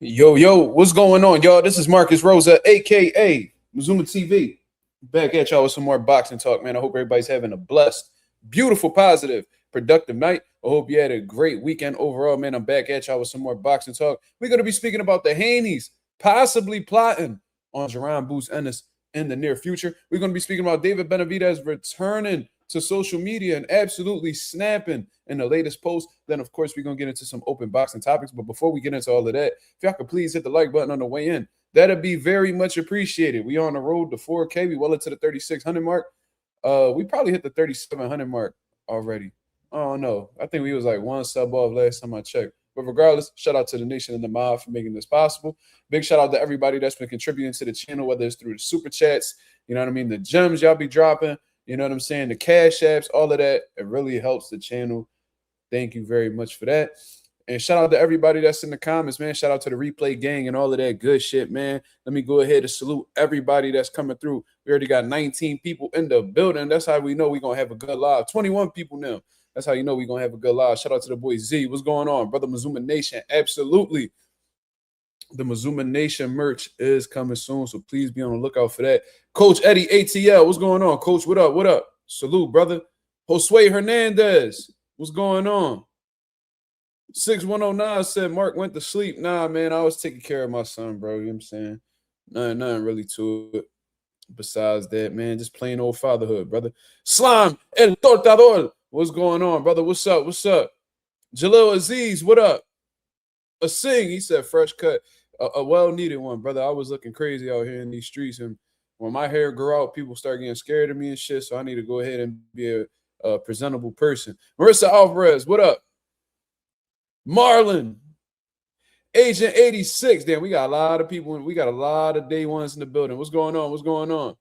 Yo, what's going on, y'all? This is Marcus Rosa, aka MAZUMA TV, back at y'all with some more boxing talk, man. I hope everybody's having a blessed, beautiful, positive, productive night. I hope you had a great weekend overall, man. I'm back at y'all with some more boxing talk. We're going to be speaking about the Haneys possibly plotting on Jaron Boots Ennis in the near future. We're going to be speaking about David Benavidez returning to social media and absolutely snapping in the latest post. Then, of course, we're going to get into some open boxing topics. But before we get into all of that, if y'all could please hit the like button on the way in, that'd be very much appreciated. We on the road to 4K. We well into the 3,600 mark. We probably hit the 3,700 mark already. I don't know. I think we was like one sub off last time I checked. But regardless, shout out to the nation and the mob for making this possible. Big shout out to everybody that's been contributing to the channel, whether it's through the super chats, you know what I mean, the gems y'all be dropping, you know what I'm saying, the cash apps, all of that. It really helps the channel. Thank you very much for that. And shout out to everybody that's in the comments, man. Shout out to the replay gang and all of that good shit, man. Let me go ahead and salute everybody that's coming through. We already got 19 people in the building. That's how we know we're going to have a good live. 21 people now. That's how you know we're going to have a good live. Shout out to the boy Z. What's going on, brother? MAZUMA Nation. Absolutely. The MAZUMA Nation merch is coming soon, so please be on the lookout for that. Coach Eddie ATL, what's going on? Coach, what up? What up? Salute, brother. Josue Hernandez, what's going on? 6109 said Mark went to sleep. Nah, man, I was taking care of my son, bro. You know what I'm saying? Nothing really to it. Besides that, man, just plain old fatherhood, brother. Slime El Tortador. What's going on, brother? What's up? What's up? Jalil Aziz, what up? A sing, he said, fresh cut. A well-needed one, brother. I was looking crazy out here in these streets, and when my hair grow out, people start getting scared of me and shit, so I need to go ahead and be a presentable person. Marissa Alvarez, what up? Marlon, Agent 86. Damn, we got a lot of people. We got a lot of day ones in the building. What's going on? What's going on?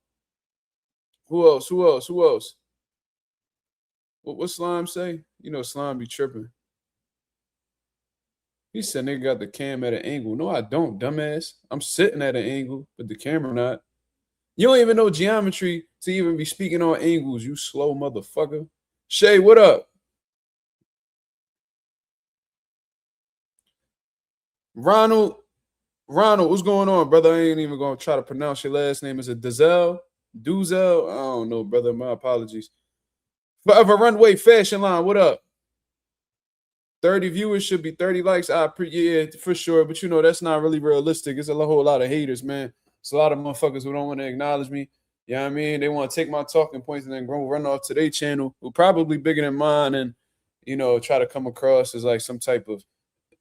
Who else? Who else? Who else? What Slime say? You know Slime be tripping. He said nigga got the cam at an angle. No, I don't, dumbass. I'm sitting at an angle, but the camera not. You don't even know geometry to even be speaking on angles, you slow motherfucker. Shay, what up? Ronald, what's going on, brother? I ain't even going to try to pronounce your last name. Is it Duzel? I don't know, brother. My apologies. Forever Runway Fashion Line, what up? 30 viewers should be 30 likes. Yeah, for sure. But, you know, that's not really realistic. It's a whole lot of haters, man. It's a lot of motherfuckers who don't want to acknowledge me. You know what I mean? They want to take my talking points and then run off to their channel, who probably bigger than mine, and, you know, try to come across as like some type of,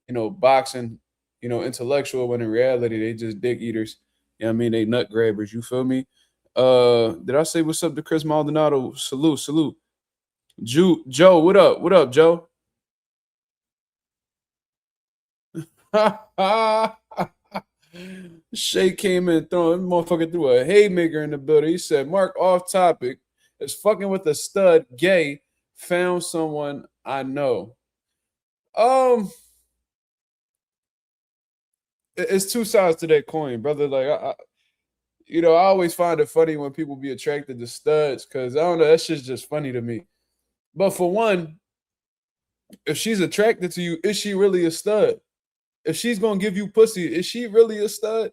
you know, boxing, you know, intellectual, when in reality, they just dick eaters. You know what I mean? They nut grabbers. You feel me? Did I say what's up to Chris Maldonado? Salute. Joe, what up? What up, Joe? Shay came in throwing motherfucker threw a haymaker in the building. He said, Mark, off topic, is fucking with a stud gay. Found someone I know. It's two sides to that coin, brother. Like, you know, I always find it funny when people be attracted to studs, because I don't know, that shit's just funny to me. But for one, if she's attracted to you, is she really a stud? If she's going to give you pussy, is she really a stud?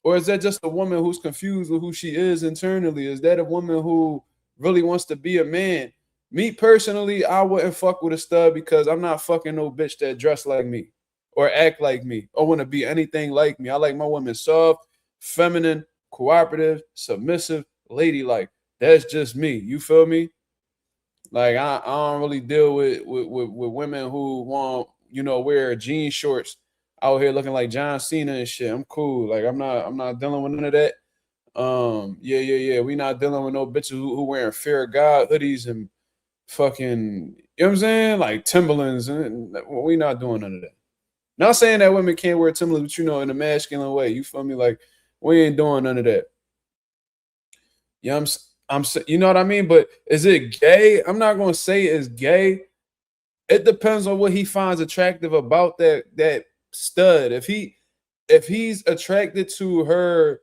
Or is that just a woman who's confused with who she is internally? Is that a woman who really wants to be a man? Me personally, I wouldn't fuck with a stud, because I'm not fucking no bitch that dress like me or act like me or want to be anything like me. I like my women soft, feminine, cooperative, submissive, ladylike. That's just me. You feel me? Like, I don't really deal with women who want, you know, wear jean shorts out here looking like John Cena and shit. I'm cool. Like, I'm not dealing with none of that. Yeah. We not dealing with no bitches who wearing Fear of God hoodies and fucking, you know what I'm saying? Like Timberlands. And we not doing none of that. Not saying that women can't wear Timberlands, but, you know, in a masculine way. You feel me? Like, we ain't doing none of that. You know what I'm you know what I mean? But is it gay? I'm not going to say it's gay. It depends on what he finds attractive about that stud. If he's attracted to her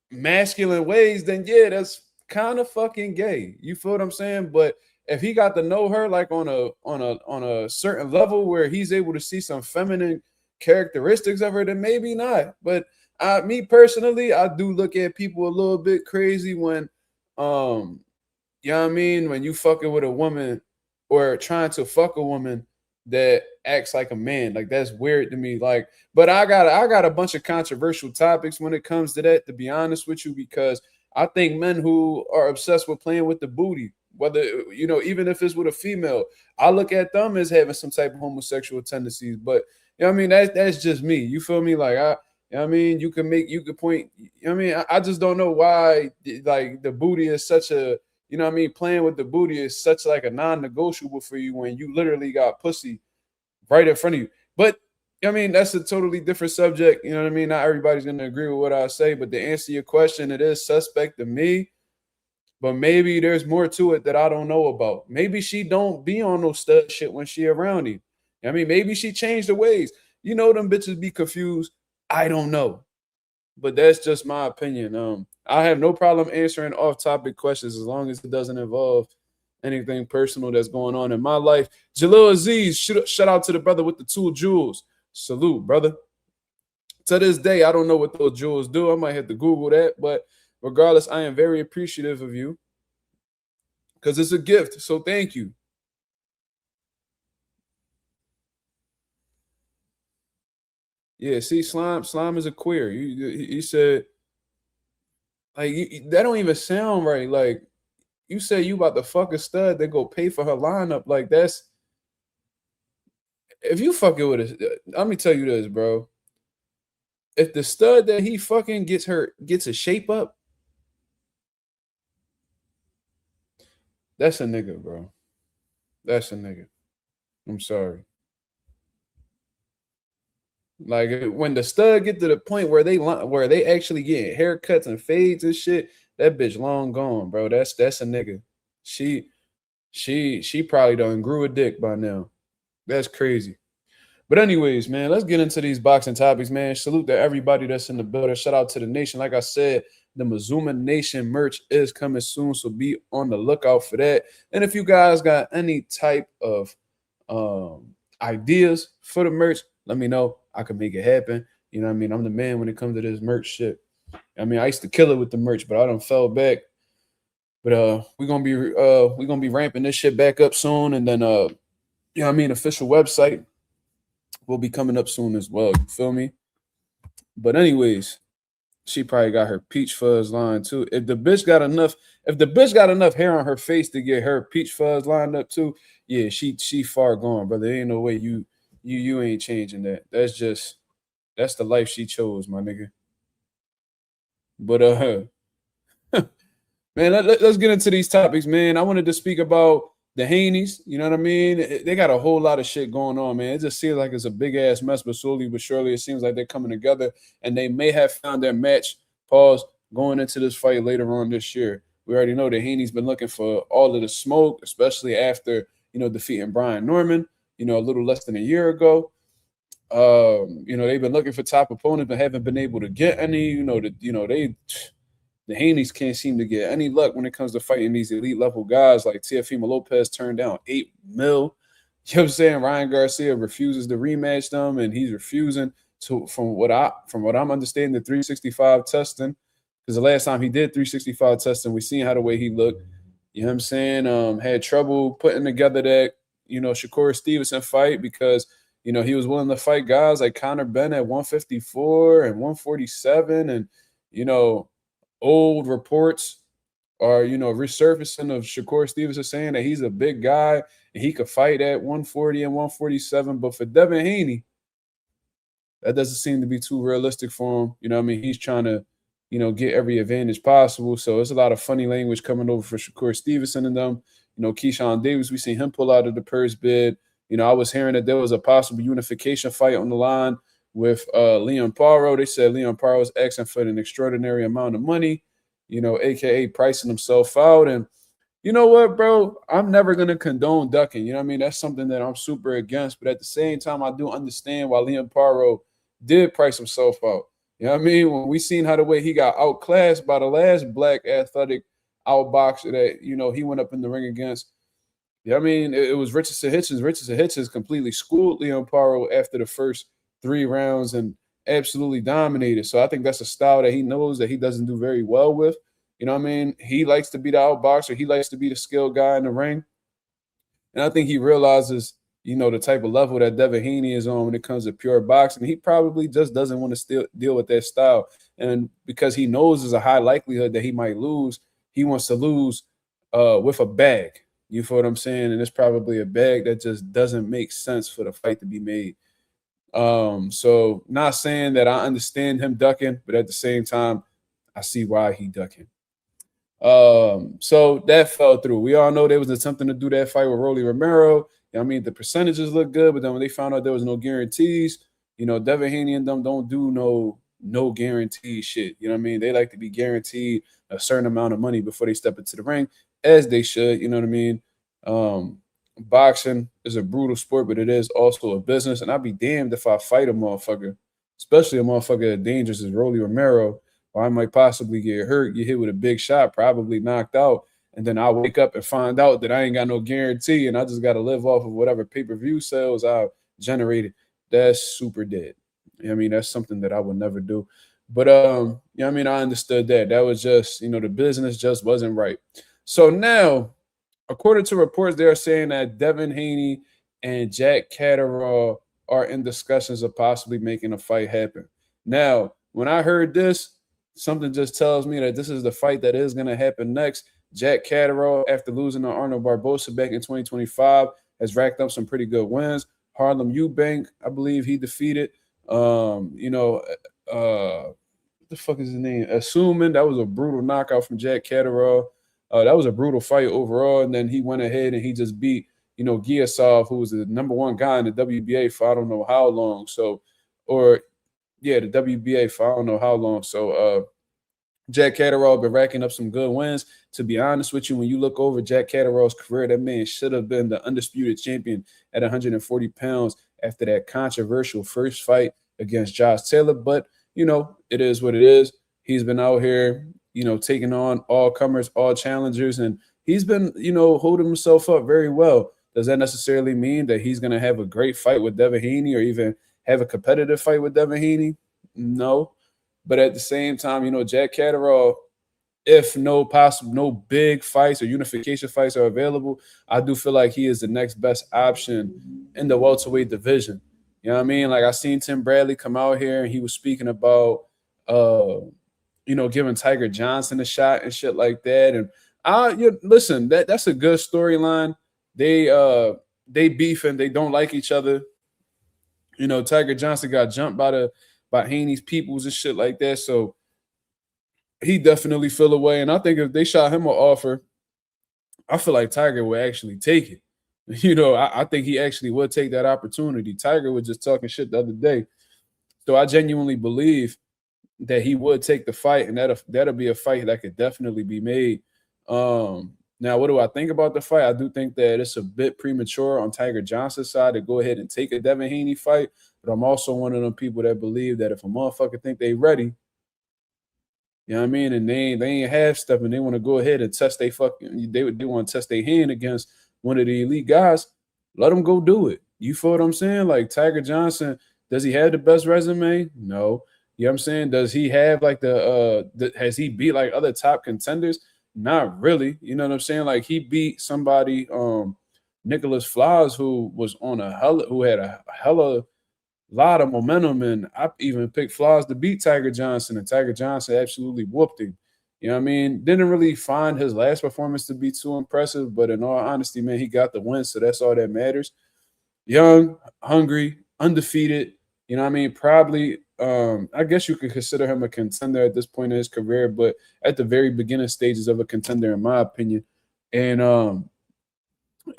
masculine ways, then yeah, that's kind of fucking gay. You feel what I'm saying? But if he got to know her like on a certain level where he's able to see some feminine characteristics of her, then maybe not. But me personally, I do look at people a little bit crazy when you know what I mean, when you fucking with a woman or trying to fuck a woman that acts like a man. Like that's weird to me. Like, but I got a bunch of controversial topics when it comes to that, to be honest with you, because I think men who are obsessed with playing with the booty, whether even if it's with a female, I look at them as having some type of homosexual tendencies. But you know what I mean, that's just me. You feel me? Like you know what I mean, you could point. You know what I mean, I just don't know why like the booty is such a, you know what I mean, playing with the booty is such like a non-negotiable for you when you literally got pussy right in front of you. But I mean, that's a totally different subject. You know what I mean? Not everybody's gonna agree with what I say, but to answer your question, it is suspect to me. But maybe there's more to it that I don't know about. Maybe she don't be on no stud shit when she around you. I mean, maybe she changed the ways. You know, them bitches be confused. I don't know. But that's just my opinion. I have no problem answering off-topic questions as long as it doesn't involve anything personal that's going on in my life. Jalil Aziz, shout out to the brother with the 2 jewels. Salute, brother. To this day, I don't know what those jewels do. I might have to Google that, but regardless, I am very appreciative of you because it's a gift. So thank you. Yeah, see, slime is a queer. He said, like, that don't even sound right. Like, you say you about to fuck a stud, then go pay for her lineup. Like, that's, if you fucking with a, let me tell you this, bro. If the stud that he fucking gets a shape up, that's a nigga, bro. That's a nigga. I'm sorry. Like when the stud get to the point where they actually get haircuts and fades and shit, that bitch long gone, bro. That's a nigga. She probably done grew a dick by now. That's crazy. But anyways, man, let's get into these boxing topics, man. Salute to everybody that's in the building. Shout out to the nation. Like I said, the Mazuma Nation merch is coming soon, so be on the lookout for that. And if you guys got any type of ideas for the merch, let me know. I can make it happen. You know what I mean? I'm the man when it comes to this merch shit. I mean, I used to kill it with the merch, but I done fell back. But we're gonna be ramping this shit back up soon, and then you know what I mean, official website will be coming up soon as well. You feel me? But anyways, she probably got her peach fuzz line too. If the bitch got enough hair on her face to get her peach fuzz lined up too, yeah, she far gone, brother. There ain't no way you ain't changing that. That's the life she chose, my nigga. But man, let's get into these topics, man. I wanted to speak about the Haneys. You know what I mean? They got a whole lot of shit going on, man. It just seems like it's a big ass mess, but slowly but surely, it seems like they're coming together, and they may have found their match. Pause. Going into this fight later on this year, we already know that Haney's been looking for all of the smoke, especially after defeating Brian Norman. A little less than a year ago. They've been looking for top opponents, but haven't been able to get any. The Haneys can't seem to get any luck when it comes to fighting these elite level guys like Teofimo Lopez turned down $8 million. You know what I'm saying? Ryan Garcia refuses to rematch them, and he's refusing to, from what I'm understanding, the 365 testing. Because the last time he did 365 testing, we seen how the way he looked. You know what I'm saying? Had trouble putting together that, Shakur Stevenson fight because, he was willing to fight guys like Conor Benn at 154 and 147. And, old reports are, resurfacing of Shakur Stevenson saying that he's a big guy and he could fight at 140 and 147. But for Devin Haney, that doesn't seem to be too realistic for him. You know what I mean? He's trying to, get every advantage possible. So it's a lot of funny language coming over for Shakur Stevenson and them. Keyshawn Davis, we seen him pull out of the purse bid. I was hearing that there was a possible unification fight on the line with Leon Paro. They said Leon Paro was asking for an extraordinary amount of money, aka pricing himself out. And you know what, bro? I'm never going to condone ducking. You know what I mean? That's something that I'm super against. But at the same time, I do understand why Leon Paro did price himself out. You know what I mean? When we seen how the way he got outclassed by the last black athletic outboxer that, he went up in the ring against, Yeah, I mean, it was Richardson Hitchens. Richardson Hitchens completely schooled Leon Paro after the first 3 rounds and absolutely dominated. So I think that's a style that he knows that he doesn't do very well with. You know what I mean? He likes to be the outboxer. He likes to be the skilled guy in the ring. And I think he realizes, the type of level that Devin Haney is on when it comes to pure boxing. He probably just doesn't want to still deal with that style. And because he knows there's a high likelihood that he might lose, he wants to lose with a bag. You feel what I'm saying? And it's probably a bag that just doesn't make sense for the fight to be made. So not saying that I understand him ducking, but at the same time, I see why he ducking. So that fell through. We all know they was attempting to do that fight with Rolly Romero. I mean, the percentages look good, but then when they found out there was no guarantees, Devin Haney and them don't do no guarantee shit. You know what I mean? They like to be guaranteed a certain amount of money before they step into the ring, as they should. You know what I mean? Boxing is a brutal sport, but it is also a business. And I'd be damned if I fight a motherfucker, especially a motherfucker as dangerous as Rolly Romero, or I might possibly get hurt, get hit with a big shot, probably knocked out. And then I'll wake up and find out that I ain't got no guarantee and I just got to live off of whatever pay-per-view sales I generated. That's super dead. I mean, that's something that I would never do. But, I mean, I understood that. That was just, the business just wasn't right. So now, according to reports, they're saying that Devin Haney and Jack Catterall are in discussions of possibly making a fight happen. Now, when I heard this, something just tells me that this is the fight that is going to happen next. Jack Catterall, after losing to Arnold Barbosa back in 2025, has racked up some pretty good wins. Harlem Eubank, I believe he defeated. What the fuck is his name? Assuming that was a brutal knockout from Jack Catterall. That was a brutal fight overall. And then he went ahead and he just beat, Giasov, who was the #1 guy in the WBA for I don't know how long. So, the WBA for I don't know how long. So, Jack Catterall been racking up some good wins. To be honest with you, when you look over Jack Catterall's career, that man should have been the undisputed champion at 140 pounds after that controversial first fight against Josh Taylor. But, it is what it is. He's been out here, taking on all comers, all challengers, and he's been, holding himself up very well. Does that necessarily mean that he's going to have a great fight with Devin Haney or even have a competitive fight with Devin Haney? No. But at the same time, Jack Catterall, if no big fights or unification fights are available, I do feel like he is the next best option in the welterweight division. You know what I mean? Like I seen Tim Bradley come out here and he was speaking about, giving Tiger Johnson a shot and shit like that. And listen, that's a good storyline. They beefing, they don't like each other. Tiger Johnson got jumped by Haney's peoples and shit like that. So he definitely fell away. And I think if they shot him an offer, I feel like Tiger would actually take it. I think he actually would take that opportunity. Tiger was just talking shit the other day. So I genuinely believe that he would take the fight, and that'll be a fight that could definitely be made. Now, what do I think about the fight? I do think that it's a bit premature on Tiger Johnson's side to go ahead and take a Devin Haney fight, but I'm also one of them people that believe that if a motherfucker think they ready, you know what I mean, and they ain't half stepping, they want to go ahead and test they want to test their hand against one of the elite guys, let them go do it. You feel what I'm saying? Like Tiger Johnson, does he have the best resume? No. You know what I'm saying? Does he have like has he beat like other top contenders? Not really. You know what I'm saying? Like he beat somebody, Nicholas Flowers, who was who had a hella lot of momentum, and I even picked Flowers to beat Tiger Johnson, and Tiger Johnson absolutely whooped him. You know what I mean? Didn't really find his last performance to be too impressive, but in all honesty, man, he got the win, so that's all that matters. Young, hungry, undefeated. You know what I mean? Probably, I guess you could consider him a contender at this point in his career, but at the very beginning stages of a contender, in my opinion. And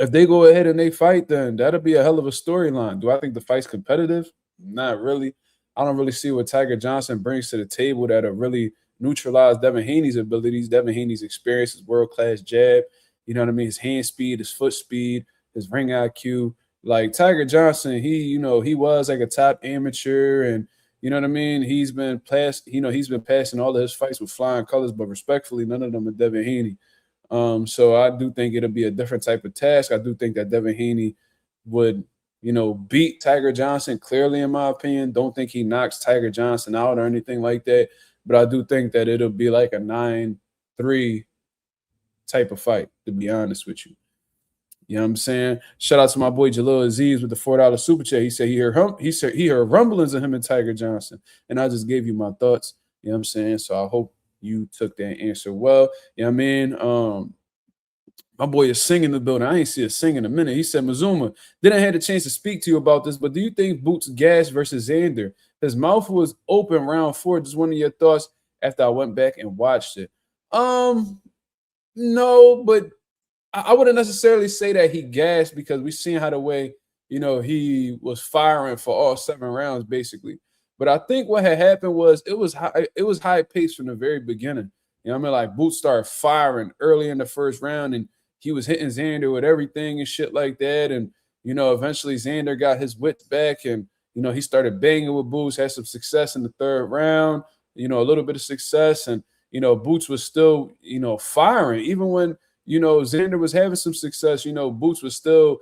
if they go ahead and they fight, then that'll be a hell of a storyline. Do I think the fight's competitive? Not really. I don't really see what Tiger Johnson brings to the table that'll really neutralize Devin Haney's abilities. Devin Haney's experience, his world-class jab, you know what I mean? His hand speed, his foot speed, his ring IQ. Like Tiger Johnson, he was like a top amateur, and you know what I mean? He's been passing all of his fights with flying colors, but respectfully, none of them are Devin Haney. So I do think it'll be a different type of task. I do think that Devin Haney would, beat Tiger Johnson clearly, in my opinion. Don't think he knocks Tiger Johnson out or anything like that. But I do think that it'll be like a 9-3 type of fight, to be honest with you. You know what I'm saying? Shout out to my boy Jalil Aziz with the $4 super chat. He said he heard rumblings of him and Tiger Johnson. And I just gave you my thoughts. You know what I'm saying? So I hope you took that answer well. You know what I mean? My boy is singing in the building. I ain't see a sing in a minute. He said, Mazuma, didn't have a chance to speak to you about this, but do you think Boots gassed versus Xander? His mouth was open round 4. Just one of your thoughts after I went back and watched it. No, but I wouldn't necessarily say that he gassed, because we seen how the way, he was firing for all 7 rounds, basically. But I think what had happened was it was high pace from the very beginning. You know what I mean? Like, Boots started firing early in the first round, and he was hitting Xander with everything and shit like that. And, eventually Xander got his wits back, and, he started banging with Boots, had some success in the 3rd round, a little bit of success. And, Boots was still, firing. Even when, Xander was having some success, Boots was still,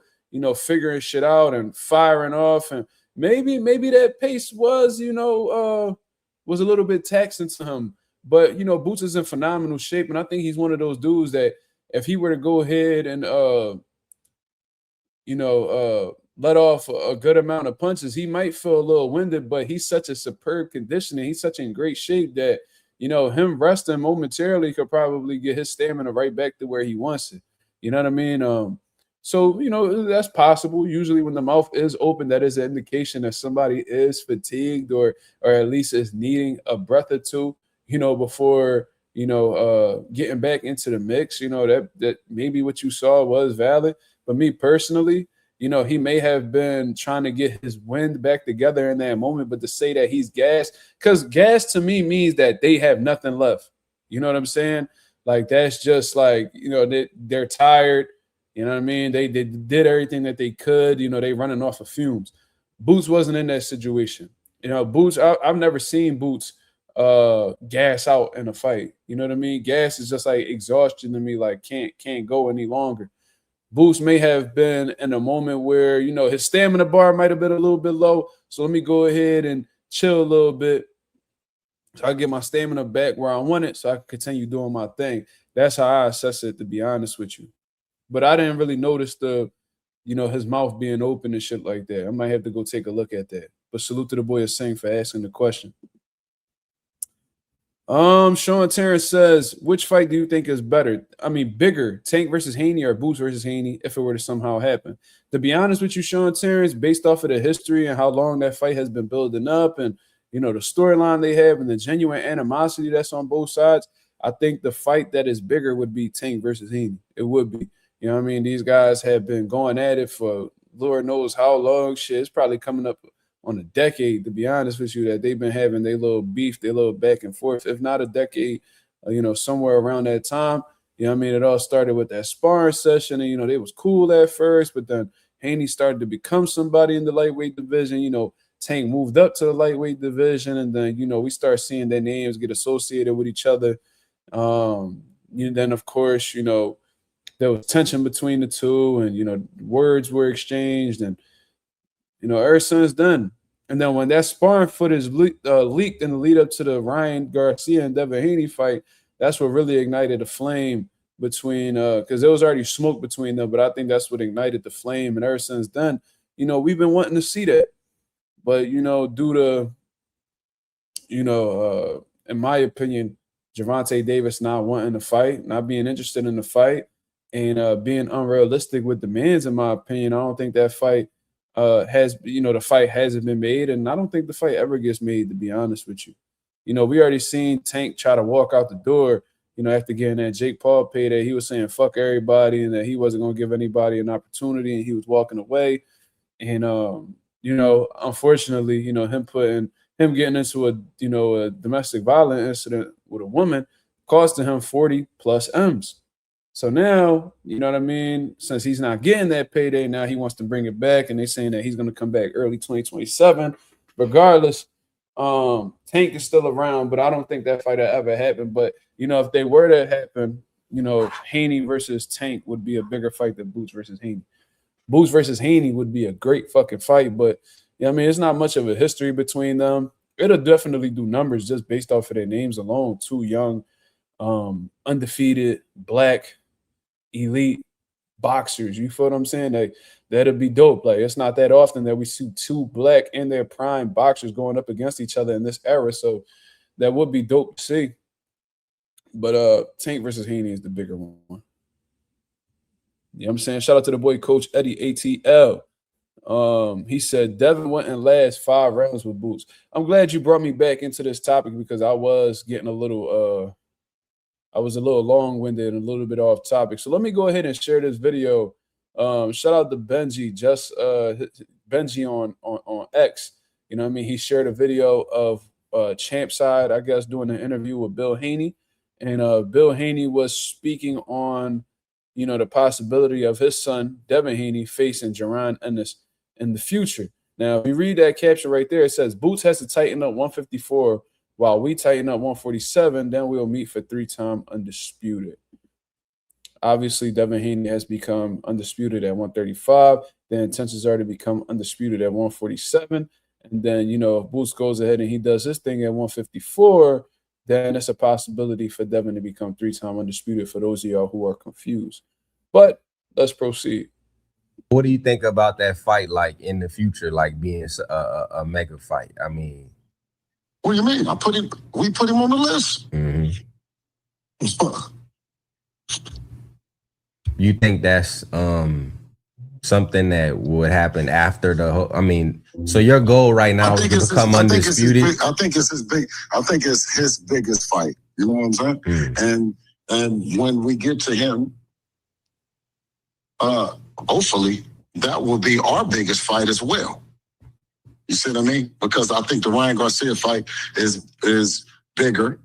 figuring shit out and firing off. And maybe that pace was, was a little bit taxing to him. But, Boots is in phenomenal shape. And I think he's one of those dudes that if he were to go ahead and, let off a good amount of punches, he might feel a little winded, but he's such a superb conditioning. He's such in great shape that, him resting momentarily could probably get his stamina right back to where he wants it. You know what I mean? So, that's possible. Usually when the mouth is open, that is an indication that somebody is fatigued or at least is needing a breath or two, before, getting back into the mix. That maybe what you saw was valid. But me personally, he may have been trying to get his wind back together in that moment, but to say that he's gassed, because gas to me means that they have nothing left. You know what I'm saying? Like, that's just like, they're tired. You know what I mean? They did everything that they could. They running off of fumes. Boots wasn't in that situation. Boots, I've never seen Boots gas out in a fight. You know what I mean? Gas is just like exhaustion to me, like can't go any longer. Boots may have been in a moment where, his stamina bar might have been a little bit low. So let me go ahead and chill a little bit so I get my stamina back where I want it so I can continue doing my thing. That's how I assess it, to be honest with you. But I didn't really notice his mouth being open and shit like that. I might have to go take a look at that. But salute to the boy Singh for asking the question. Sean Terrence says, which fight do you think is better? I mean, bigger, Tank versus Haney or Boots versus Haney, if it were to somehow happen? To be honest with you, Sean Terrence, based off of the history and how long that fight has been building up and, the storyline they have and the genuine animosity that's on both sides, I think the fight that is bigger would be Tank versus Haney. It would be. You know what I mean? These guys have been going at it for Lord knows how long. Shit, it's probably coming up on a decade, to be honest with you, that they've been having their little beef, their little back and forth, if not a decade, somewhere around that time. You know what I mean? It all started with that sparring session, and, they was cool at first, but then Haney started to become somebody in the lightweight division. Tank moved up to the lightweight division, and then, we start seeing their names get associated with each other. Then, of course, there was tension between the two, and, words were exchanged, and, ever since then. And then when that sparring footage leaked in the lead up to the Ryan Garcia and Devin Haney fight, that's what really ignited a flame between, because there was already smoke between them, but I think that's what ignited the flame. And ever since then, we've been wanting to see that. But, due to, in my opinion, Gervonta Davis not wanting to fight, not being interested in the fight, and being unrealistic with demands, in my opinion, I don't think that fight the fight hasn't been made, and I don't think the fight ever gets made, to be honest with you. We already seen Tank try to walk out the door, after getting that Jake Paul payday. He was saying fuck everybody and that he wasn't going to give anybody an opportunity, and he was walking away. And unfortunately, him getting into a domestic violence incident with a woman costing him 40 plus M's. So now, you know what I mean? Since he's not getting that payday, now he wants to bring it back, and they're saying that he's going to come back early 2027. Regardless, Tank is still around, but I don't think that fight will ever happen. But, if they were to happen, you know, Haney versus Tank would be a bigger fight than Boots versus Haney. Boots versus Haney would be a great fucking fight, but I mean, it's not much of a history between them. It'll definitely do numbers just based off of their names alone. Two young, undefeated, black, elite boxers. You feel what I'm saying? Like, that'd be dope. Like, it's not that often that we see two black in their prime boxers going up against each other in this era. So that would be dope to see. But Tank versus Haney is the bigger one. You know what I'm saying? Shout out to the boy Coach Eddie ATL. He said Devin went in last 5 rounds with Boots. I'm glad you brought me back into this topic because I was getting a little I was a little long-winded and a little bit off topic. So let me go ahead and share this video. Shout out to Benji, just Benji on X. You know what I mean? He shared a video of Champ Side, I guess, doing an interview with Bill Haney. And Bill Haney was speaking on, you know, the possibility of his son, Devin Haney, facing Jaron Ennis in the future. Now, if you read that caption right there, it says, Boots has to tighten up 154 while we tighten up 147. Then we'll meet for 3-time undisputed. Obviously, Devin Haney has become undisputed at 135. The intentions are to become undisputed at 147. And then, you know, if Boots goes ahead and he does his thing at 154, then it's a possibility for Devin to become 3-time undisputed for those of y'all who are confused. But let's proceed. What do you think about that fight, like in the future, like being a mega fight? I mean, what do you mean? We put him on the list. You think that's something that would happen after the whole? I mean, so your goal right now is to become undisputed. I think it's his biggest fight. You know what I'm saying? And when we get to him, hopefully that will be our biggest fight as well. You see what I mean? Because I think the Ryan Garcia fight is bigger,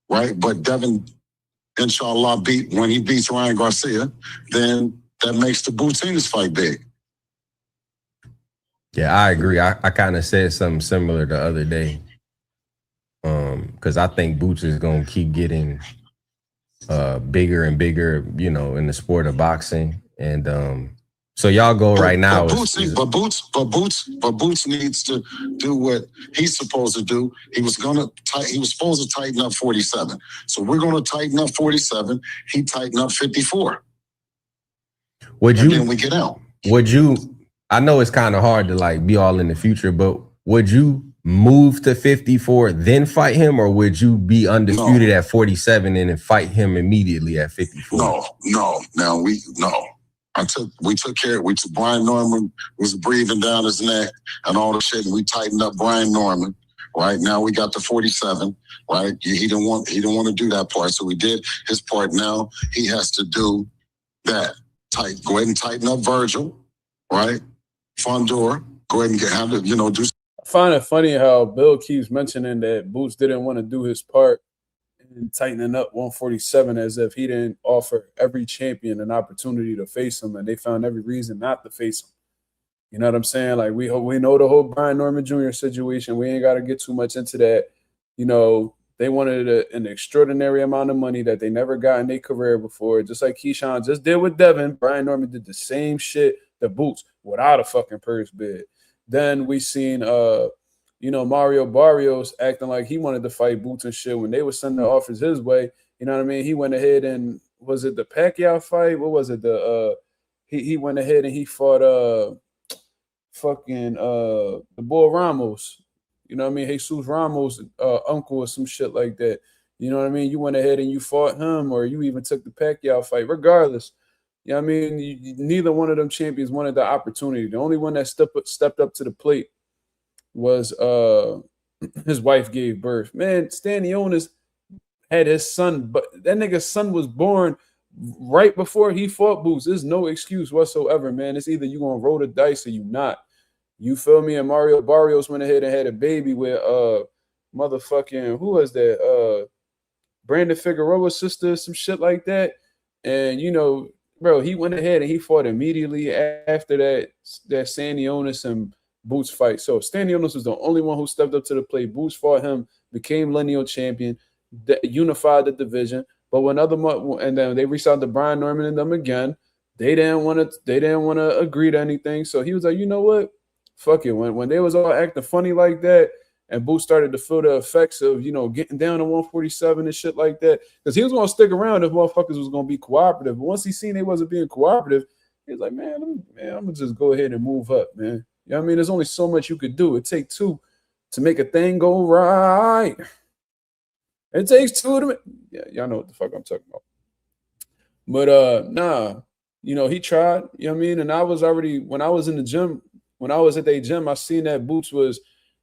right? But Devin, inshallah, when he beats Ryan Garcia, then that makes the Boots Ennis fight big. Yeah, I agree. I kind of said something similar the other day. Because I think Boots is gonna keep getting bigger and bigger, you know, in the sport of boxing. And so y'all go right now. But Boots needs to do what he's supposed to do. He was supposed to tighten up 47. So we're gonna tighten up 47. He tightened up 54. Then we get out. Would you? I know it's kind of hard to like be all in the future, but would you move to 54 then fight him, or would you be undisputed at 47 and then fight him immediately at 54? No. We took care. Brian Norman was breathing down his neck and all the shit, and we tightened up Brian Norman. Right now we got the 47. Right, he didn't want to do that part, so we did his part. Now he has to do that. Go ahead and tighten up Virgil. Right, Fondor. Go ahead and have it. You know, do. I find it funny how Bill keeps mentioning that Boots didn't want to do his part and tightening up 147 as if he didn't offer every champion an opportunity to face him, and they found every reason not to face him. You know what I'm saying? Like, we know the whole Brian Norman Jr. situation. We ain't got to get too much into that. You know, they wanted an extraordinary amount of money that they never got in their career before. Just like Keyshawn just did with Devin, Brian Norman did the same shit to Boots without a fucking purse bid. Then we seen, you know, Mario Barrios acting like he wanted to fight Boots and shit when they were sending the offers his way. You know what I mean? He went ahead and, was it the Pacquiao fight? What was it? He went ahead and he fought the boy Ramos. You know what I mean? Jesus Ramos' uncle or some shit like that. You know what I mean? You went ahead and you fought him, or you even took the Pacquiao fight. Regardless, you know what I mean? Neither one of them champions wanted the opportunity. The only one that stepped up to the plate was his wife gave birth. Man, Stanionis had his son, but that nigga's son was born right before he fought Boots. There's no excuse whatsoever, man. It's either you gonna roll the dice or you not. You feel me? And Mario Barrios went ahead and had a baby with motherfucking, who was that? Brandon Figueroa's sister, some shit like that. And you know, bro, he went ahead and he fought immediately after that Stanionis and Boots fight. So Stanionis was the only one who stepped up to the plate. Boots fought him, became lineal champion, unified the division. But when and then they reached out to Brian Norman and them again, they didn't want to agree to anything. So he was like, you know what? Fuck it. When they was all acting funny like that, and Boots started to feel the effects of, getting down to 147 and shit like that, because he was going to stick around if motherfuckers was going to be cooperative. But once he seen they wasn't being cooperative, he was like, man, I'm going to just go ahead and move up, man. You know what I mean? There's only so much you could do. It takes two to make a thing go right. It takes two to make. Yeah, y'all know what the fuck I'm talking about. But nah, he tried. You know what I mean? And I was already, when I was in the gym, when I was at their gym, I seen that Boots was,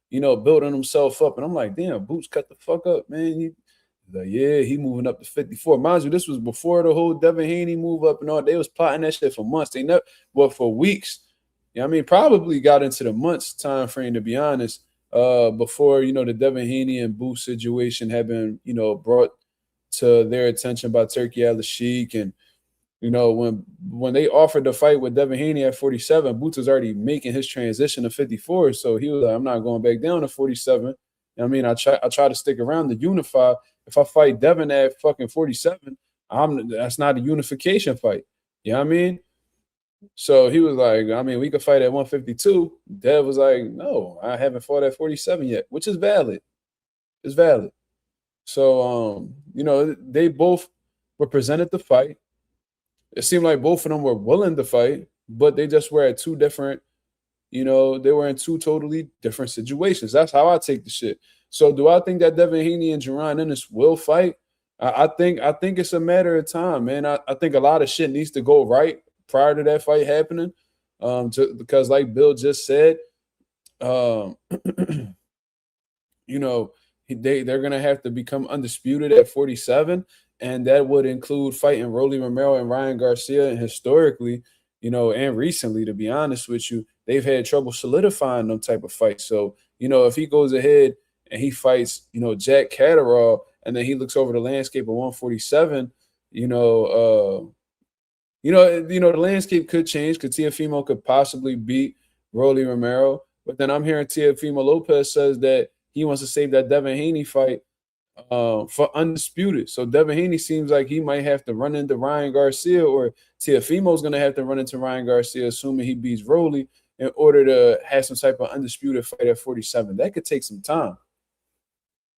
building himself up. And I'm like, damn, Boots cut the fuck up, man. He's like, yeah, he moving up to 54. Mind you, this was before the whole Devin Haney move up and all. They was plotting that shit for months. They never, well, for weeks. You know what I mean? Probably got into the months time frame, to be honest, before, the Devin Haney and Boots situation had been, brought to their attention by Turkey Al-Sheikh. And, when they offered the fight with Devin Haney at 47, Boots was already making his transition to 54. So he was like, I'm not going back down to 47. You know what I mean? I try to stick around to unify. If I fight Devin at fucking 47, that's not a unification fight. You know what I mean? So he was like, I mean, we could fight at 152. Dev was like, no, I haven't fought at 47 yet, which is valid. It's valid. So, they both were presented the fight. It seemed like both of them were willing to fight, but they just were at two different, they were in two totally different situations. That's how I take the shit. So do I think that Devin Haney and Jaron Ennis will fight? I think it's a matter of time, man. I think a lot of shit needs to go right prior to that fight happening. Because like Bill just said, they're gonna have to become undisputed at 47. And that would include fighting Rolly Romero and Ryan Garcia. And historically, and recently, to be honest with you, they've had trouble solidifying them type of fights. So, if he goes ahead and he fights, Jack Catterall, and then he looks over the landscape of 147, the landscape could change because Teofimo could possibly beat Rolly Romero. But then I'm hearing Teofimo Lopez says that he wants to save that Devin Haney fight for undisputed. So Devin Haney seems like he might have to run into Ryan Garcia, or Teofimo's going to have to run into Ryan Garcia, assuming he beats Rolly, in order to have some type of undisputed fight at 47. That could take some time.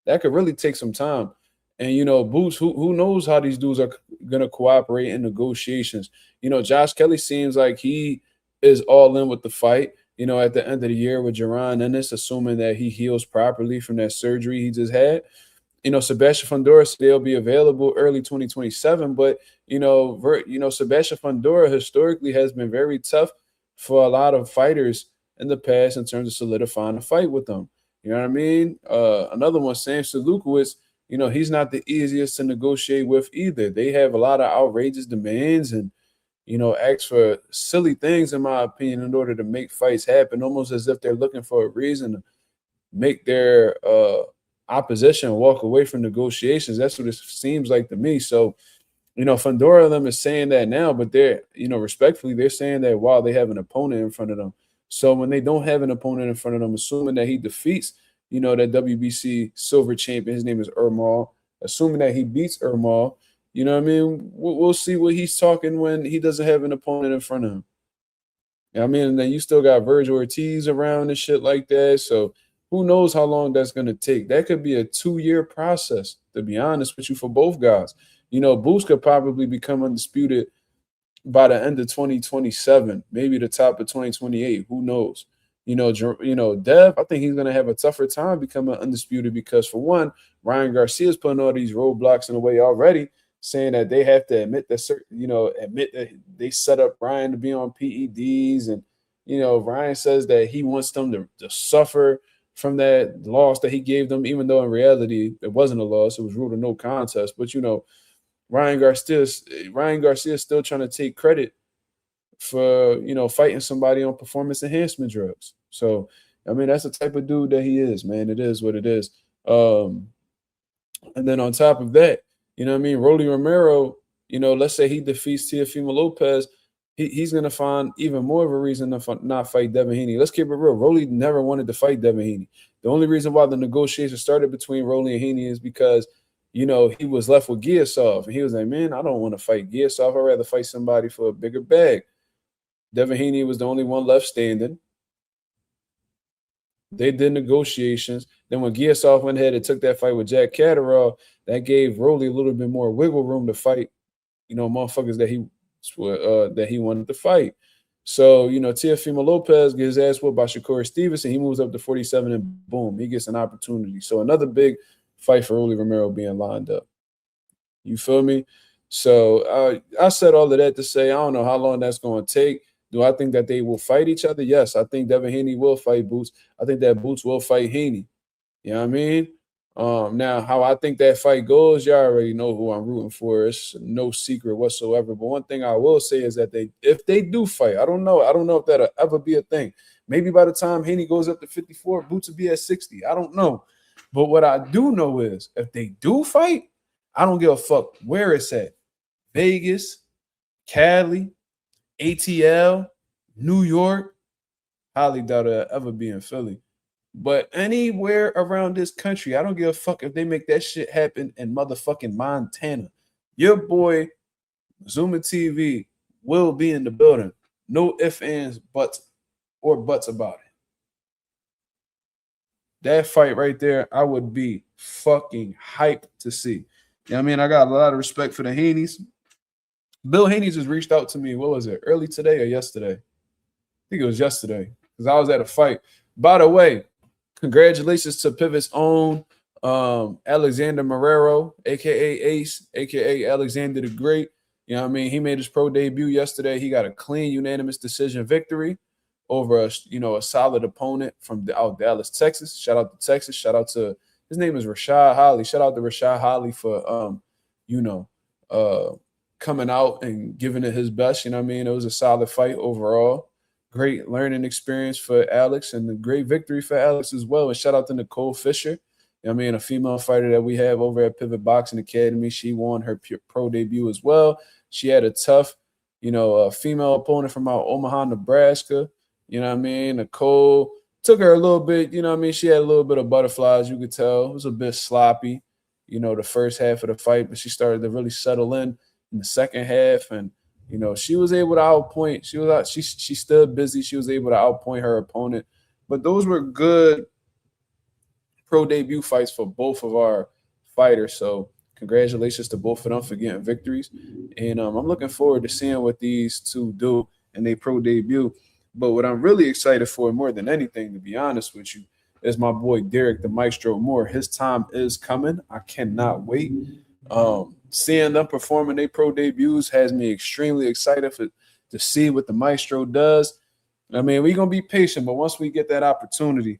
That could really take some time. And, Boots, who knows how these dudes are going to cooperate in negotiations. Josh Kelly seems like he is all in with the fight, at the end of the year with Jaron Ennis, assuming that he heals properly from that surgery he just had. Sebastian Fundora, they'll be available early 2027. But, Sebastian Fundora historically has been very tough for a lot of fighters in the past in terms of solidifying a fight with them. You know what I mean? Another one, Sam Salukowicz, he's not the easiest to negotiate with either. They have a lot of outrageous demands and, ask for silly things, in my opinion, in order to make fights happen, almost as if they're looking for a reason to make their opposition walk away from negotiations. That's what it seems like to me. So, Fundora them is saying that now, but they're, respectfully, they're saying that while they have an opponent in front of them. So when they don't have an opponent in front of them, assuming that he defeats, that WBC silver champion, his name is Ermal, assuming that he beats Ermal, you know what I mean? We'll see what he's talking when he doesn't have an opponent in front of him. You know what I mean? And then you still got Virgil Ortiz around and shit like that. So who knows how long that's going to take? That could be a 2-year process, to be honest with you, for both guys. Boots could probably become undisputed by the end of 2027, maybe the top of 2028. Who knows? Dev, I think he's going to have a tougher time becoming undisputed because, for one, Ryan Garcia's putting all these roadblocks in the way already, saying that they have to admit that they set up Ryan to be on PEDs. And, Ryan says that he wants them to suffer from that loss that he gave them, even though in reality it wasn't a loss. It was ruled a no contest. But, Ryan Garcia is still trying to take credit for, fighting somebody on performance enhancement drugs. So, I mean, that's the type of dude that he is, man. It is what it is. And then on top of that, Rolly Romero, let's say he defeats Teofimo Lopez, he's going to find even more of a reason to not fight Devin Haney. Let's keep it real. Rolly never wanted to fight Devin Haney. The only reason why the negotiation started between Rolly and Haney is because you know, he was left with GOES OFF. And he was like, man, I don't want to fight GOES OFF. I'd rather fight somebody for a bigger bag. Devin Haney was the only one left standing. They did negotiations. Then when GOES OFF went ahead and took that fight with Jack Catterall, that gave Rolly a little bit more wiggle room to fight, you know, motherfuckers that he wanted to fight. So, you know, Teofimo Lopez gets his ass whooped by Shakur Stevenson. He moves up to 47 and boom, he gets an opportunity. So another big fight for Rolly Romero being lined up. You feel me? So I said all of that to say I don't know how long that's going to take. Do I think that they will fight each other? Yes, I think Devin Haney will fight Boots. I think that Boots will fight Haney. You know what I mean? Now, how I think that fight goes, y'all already know who I'm rooting for. It's no secret whatsoever. But one thing I will say is that if they do fight, I don't know if that'll ever be a thing. Maybe by the time Haney goes up to 54, Boots will be at 60. I don't know. But what I do know is if they do fight, I don't give a fuck where it's at. Vegas, Cali, ATL, New York. Highly doubt it'll ever be in Philly. But anywhere around this country, I don't give a fuck if they make that shit happen in motherfucking Montana. Your boy, MAZUMA TV, will be in the building. No ifs, ands, buts about it. That fight right there, I would be fucking hyped to see. You know what I mean? I got a lot of respect for the Haneys. Bill Haney just reached out to me. What was it? Early today or yesterday? I think it was yesterday because I was at a fight. By the way, congratulations to Pivot's own Alexander Marrero, a.k.a. Ace, a.k.a. Alexander the Great. You know what I mean? He made his pro debut yesterday. He got a clean, unanimous decision victory over a solid opponent from out Dallas, Texas. Shout out to Texas. Shout out to his name is Rashad Holly. Shout out to Rashad Holly for coming out and giving it his best. You know what I mean? It was a solid fight overall. Great learning experience for Alex and a great victory for Alex as well. And shout out to Nicole Fisher. You know what I mean? A female fighter that we have over at Pivot Boxing Academy. She won her pro debut as well. She had a tough, female opponent from out Omaha, Nebraska. You know what I mean? Nicole took her a little bit, you know what I mean? She had a little bit of butterflies, you could tell. It was a bit sloppy, the first half of the fight, but she started to really settle in the second half. And, she was able to outpoint. She stood busy. She was able to outpoint her opponent. But those were good pro debut fights for both of our fighters. So congratulations to both of them for getting victories. And I'm looking forward to seeing what these two do in their pro debut. But what I'm really excited for more than anything, to be honest with you, is my boy Derek the Maestro Moore. His time is coming. I cannot wait. Seeing them performing their pro debuts has me extremely excited to see what the Maestro does. I mean, we're going to be patient, but once we get that opportunity,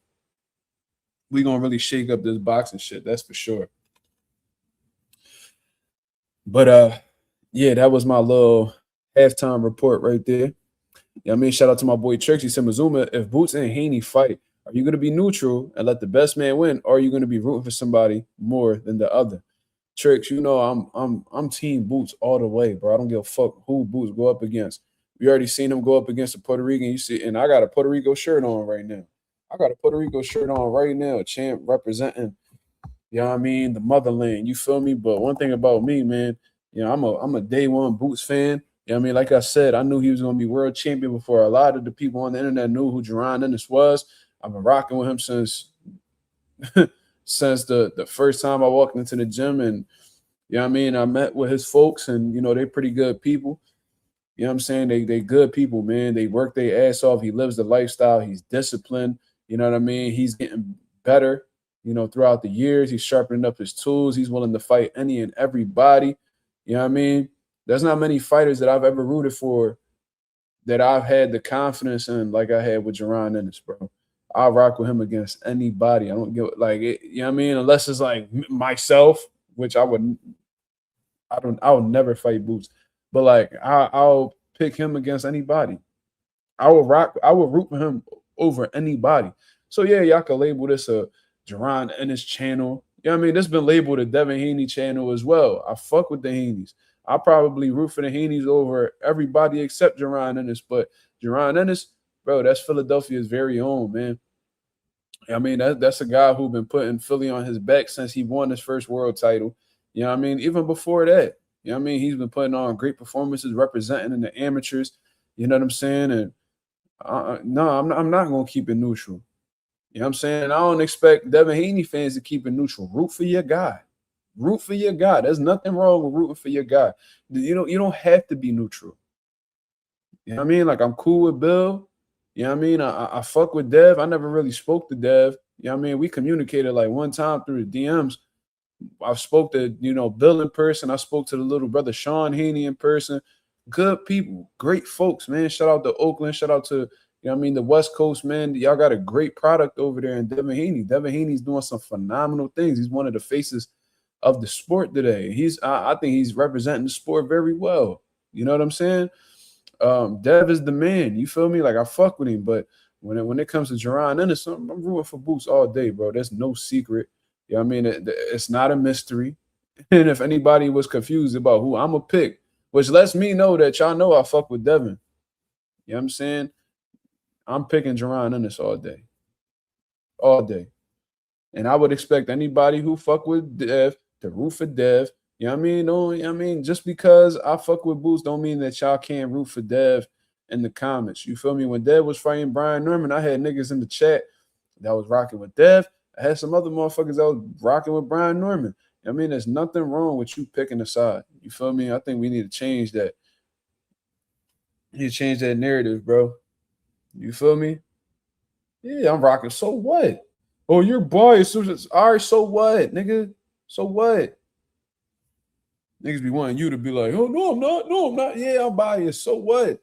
we're going to really shake up this boxing shit. That's for sure. But, yeah, that was my little halftime report right there. Yeah, I mean, shout out to my boy Trix. He said, MAZUMA, if Boots and Haney fight, are you going to be neutral and let the best man win, or are you going to be rooting for somebody more than the other? Trix, I'm team Boots all the way, bro. I don't give a fuck who Boots go up against. We already seen him go up against a Puerto Rican. You see, and I got a Puerto Rico shirt on right now. A champ representing, you know what I mean, the motherland. You feel me? But one thing about me, man, I'm a day one Boots fan. You know what I mean? Like I said, I knew he was going to be world champion before a lot of the people on the internet knew who Jaron Ennis was. I've been rocking with him since the first time I walked into the gym. And, you know what I mean, I met with his folks and, they're pretty good people. You know what I'm saying? They good people, man. They work their ass off. He lives the lifestyle. He's disciplined. You know what I mean? He's getting better, throughout the years. He's sharpening up his tools. He's willing to fight any and everybody. You know what I mean? There's not many fighters that I've ever rooted for that I've had the confidence in like I had with Jaron Ennis, bro. I'll rock with him against anybody. I don't get like it, you know what I mean? Unless it's like myself, which I would never fight Boots. But like I'll pick him against anybody. I will root for him over anybody. So yeah, y'all can label this a Jaron Ennis channel. You know what I mean? This been labeled a Devin Haney channel as well. I fuck with the Haneys. I probably root for the Haneys over everybody except Jaron Ennis. But Jaron Ennis, bro, that's Philadelphia's very own, man. I mean, that's a guy who's been putting Philly on his back since he won his first world title. You know what I mean? Even before that, you know what I mean? He's been putting on great performances, representing in the amateurs. You know what I'm saying? And no, I'm not going to keep it neutral. You know what I'm saying? And I don't expect Devin Haney fans to keep it neutral. Root for your guy. Root for your guy. There's nothing wrong with rooting for your guy. You don't have to be neutral. You know what I mean? Like, I'm cool with Bill. You know what I mean? I fuck with Dev. I never really spoke to Dev. You know what I mean? We communicated like one time through the DMs. I spoke to, you know, Bill in person. I spoke to the little brother Sean Haney in person. Good people, great folks, man. Shout out to Oakland. Shout out to, you know what I mean, the West Coast, man. Y'all got a great product over there in Devin Haney. Devin Haney's doing some phenomenal things. He's one of the faces of the sport today. I think he's representing the sport very well. You know what I'm saying? Dev is the man. You feel me? Like, I fuck with him, but when it comes to Jaron Ennis, I'm rooting for Boots all day, bro. There's no secret. You know what I mean? It's not a mystery. And if anybody was confused about who I'm gonna pick, which lets me know that y'all know I fuck with Devin. You know what I'm saying? I'm picking Jaron Ennis all day. All day. And I would expect anybody who fuck with Dev to root for Dev. You know what I mean? No, you know what I mean? Just because I fuck with Boots don't mean that y'all can't root for Dev in the comments. You feel me? When Dev was fighting Brian Norman, I had niggas in the chat that was rocking with Dev. I had some other motherfuckers that was rocking with Brian Norman. I mean, there's nothing wrong with you picking a side. You feel me? I think we need to change that. You need to change that narrative, bro. You feel me? Yeah, I'm rocking. So what? Oh, you're biased. All right, so what, nigga? So what? Niggas be wanting you to be like, oh, no, I'm not. No, I'm not. Yeah, I'm biased. So what?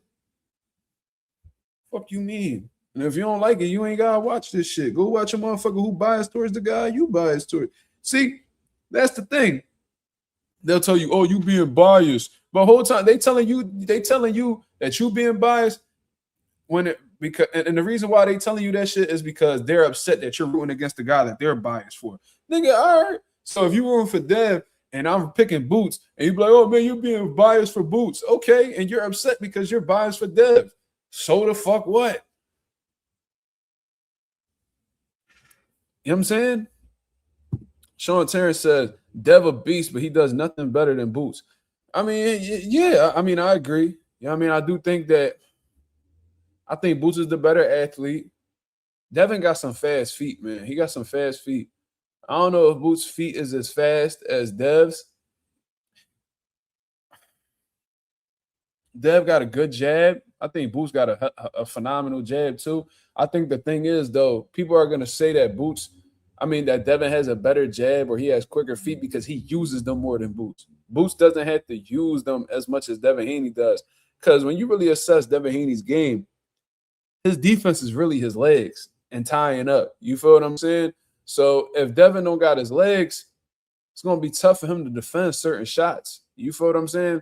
Fuck you mean? And if you don't like it, you ain't gotta watch this shit. Go watch a motherfucker who biased towards the guy you biased towards. See, that's the thing. They'll tell you, oh, you being biased. But the whole time they telling you that you being biased because the reason why they telling you that shit is because they're upset that you're rooting against the guy that they're biased for. Nigga, all right. So if you rooting for Dev and I'm picking Boots, and you be like, oh man, you're being biased for Boots. Okay, and you're upset because you're biased for Dev. So the fuck what? You know what I'm saying? Sean Terrence says, Dev a beast, but he does nothing better than Boots. I mean, yeah, I mean, I agree. You know what I mean? I do think that I think Boots is the better athlete. Devin got some fast feet, man. He got some fast feet. I don't know if Boots' feet is as fast as Dev's. Dev got a good jab. I think Boots got a phenomenal jab too. I think the thing is, though, people are going to say that that Devin has a better jab or he has quicker feet because he uses them more than Boots. Boots doesn't have to use them as much as Devin Haney does. Because when you really assess Devin Haney's game, his defense is really his legs and tying up. You feel what I'm saying? So if Devin don't got his legs, it's going to be tough for him to defend certain shots. You feel what I'm saying?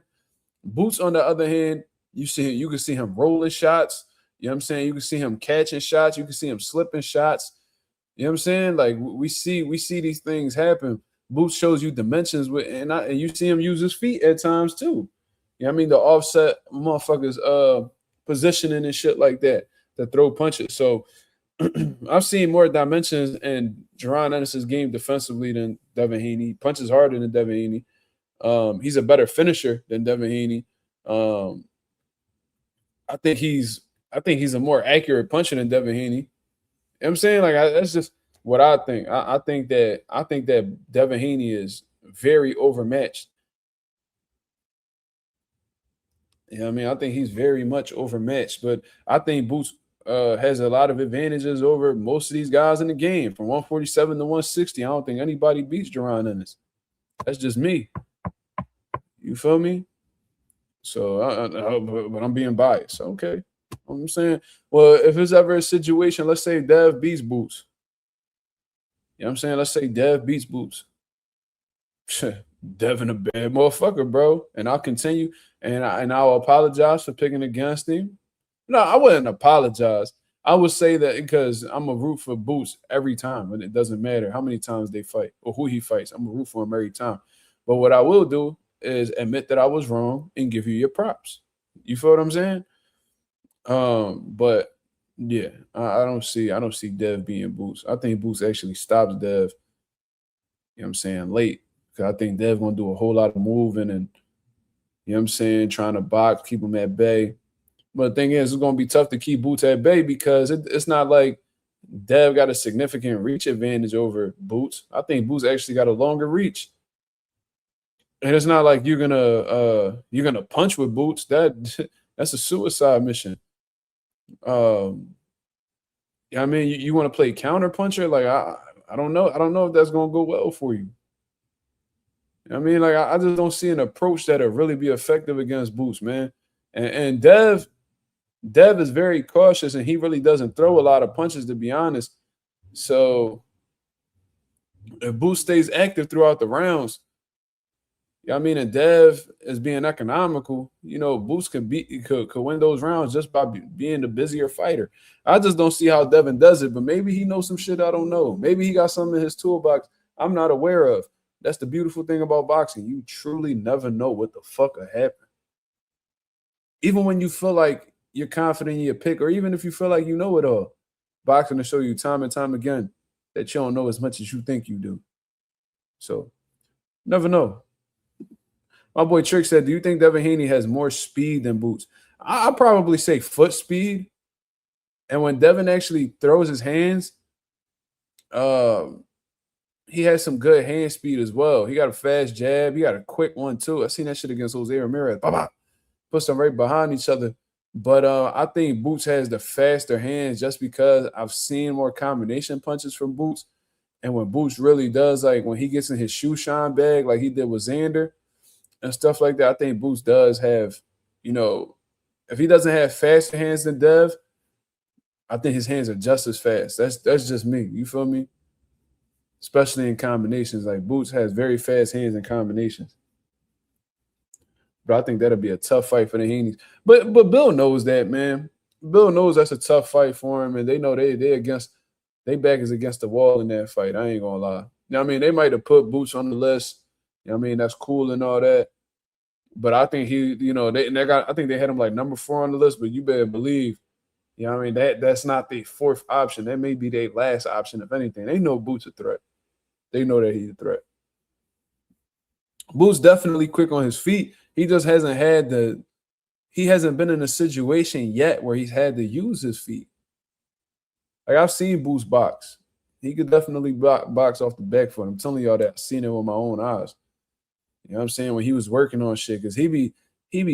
Boots, on the other hand, you can see him rolling shots. You know what I'm saying? You can see him catching shots. You can see him slipping shots. You know what I'm saying? Like we see these things happen. Boots shows you dimensions and you see him use his feet at times too. You know what I mean? The offset motherfuckers positioning and shit like that to throw punches. So I've seen more dimensions in Jaron Ennis' game defensively than Devin Haney. He punches harder than Devin Haney. He's a better finisher than Devin Haney. I think he's a more accurate puncher than Devin Haney. You know what I'm saying? Like that's just what I think. I think that Devin Haney is very overmatched. You know what I mean? I think he's very much overmatched, but I think Boots has a lot of advantages over most of these guys in the game. From 147 to 160, I don't think anybody beats Jaron Ennis. That's just me. You feel me? So, but I'm being biased. Okay. You know what I'm saying? Well, if there's ever a situation, let's say Dev beats Boots. You know what I'm saying? Let's say Dev beats Boots. Devin a bad motherfucker, bro. And I'll continue. And I'll apologize for picking against him. No, I wouldn't apologize. I would say that because I'm a root for Boots every time, and it doesn't matter how many times they fight or who he fights. I'm a root for him every time. But what I will do is admit that I was wrong and give you your props. You feel what I'm saying? But yeah, I don't see Dev being Boots. I think Boots actually stops Dev. You know what I'm saying? Late. I think Dev's gonna do a whole lot of moving and, you know what I'm saying, trying to box, keep him at bay. But the thing is, it's gonna be tough to keep Boots at bay because it's not like Dev got a significant reach advantage over Boots. I think Boots actually got a longer reach. And it's not like you're gonna punch with Boots. That's a suicide mission. I mean, you want to play counter puncher? Like I don't know. I don't know if that's gonna go well for you. I mean, like I just don't see an approach that'll really be effective against Boots, man. And Dev is very cautious, and he really doesn't throw a lot of punches, to be honest. So if Boots stays active throughout the rounds, I mean, and Dev is being economical, you know, Boots could win those rounds just by being the busier fighter. I just don't see how Devin does it, but maybe he knows some shit I don't know. Maybe he got something in his toolbox I'm not aware of. That's the beautiful thing about boxing. You truly never know what the fuck will happen. Even when you feel like you're confident in your pick, or even if you feel like you know it all, boxing will show you time and time again that you don't know as much as you think you do. So, never know. My boy Trick said, do you think Devin Haney has more speed than Boots? I'd probably say foot speed. And when Devin actually throws his hands, he has some good hand speed as well. He got a fast jab. He got a quick one, too. I seen that shit against Jose Ramirez. Put them right behind each other. But I think Boots has the faster hands just because I've seen more combination punches from Boots. And when Boots really does, like when he gets in his shoe shine bag like he did with Xander and stuff like that, I think Boots does have, you know, if he doesn't have faster hands than Dev, I think his hands are just as fast. That's just me. You feel me? Especially in combinations. Like Boots has very fast hands in combinations. But I think that'll be a tough fight for the Haneys. But Bill knows that, man. Bill knows that's a tough fight for him, and they know they back is against the wall in that fight. I ain't gonna lie. You know what I mean? They might have put Boots on the list. You know what I mean? That's cool and all that. But I think I think they had him like number 4 on the list, but you better believe, you know what I mean, that's not the 4th option. That may be their last option, if anything. They know Boots a threat. They know that he's a threat. Boots definitely quick on his feet. He just hasn't been in a situation yet where he's had to use his feet. Like I've seen Boots box. He could definitely box off the back foot. I'm telling y'all that. I've seen it with my own eyes. You know what I'm saying? When he was working on shit, because he be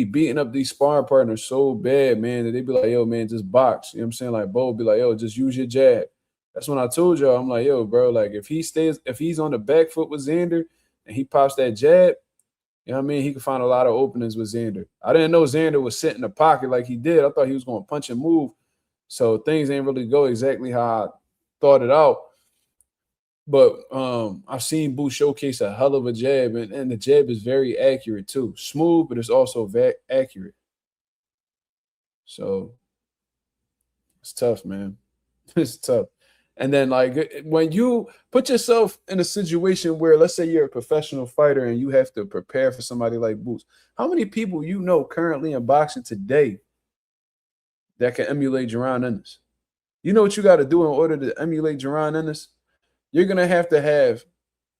beating up these sparring partners so bad, man, that they be like, yo, man, just box. You know what I'm saying? Like Bo be like, yo, just use your jab. That's when I told y'all, I'm like, yo, bro, like if he's on the back foot with Xander and he pops that jab, you know what I mean? He could find a lot of openings with Xander. I didn't know Xander was sitting in the pocket like he did. I thought he was going to punch and move. So things ain't really go exactly how I thought it out. But I've seen Boots showcase a hell of a jab, and the jab is very accurate too. Smooth, but it's also very accurate. So it's tough, man. It's tough. And then, like, when you put yourself in a situation where, let's say you're a professional fighter and you have to prepare for somebody like Boots, how many people you know currently in boxing today that can emulate Jaron Ennis? You know what you got to do in order to emulate Jaron Ennis? You're going to have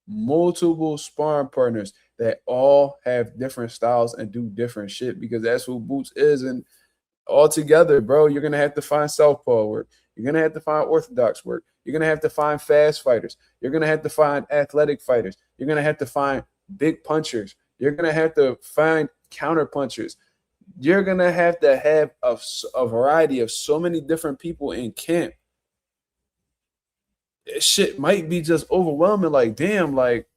multiple sparring partners that all have different styles and do different shit, because that's who Boots is. And all together, bro, you're going to have to find southpaw work. You're going to have to find orthodox work. You're going to have to find fast fighters. You're going to have to find athletic fighters. You're going to have to find big punchers. You're going to have to find counter punchers. You're going to have a variety of so many different people in camp. Shit might be just overwhelming. Like, damn, like,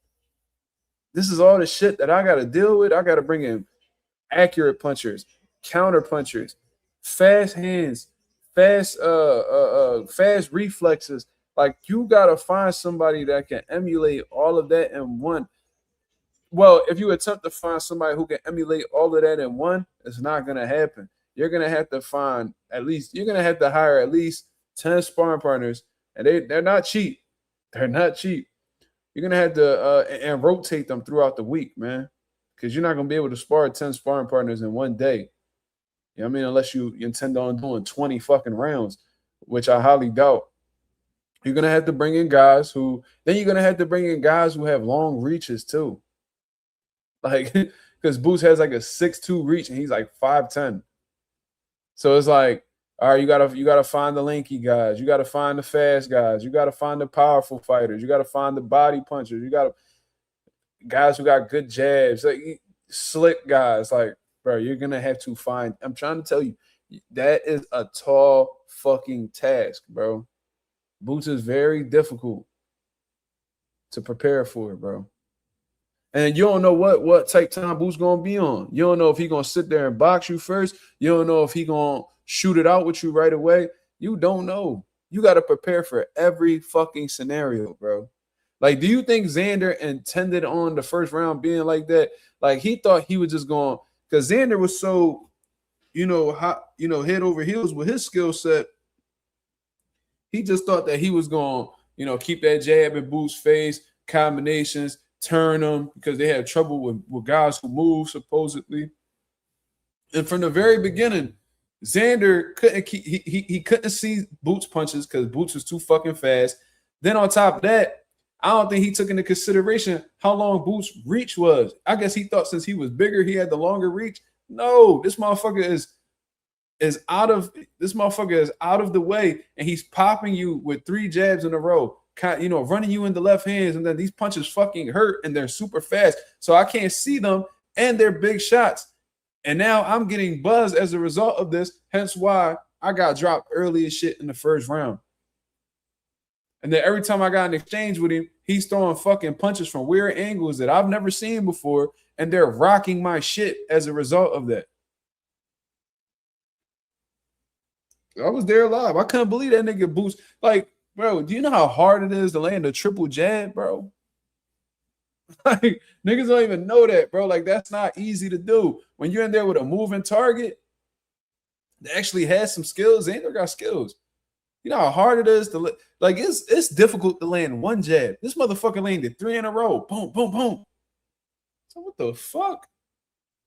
this is all the shit that I got to deal with. I got to bring in accurate punchers, counter punchers, fast hands, fast reflexes. Like, you got to find somebody that can emulate all of that in one. Well, if you attempt to find somebody who can emulate all of that in one, it's not going to happen. You're going to have to find you're going to have to hire at least 10 sparring partners, and they're not cheap. They're not cheap. You're going to have to and rotate them throughout the week, man, because you're not going to be able to spar 10 sparring partners in one day. You know what I mean? Unless you intend on doing 20 fucking rounds, which I highly doubt. You're going to have to bring in guys who have long reaches too. Like, because Boots has like a 6'2" reach and he's like 5'10". So it's like, all right, you gotta find the lanky guys, you gotta find the fast guys, you gotta find the powerful fighters, you gotta find the body punchers, you gotta guys who got good jabs, like slick guys. Like, bro, you're gonna have to find. I'm trying to tell you, that is a tall fucking task, bro. Boots is very difficult to prepare for, bro. And you don't know what type time Boots gonna be on. You don't know if he gonna sit there and box you first. You don't know if he gonna shoot it out with you right away. You don't know. You got to prepare for every fucking scenario, bro. Like, do you think Xander intended on the first round being like that? Like, he thought he was just going, because Xander was so, hot, head over heels with his skill set. He just thought that he was going, keep that jab in Boots' face, combinations, turn them, because they had trouble with guys who move, supposedly. And from the very beginning, Xander couldn't keep, he couldn't see Boots' punches because Boots was too fucking fast. Then on top of that, I don't think he took into consideration how long Boots' reach was. I guess he thought since he was bigger, he had the longer reach. No, this motherfucker is out of the way, and he's popping you with 3 jabs in a row, running you in the left hands, and then these punches fucking hurt, and they're super fast. So I can't see them, and they're big shots. And now I'm getting buzzed as a result of this, hence why I got dropped early as shit in the first round. And then every time I got an exchange with him, he's throwing fucking punches from weird angles that I've never seen before, and they're rocking my shit as a result of that. I was there live. I couldn't believe that nigga Boots. Like, bro, do you know how hard it is to land a triple jab, bro? Like, niggas don't even know that, bro. Like, that's not easy to do. When you're in there with a moving target that actually has some skills, Xander got skills. You know how hard it is to, like, it's difficult to land one jab. This motherfucker landed 3 in a row. Boom, boom, boom. So what the fuck?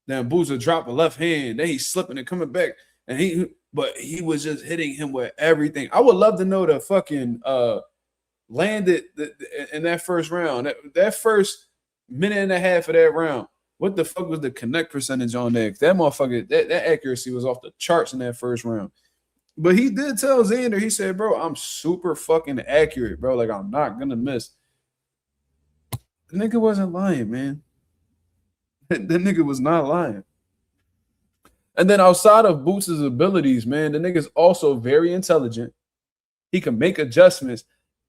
Then Boots would drop a left hand. Then he's slipping and coming back. And but he was just hitting him with everything. I would love to know the fucking landed in that first round. That first minute and a half of that round. What the fuck was the connect percentage on that? That motherfucker, that accuracy was off the charts in that first round. But he did tell Xander, he said, bro, I'm super fucking accurate, bro. Like, I'm not gonna miss. The nigga wasn't lying, man. The nigga was not lying. And then outside of Boots' abilities, man, the nigga's also very intelligent. He can make adjustments.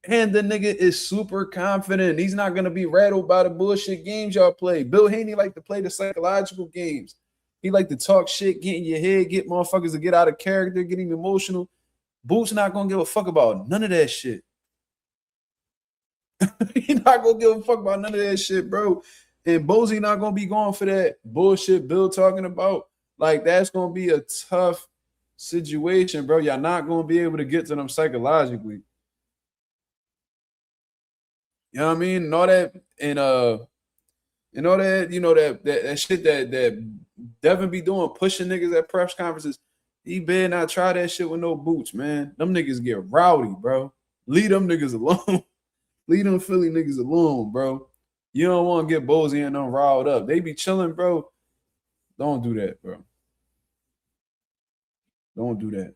And the nigga is super confident. He's not going to be rattled by the bullshit games y'all play. Bill Haney like to play the psychological games. He like to talk shit, get in your head, get motherfuckers to get out of character, get him emotional. Boots not going to give a fuck about none of that shit. He not going to give a fuck about none of that shit, bro. And Bozy not going to be going for that bullshit Bill talking about. Like, that's going to be a tough situation, bro. Y'all not going to be able to get to them psychologically. You know what I mean? And all that, and all that, that shit that Devin be doing, pushing niggas at press conferences. He better not try that shit with no Boots, man. Them niggas get rowdy, bro. Leave them niggas alone. Leave them Philly niggas alone, bro. You don't want to get Bozy and them riled up. They be chilling, bro. Don't do that, bro. Don't do that.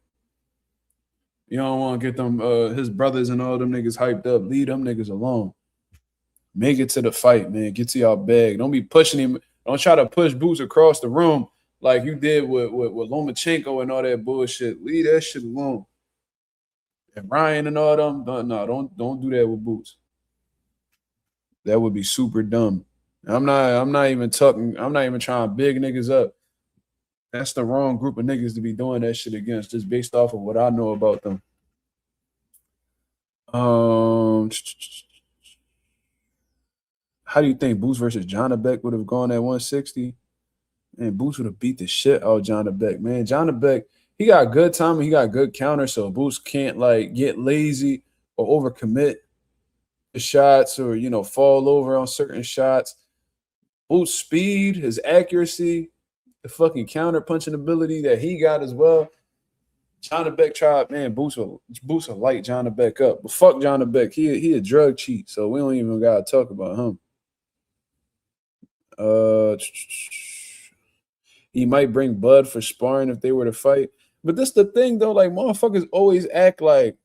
You don't want to get them his brothers and all them niggas hyped up. Leave them niggas alone. Make it to the fight, man. Get to y'all bag. Don't be pushing him. Don't try to push Boots across the room like you did with Lomachenko and all that bullshit. Leave that shit alone. And Ryan and all them, don't do that with Boots. That would be super dumb. I'm not even trying to big niggas up. That's the wrong group of niggas to be doing that shit against, just based off of what I know about them. How do you think Boots versus John Beck would have gone at 160? And Boots would have beat the shit out of John Beck, man. John Beck, he got good timing, he got good counter, so Boots can't like get lazy or overcommit the shots or fall over on certain shots. Boots' speed, his accuracy, the fucking counter punching ability that he got as well. John Beck tried, man. Boots will light John Beck up, but fuck John Beck. He a drug cheat, so we don't even gotta talk about him. He might bring Bud for sparring if they were to fight. But this the thing though, like motherfuckers always act like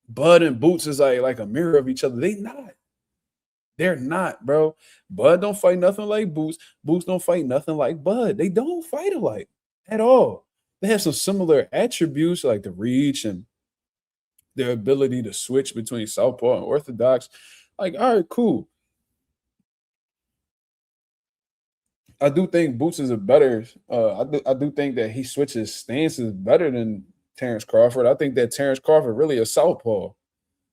Bud and Boots is like a mirror of each other. They not. They're not, bro. Bud don't fight nothing like Boots. Boots don't fight nothing like Bud. They don't fight alike at all. They have some similar attributes like the reach and their ability to switch between southpaw and orthodox. Like, all right, cool. I do think Boots is a better. I do think that he switches stances better than Terrence Crawford. I think that Terrence Crawford really a southpaw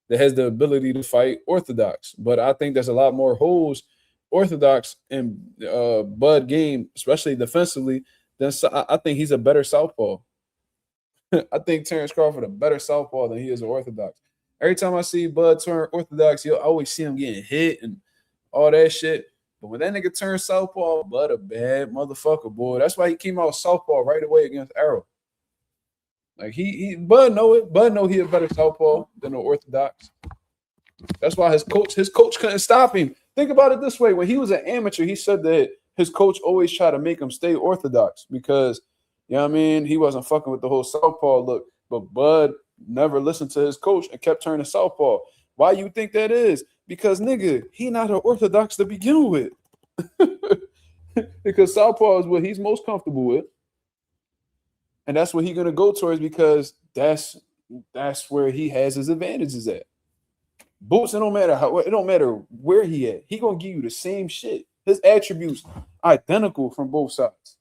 that has the ability to fight orthodox. But I think there's a lot more holes orthodox in Bud game, especially defensively. I think he's a better southpaw. I think Terrence Crawford a better southpaw than he is an orthodox. Every time I see Bud turn orthodox, I always see him getting hit and all that shit. But when that nigga turns southpaw, Bud a bad motherfucker, boy. That's why he came out southpaw right away against Arrow. Like Bud know it. Bud know he a better southpaw than the orthodox. That's why his coach couldn't stop him. Think about it this way: when he was an amateur, he said that his coach always tried to make him stay orthodox because, you know what I mean, he wasn't fucking with the whole southpaw look. But Bud never listened to his coach and kept turning southpaw. Why you think that is? Because nigga, he not an orthodox to begin with. Because southpaw is what he's most comfortable with. And that's what he's gonna go towards because that's where he has his advantages at. Boots, it don't matter where he at. He gonna give you the same shit. His attributes identical from both sides.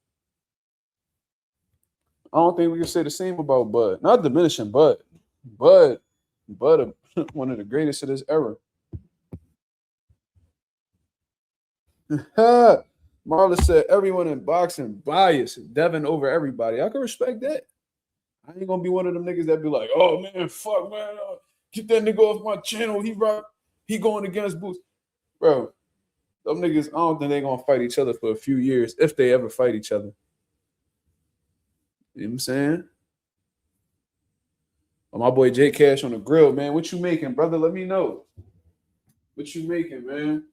I don't think we can say the same about Bud. Not diminishing Bud. Bud, one of the greatest of this era. Marla said everyone in boxing biased. Devin over everybody. I can respect that. I ain't gonna be one of them niggas that be like, oh man, fuck man, get that nigga off my channel. He going against Boots. Bro, them niggas, I don't think they gonna fight each other for a few years if they ever fight each other. You know what I'm saying? Oh, my boy J Cash on the grill, man. What you making, brother? Let me know. What you making, man?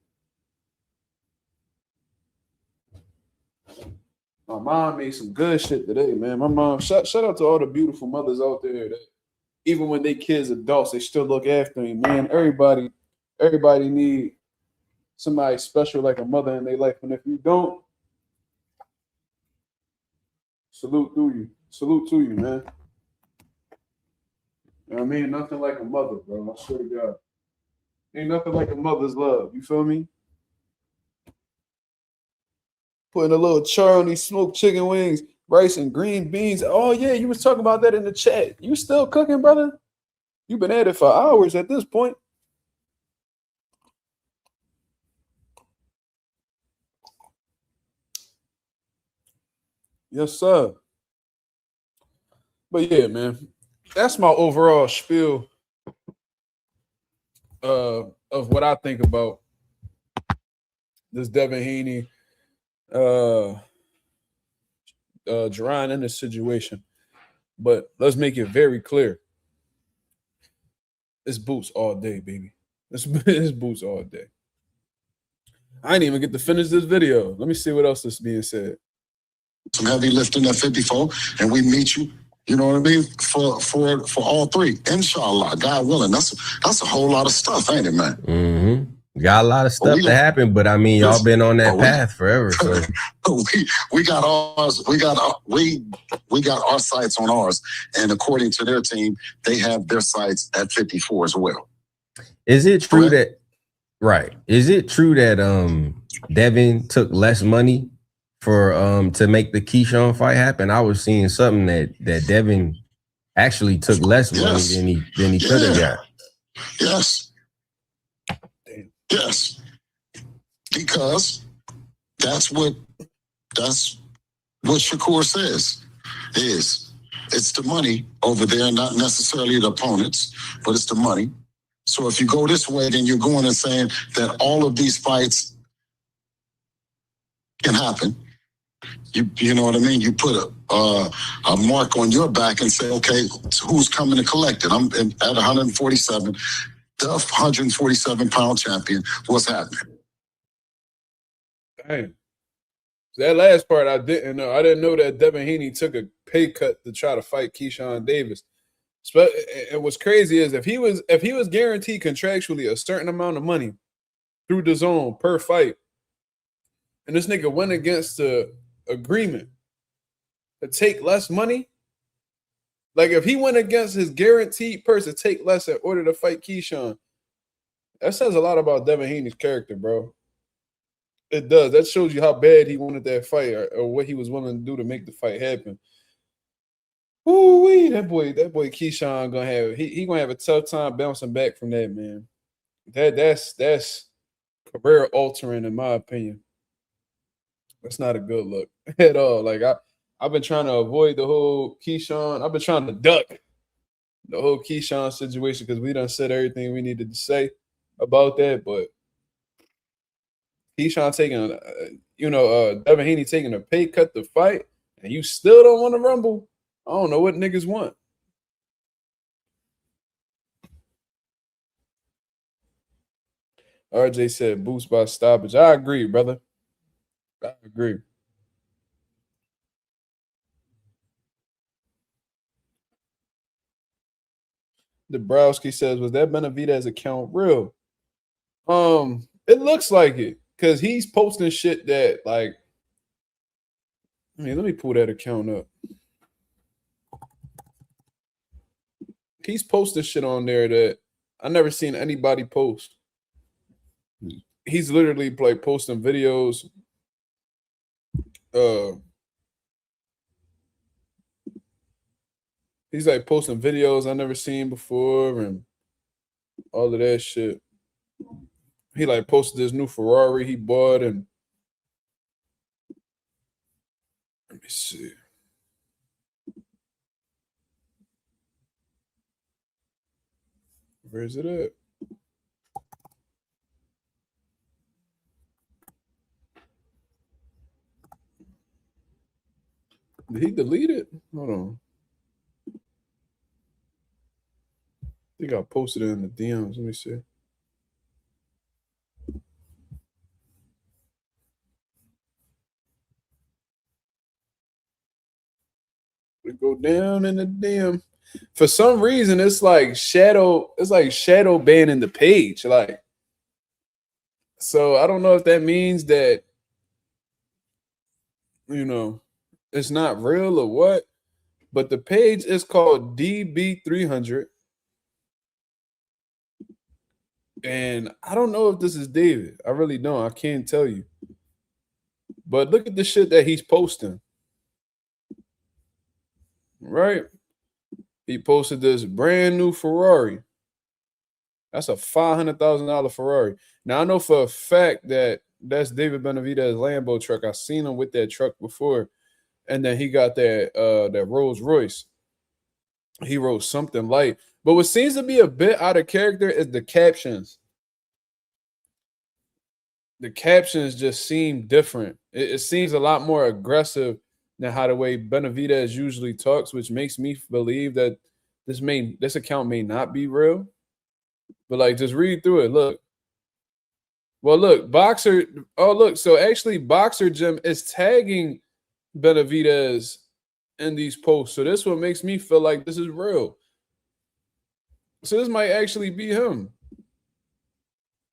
My mom made some good shit today, man. My mom, shout out to all the beautiful mothers out there that even when they kids adults, they still look after them, man. Everybody need somebody special like a mother in their life. And if you don't, salute to you, man. You know what I mean? Nothing like a mother, bro. I swear to God. Ain't nothing like a mother's love. You feel me? Putting a little char on these smoked chicken wings, rice and green beans. Oh, yeah, you was talking about that in the chat. You still cooking, brother? You've been at it for hours at this point. Yes, sir. But yeah, man, that's my overall spiel of what I think about this Devin Haney, Jaron in this situation. But let's make it very clear. It's Boots all day, baby. It's Boots all day. I didn't even get to finish this video. Let me see what else is being said. Some heavy lifting at 54, and we meet you. You know what I mean? For all three, inshallah, God willing. That's a whole lot of stuff, ain't it, man? Mm-hmm. Got a lot of stuff to happen, but I mean, y'all been on that path forever. So we got ours. We got our sights on ours, and according to their team, they have their sights at 54 as well. Is it true that? Right? Is it true that Devin took less money for to make the Keyshawn fight happen? I was seeing something that Devin actually took less money than he could have got. Yes, because that's what Shakur says. It's the money over there, not necessarily the opponents, but it's the money. So if you go this way, then you're going and saying that all of these fights can happen. You know what I mean? You put a mark on your back and say, okay, who's coming to collect it? I'm at 147, the 147-pound champion. What's happening? Dang. That last part I didn't know. I didn't know that Devin Haney took a pay cut to try to fight Keyshawn Davis. And what's crazy is if he was guaranteed contractually a certain amount of money through the zone per fight, and this nigga went against the agreement to take less money, like if he went against his guaranteed purse to take less in order to fight Keyshawn, that says a lot about Devin Haney's character, bro. It does. That shows you how bad he wanted that fight or what he was willing to do to make the fight happen. Ooh-wee, that boy Keyshawn gonna have he gonna have a tough time bouncing back from that, man. That's career altering in my opinion. That's not a good look at all. Like I've been trying to avoid the whole Keyshawn. I've been trying to duck the whole Keyshawn situation because we done said everything we needed to say about that, but Keyshawn taking, Devin Haney taking a pay cut to fight, and you still don't want to rumble. I don't know what niggas want. RJ said boost by stoppage. I agree, brother. I agree. Dabrowski says, was that Benavidez account real? It looks like it. Because he's posting shit that, like, let me pull that account up. He's posting shit on there that I never seen anybody post. He's literally like posting videos. He's like posting videos I never seen before and all of that shit. He like posted this new Ferrari he bought and let me see. Where is it at? Did he delete it? Hold on. I think I posted it in the DMs. Let me see. We go down in the DM. For some reason, it's like shadow banning the page. Like, so I don't know if that means that, it's not real or what, but the page is called DB300. And I don't know if this is David. I really don't. I can't tell you. But look at the shit that he's posting. Right? He posted this brand new Ferrari. That's a $500,000 Ferrari. Now, I know for a fact that that's David Benavidez' Lambo truck. I've seen him with that truck before. And then he got that Rolls Royce. He wrote something light. But what seems to be a bit out of character is the captions. The captions just seem different. It seems a lot more aggressive than how the way Benavidez usually talks, which makes me believe that this account may not be real. But like, just read through it. Look. Well, look, Boxer. Oh, look. So actually, Boxer Jim is tagging Benavidez in these posts. So this one makes me feel like this is real. So this might actually be him.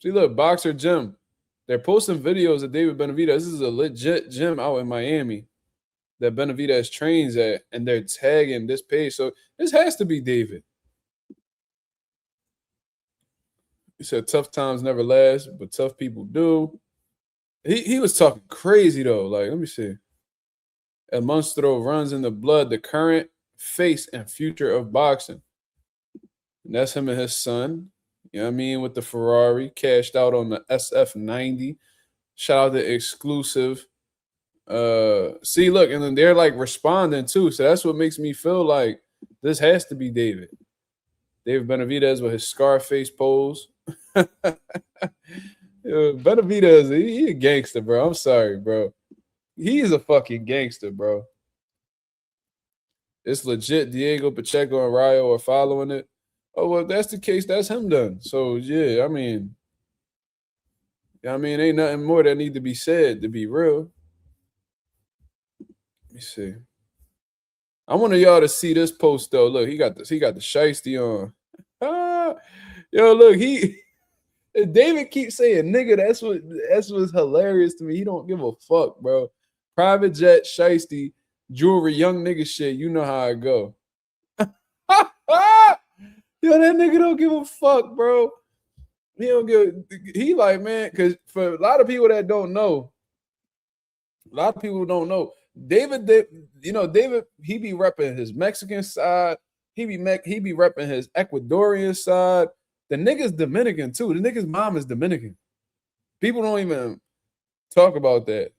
See, look, Boxer Jim. They're posting videos of David Benavidez. This is a legit gym out in Miami that Benavidez trains at, and they're tagging this page. So this has to be David. He said tough times never last, but tough people do. He was talking crazy, though. Like, let me see. El Monstro runs in the blood, the current face and future of boxing. And that's him and his son. You know what I mean? With the Ferrari, cashed out on the SF90. Shout out to Exclusive. See, look, and then they're like responding too. So that's what makes me feel like this has to be David. David Benavidez with his Scarface pose. Benavidez, he a gangster, bro. I'm sorry, bro. He's a fucking gangster, bro. It's legit. Diego Pacheco and Rayo are following it. Oh, well, if that's the case, that's him done. So, yeah, I mean, I mean, ain't nothing more that need to be said to be real. Let me see. I want y'all to see this post though. Look, he got this. He got the shiesty on. Yo, look, David keeps saying nigga. That's what's hilarious to me. He don't give a fuck, bro. Private jet, shiesty, jewelry, young nigga shit. You know how I go. Yo, that nigga don't give a fuck, bro. He like, man, because for a lot of people that don't know, David, David, he be repping his Mexican side. He be repping his Ecuadorian side. The nigga's Dominican too. The nigga's mom is Dominican. People don't even talk about that.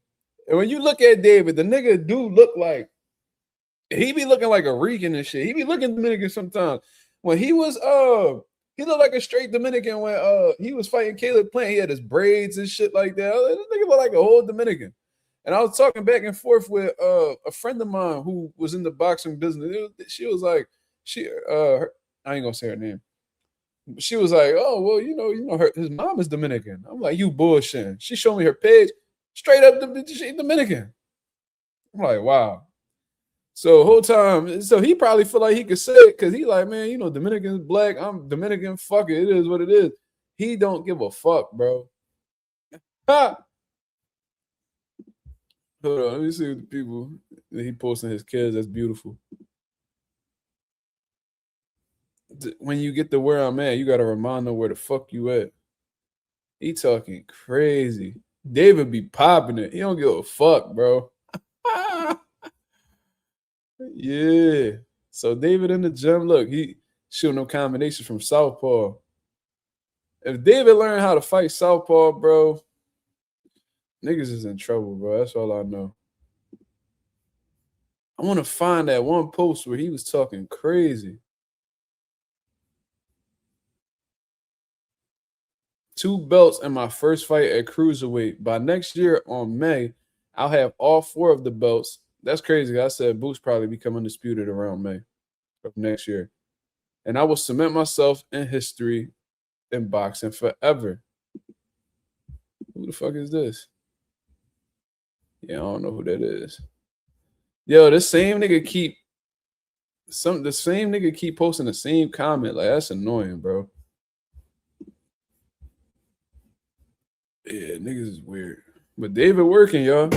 And when you look at David, the nigga do look like he be looking like a Rican and shit. He be looking Dominican sometimes. When he was he looked like a straight Dominican when he was fighting Caleb Plant. He had his braids and shit like that. This nigga look like a whole Dominican. And I was talking back and forth with a friend of mine who was in the boxing business. She was like, I ain't gonna say her name. She was like, oh, well, his mom is Dominican. I'm like, you bullshitting. She showed me her page, straight up she Dominican. I'm like, wow. So whole time, so he probably feel like he could say it because he like, man, Dominican's black. I'm Dominican. Fuck it. It is what it is. He don't give a fuck, bro. Ha! Hold on, let me see the people that he posting his kids. That's beautiful. When you get to where I'm at, you gotta remind them where the fuck you at. He talking crazy. David be popping it. He don't give a fuck, bro. Yeah. So David in the gym, look, he shooting them combinations from southpaw. If David learned how to fight southpaw, bro, niggas is in trouble, bro. That's all I know. I want to find that one post where he was talking crazy. 2 belts in my first fight at cruiserweight. By next year on May, I'll have all 4 of the belts. That's crazy. I said Boots probably become undisputed around May of next year. And I will cement myself in history in boxing forever. Who the fuck is this? Yeah, I don't know who that is. Yo, the same nigga keep posting the same comment. Like, that's annoying, bro. Yeah, niggas is weird. But David working, y'all.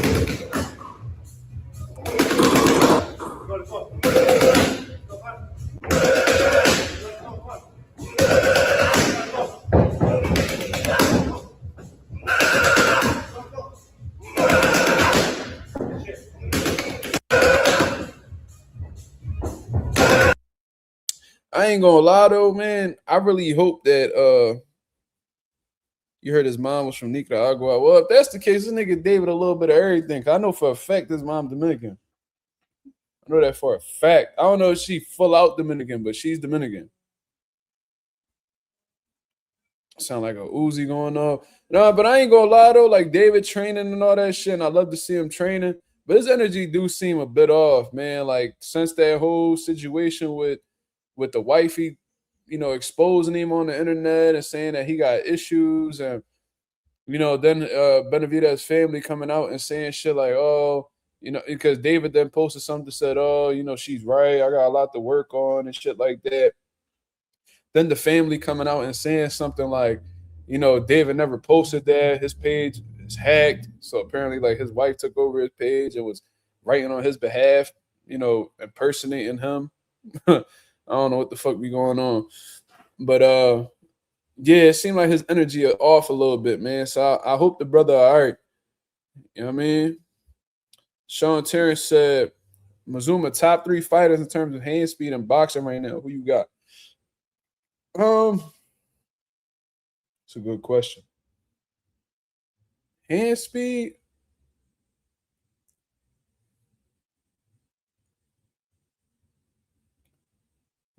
I ain't gonna lie though, man. I really hope that you heard his mom was from Nicaragua. Well, if that's the case, this nigga David a little bit of everything. I know for a fact his mom Dominican. I know that for a fact. I don't know if she full out Dominican, but she's Dominican. Sound like a Uzi going off. No, but I ain't gonna lie though. Like David training and all that shit, and I love to see him training. But his energy do seem a bit off, man. Like since that whole situation with the wifey, exposing him on the internet and saying that he got issues, and then Benavidez family coming out and saying shit like, oh, because David then posted something that said, oh, she's right, I got a lot to work on and shit like that. Then the family coming out and saying something like, David never posted that, his page is hacked. So apparently like his wife took over his page and was writing on his behalf, impersonating him. I don't know what the fuck be going on. But yeah, it seemed like his energy off a little bit, man. So I hope the brother all right. You know what I mean? Sean Terrence said, Mazuma, top 3 fighters in terms of hand speed and boxing right now. Who you got? It's a good question. Hand speed.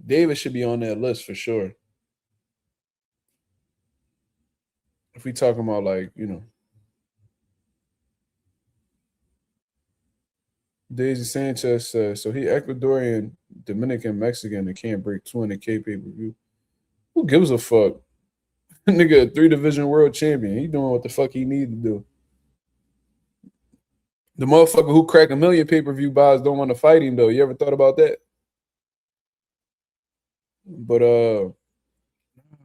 David should be on that list for sure. If we talking about like, Daisy Sanchez says, so he Ecuadorian, Dominican, Mexican, and can't break 200K pay-per-view. Who gives a fuck? Nigga, a 3-division world champion. He doing what the fuck he need to do. The motherfucker who cracked 1 million pay-per-view buys don't want to fight him though. You ever thought about that? But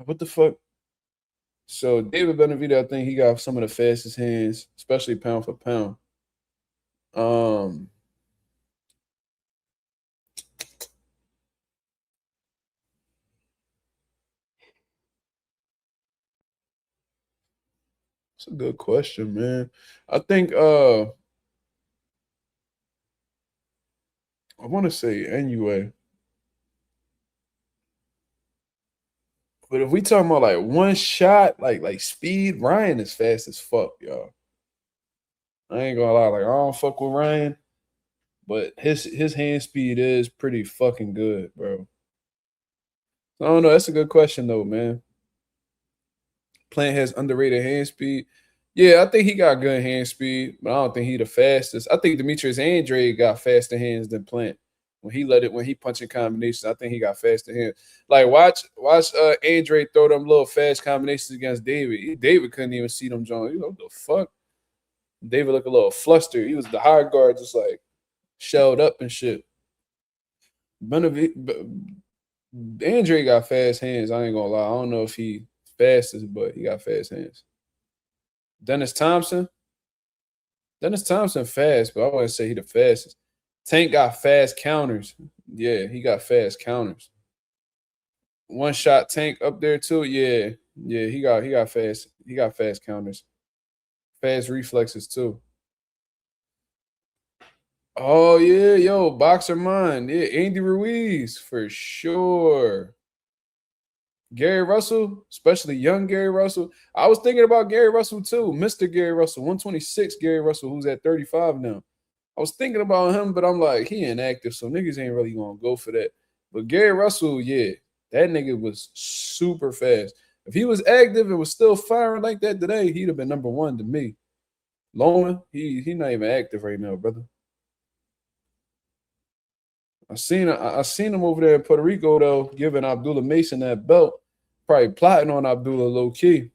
what the fuck? So David Benavidez, I think he got some of the fastest hands, especially pound for pound. It's a good question, man. I think I want to say anyway. But if we talking about like one shot, like speed, Ryan is fast as fuck, y'all. I ain't gonna lie, like I don't fuck with Ryan, but his hand speed is pretty fucking good, bro. I don't know. That's a good question though, man. Plant has underrated hand speed. Yeah, I think he got good hand speed, but I don't think he the fastest. I think Demetrius Andrade got faster hands than Plant. When he punching combinations, I think he got faster hands. Like watch Andre throw them little fast combinations against David. David couldn't even see them, John. You know what the fuck? David looked a little flustered. He was the high guard, just like shelled up and shit. Andre got fast hands. I ain't gonna lie. I don't know if he fastest, but he got fast hands. Dennis Thompson fast, but I wouldn't say he the fastest. Tank got fast counters. Yeah, he got fast counters. One shot Tank up there too. Yeah, he got fast counters. Fast reflexes too. Oh yeah, yo, boxer mind. Yeah, Andy Ruiz for sure. Gary Russell, especially young Gary Russell. I was thinking about Gary Russell too, Mr. Gary Russell, 126 Gary Russell, who's at 35 now. I was thinking about him, but I'm like, he inactive, so niggas ain't really gonna go for that. But Gary Russell, yeah, that nigga was super fast. If he was active and was still firing like that today, he'd have been number one to me. Loman, he not even active right now, brother. I seen him over there in Puerto Rico though, giving Abdullah Mason that belt, probably plotting on Abdullah low key.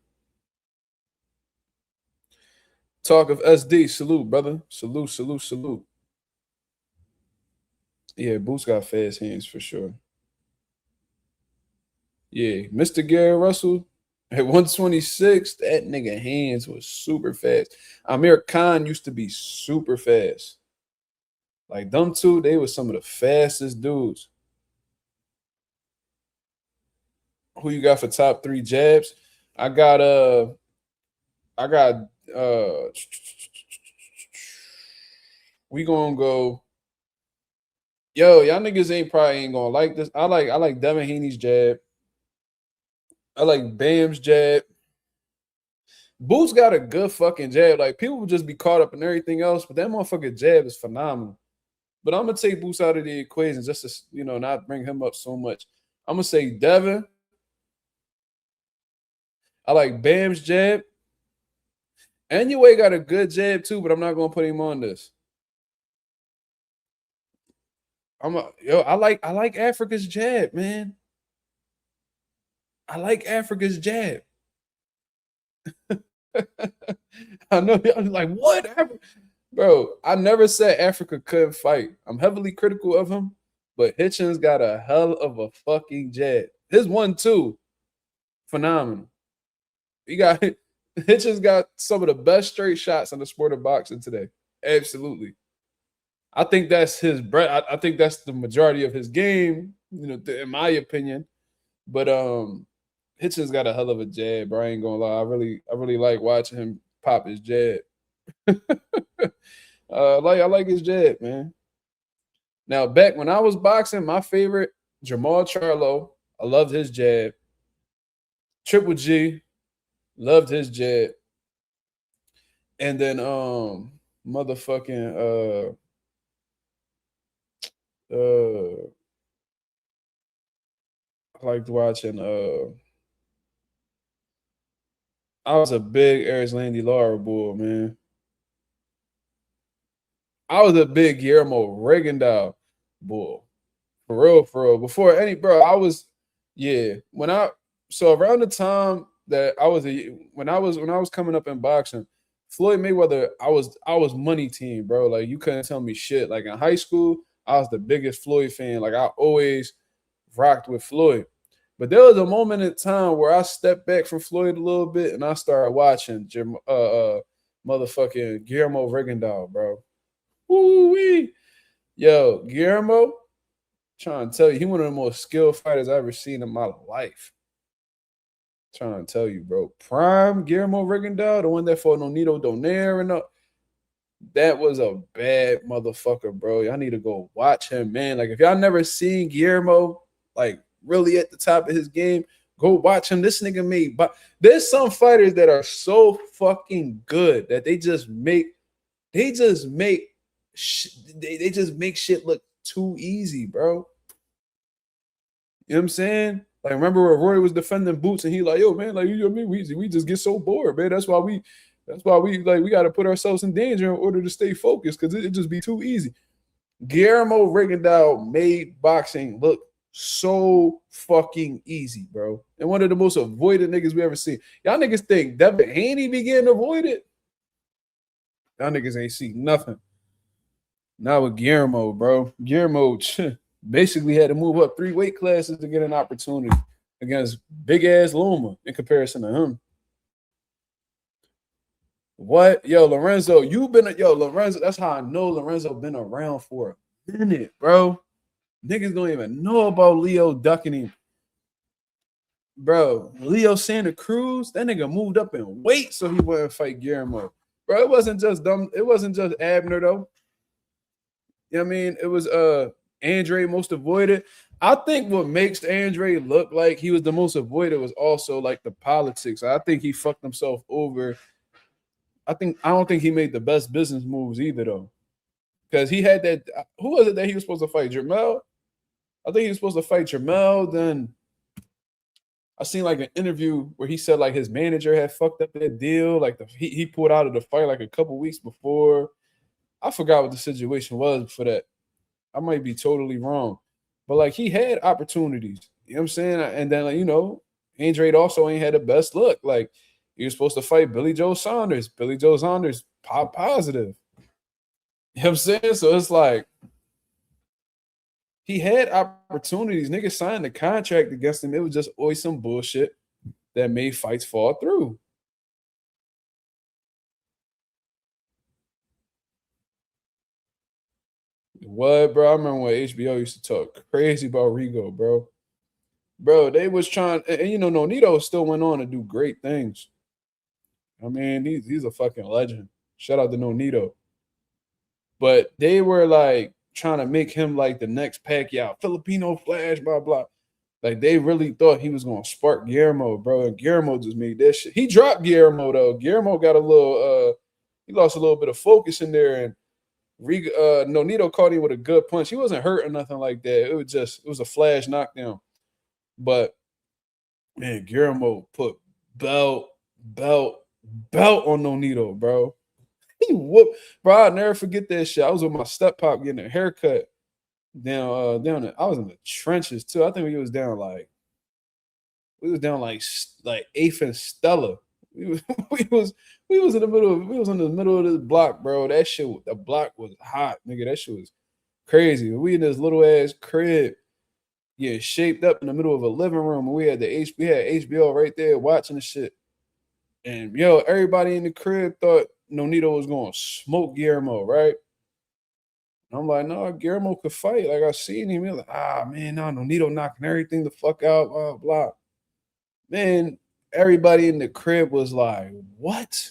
Talk of SD, salute, brother. Salute. Yeah, Boots got fast hands for sure. Yeah, Mr. Gary Russell at 126, that nigga hands was super fast. Amir Khan used to be super fast. Like them two, they were some of the fastest dudes. Who you got for top 3 jabs? I got we gonna go. Yo, y'all niggas probably ain't gonna like this. I like Devin Haney's jab. I like Bam's jab. Boots got a good fucking jab. Like people would just be caught up in everything else, but that motherfucking jab is phenomenal. But I'm gonna take Boots out of the equation just to not bring him up so much. I'm gonna say Devin. I like Bam's jab. Anyway, got a good jab too, but I'm not gonna put him on this. I like Africa's jab, man. I like Africa's jab. I know y'all like, what? Bro, I never said Africa couldn't fight. I'm heavily critical of him, but Hitchens got a hell of a fucking jab. His 1-2, phenomenal. Hitchens got some of the best straight shots in the sport of boxing today. Absolutely. I think that's his bread. I think that's the majority of his game, in my opinion. But Hitchens got a hell of a jab, bro. I ain't gonna lie. I really like watching him pop his jab. I like his jab, man. Now, back when I was boxing, my favorite, Jamal Charlo. I loved his jab. Triple G, loved his jab. And then motherfucking I liked watching I was a big Landy Lara bull, man. I was a big Guillermo Regendow bull. For real. Before any, bro, I was, yeah. So around the time that when I was coming up in boxing, Floyd Mayweather, I was money team, bro. Like you couldn't tell me shit. Like in high school, I was the biggest Floyd fan. Like I always rocked with Floyd. But there was a moment in time where I stepped back from Floyd a little bit and I started watching motherfucking Guillermo Rigondeaux, bro. Woo-wee. Yo, Guillermo, trying to tell you, he one of the most skilled fighters I've ever seen in my life. Trying to tell you, bro. Prime Guillermo Rigondeaux, the one that fought Nonito Donaire and that was a bad motherfucker, bro. Y'all need to go watch him, man. Like if y'all never seen Guillermo, like really at the top of his game, go watch him. This nigga made, but there's some fighters that are so fucking good that they just make shit look too easy, bro. You know what I'm saying? Like, remember where Roy was defending Boots and he like, yo, man, like, you know what I mean? We just get so bored, man. That's why we like, we got to put ourselves in danger in order to stay focused because it just be too easy. Guillermo Rigondeaux made boxing look so fucking easy, bro. And one of the most avoided niggas we ever seen. Y'all niggas think Devin Haney began to avoid it? Y'all niggas ain't seen nothing. Not with Guillermo, bro. Guillermo basically had to move up 3 weight classes to get an opportunity against big ass Loma in comparison to him. What? Yo, Lorenzo, Lorenzo, that's how I know Lorenzo been around for a minute, bro. Niggas don't even know about Leo ducking him. Bro, Leo Santa Cruz, that nigga moved up in weight so he wouldn't fight Guillermo. Bro, it wasn't just dumb. It wasn't just Abner, though. You know what I mean? It was Andre most avoided. I think what makes Andre look like he was the most avoided was also like the politics. I think he fucked himself over. I don't think he made the best business moves either, though. Because he had that. Who was it that he was supposed to fight? Jermell? I think he was supposed to fight Jermell. Then I seen like an interview where he said like his manager had fucked up that deal. Like he pulled out of the fight like a couple weeks before. I forgot what the situation was for that. I might be totally wrong. But like he had opportunities. You know what I'm saying? And then like, you know, Andre also ain't had the best look. Like he was supposed to fight Billy Joe Saunders. Billy Joe Saunders pop positive. You know what I'm saying? So it's like he had opportunities. Niggas signed the contract against him. It was just always some bullshit that made fights fall through. What, bro? I remember when HBO used to talk crazy about Rigo, bro. Bro, they was trying, and you know, Nonito still went on to do great things. I mean, he's a fucking legend. Shout out to Nonito. But they were like trying to make him like the next Pacquiao, Filipino Flash, blah, blah. Like they really thought he was gonna spark Guillermo, bro. And Guillermo just made that shit. He dropped Guillermo though. Guillermo got a little he lost a little bit of focus in there, and Nonito caught him with a good punch. He wasn't hurt or nothing like that. It was a flash knockdown. But man, Guillermo put belt on Nonito, bro. He whooped, bro. I'll never forget that shit. I was with my step pop getting a haircut down there. I was in the trenches too. I think we was down like 8th and Stella. We was in the middle of this block, bro. That shit, the block was hot, nigga. That shit was crazy. We in this little ass crib, shaped up in the middle of a living room, and we had HBO right there watching the shit. And yo, everybody in the crib thought Nonito was gonna smoke Guillermo, right? I'm like, no, Guillermo could fight. Like I seen him. He was like, man, no, Nonito knocking everything the fuck out, blah, blah. Man, everybody in the crib was like, what?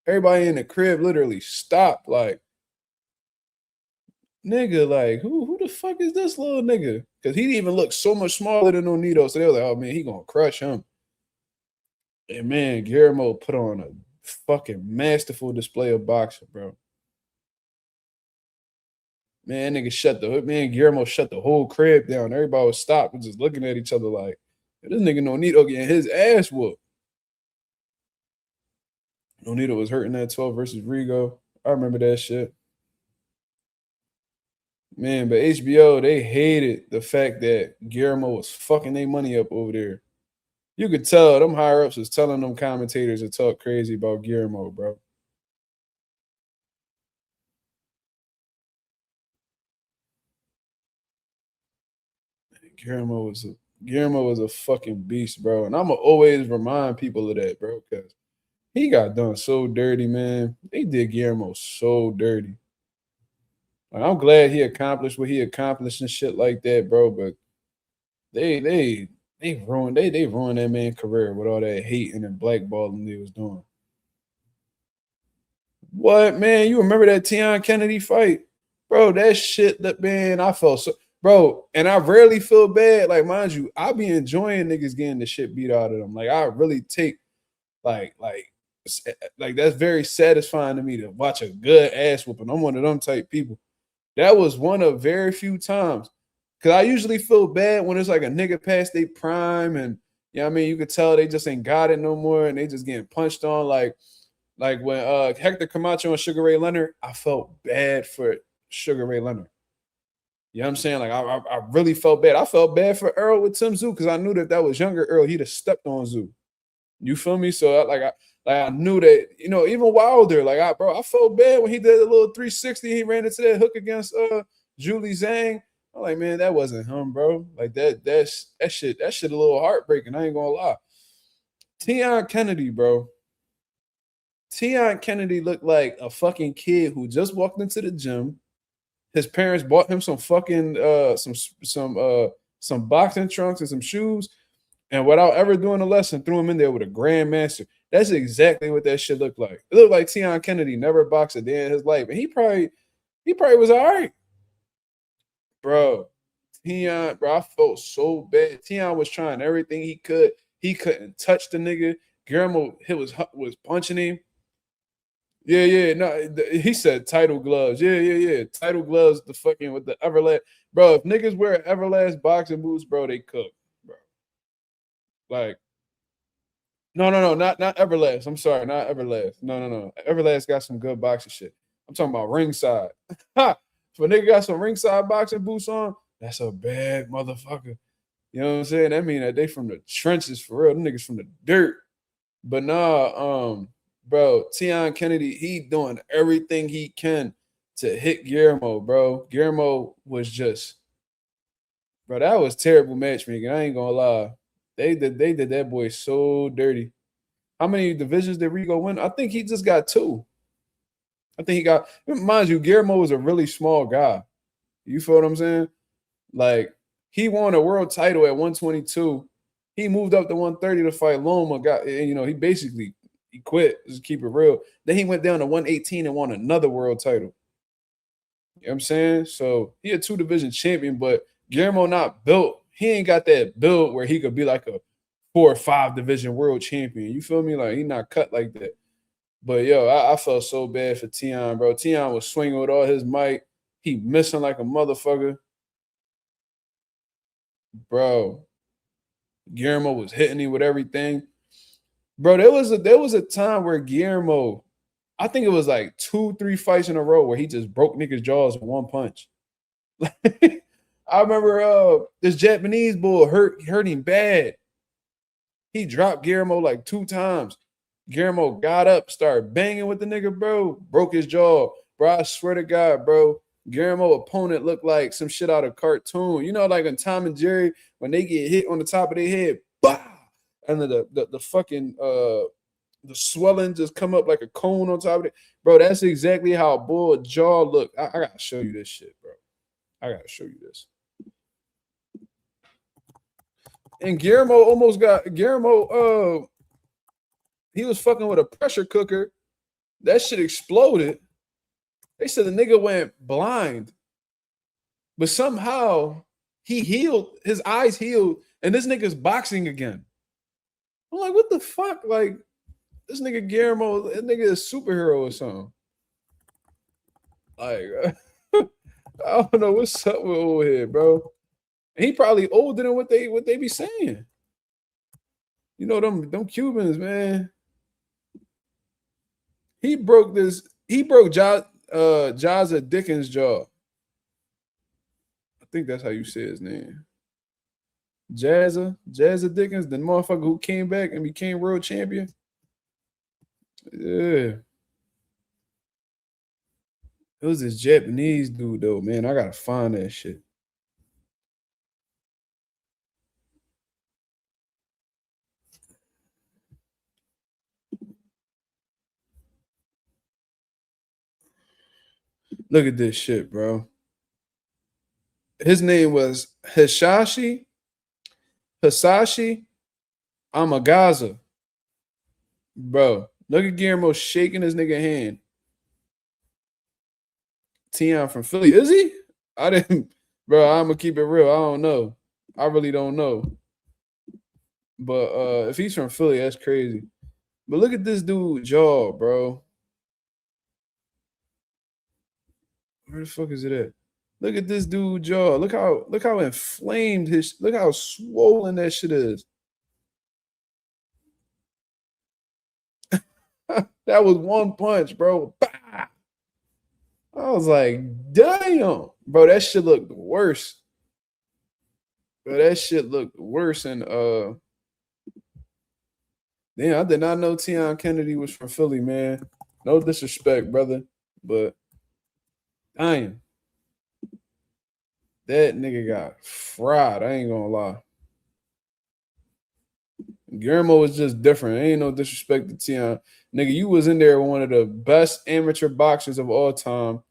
Everybody in the crib literally stopped. Like, nigga, like, who the fuck is this little nigga? Because he didn't even look so much smaller than Nonito. So they were like, oh man, he gonna crush him. And man, Guillermo put on a fucking masterful display of boxing, bro. Man, Guillermo shut the whole crib down. Everybody was stopped and just looking at each other like, this nigga Nonito getting his ass whooped. Nonito was hurting that 12 versus Rigo. I remember that shit. Man, but HBO, they hated the fact that Guillermo was fucking their money up over there. You could tell them higher ups was telling them commentators to talk crazy about Guillermo, bro. Guillermo was a fucking beast, bro. And I'ma always remind people of that, bro, because he got done so dirty, man. They did Guillermo so dirty. Like, I'm glad he accomplished what he accomplished and shit like that, bro. But they ruined that man's career with all that hating and blackballing they was doing. What, man? You remember that Tion Kennedy fight? Bro, that shit that, man, I felt so, bro, and I rarely feel bad. Like, mind you, I be enjoying niggas getting the shit beat out of them. Like, I really take like that's very satisfying to me to watch a good ass whooping. I'm one of them type people. That was one of very few times. Cause I usually feel bad when it's like a nigga past their prime and you know what I mean, you could tell they just ain't got it no more and they just getting punched on. Like when Hector Camacho and Sugar Ray Leonard, I felt bad for Sugar Ray Leonard. You know what I'm saying? Like I really felt bad. I felt bad for Earl with Tim Zoo because I knew that was younger Earl. He'd have stepped on Zoo. You feel me? So I knew that, you know, even Wilder, I felt bad when he did a little 360. He ran into that hook against Julie Zhang. I'm like, man, that wasn't him, bro. Like that shit a little heartbreaking. I ain't gonna lie. Tion Kennedy, bro. Tion Kennedy looked like a fucking kid who just walked into the gym. His parents bought him some fucking some boxing trunks and some shoes. And without ever doing a lesson, threw him in there with a grandmaster. That's exactly what that shit looked like. It looked like Tion Kennedy never boxed a day in his life. And he probably was all right. Bro, Tion, bro, I felt so bad. Tion was trying everything he could. He couldn't touch the nigga. Guillermo was punching him. Yeah. No, he said title gloves. Yeah. Title gloves, the fucking with the Everlast. Bro, if niggas wear Everlast boxing boots, bro, they cook. Like, no, not Everlast. I'm sorry, not Everlast. No. Everlast got some good boxing shit. I'm talking about ringside. If a nigga got some ringside boxing boots on, that's a bad motherfucker. You know what I'm saying? That mean that they from the trenches for real. Them niggas from the dirt. But nah, bro, Tion Kennedy, he doing everything he can to hit Guillermo, bro. Guillermo was just, bro, that was terrible matchmaking. I ain't gonna lie. They did that boy so dirty. How many divisions did Rigo win? I think he just got 2. I think he got, mind you, Guillermo was a really small guy. You feel what I'm saying? Like, he won a world title at 122. He moved up to 130 to fight Loma. He quit. Just keep it real. Then he went down to 118 and won another world title. You know what I'm saying? So he a 2-division champion, but Guillermo not built. He ain't got that build where he could be like a 4 or 5 division world champion. You feel me? Like, he not cut like that. But yo, I felt so bad for Tion, bro. Tion was swinging with all his might. He missing like a motherfucker. Bro, Guillermo was hitting him with everything. Bro, there was a time where Guillermo, I think it was like 2-3 fights in a row where he just broke niggas' jaws with one punch. I remember this Japanese bull hurt him bad. He dropped Guillermo like 2 times. Guillermo got up, started banging with the nigga, bro. Broke his jaw. Bro, I swear to God, bro. Guillermo opponent looked like some shit out of cartoon. You know, like in Tom and Jerry, when they get hit on the top of their head, bah! And then the fucking the swelling just come up like a cone on top of it. Bro, that's exactly how a bull jaw looked. I gotta show you this shit, bro. I gotta show you this. And Guillermo he was fucking with a pressure cooker. That shit exploded. They said the nigga went blind. But somehow he healed, his eyes healed, and this nigga's boxing again. I'm like, what the fuck? Like, this nigga Guillermo, that nigga is a superhero or something. Like, I don't know what's up with old head, bro. And he probably older than what they be saying. You know, them Cubans, man. He broke Jaza Dickens' jaw. I think that's how you say his name. Jazza Dickens, the motherfucker who came back and became world champion. Yeah. It was this Japanese dude though, man. I gotta find that shit. Look at this shit, bro. His name was Hisashi Amagaza. Bro, look at Guillermo shaking his nigga hand. Tion from Philly. Is he? I didn't, bro. I'm gonna keep it real. I don't know. I really don't know. But if he's from Philly, that's crazy. But look at this dude jaw, bro. Where the fuck is it at? Look at this dude jaw. Look how inflamed look how swollen that shit is. That was one punch, bro. Bah! I was like, damn, bro, that shit looked worse. Bro, that shit looked worse. And damn, I did not know Tion Kennedy was from Philly, man. No disrespect, brother, but damn. That nigga got fried. I ain't gonna lie. Guillermo was just different. Ain't no disrespect to Tion. Nigga, you was in there with one of the best amateur boxers of all time.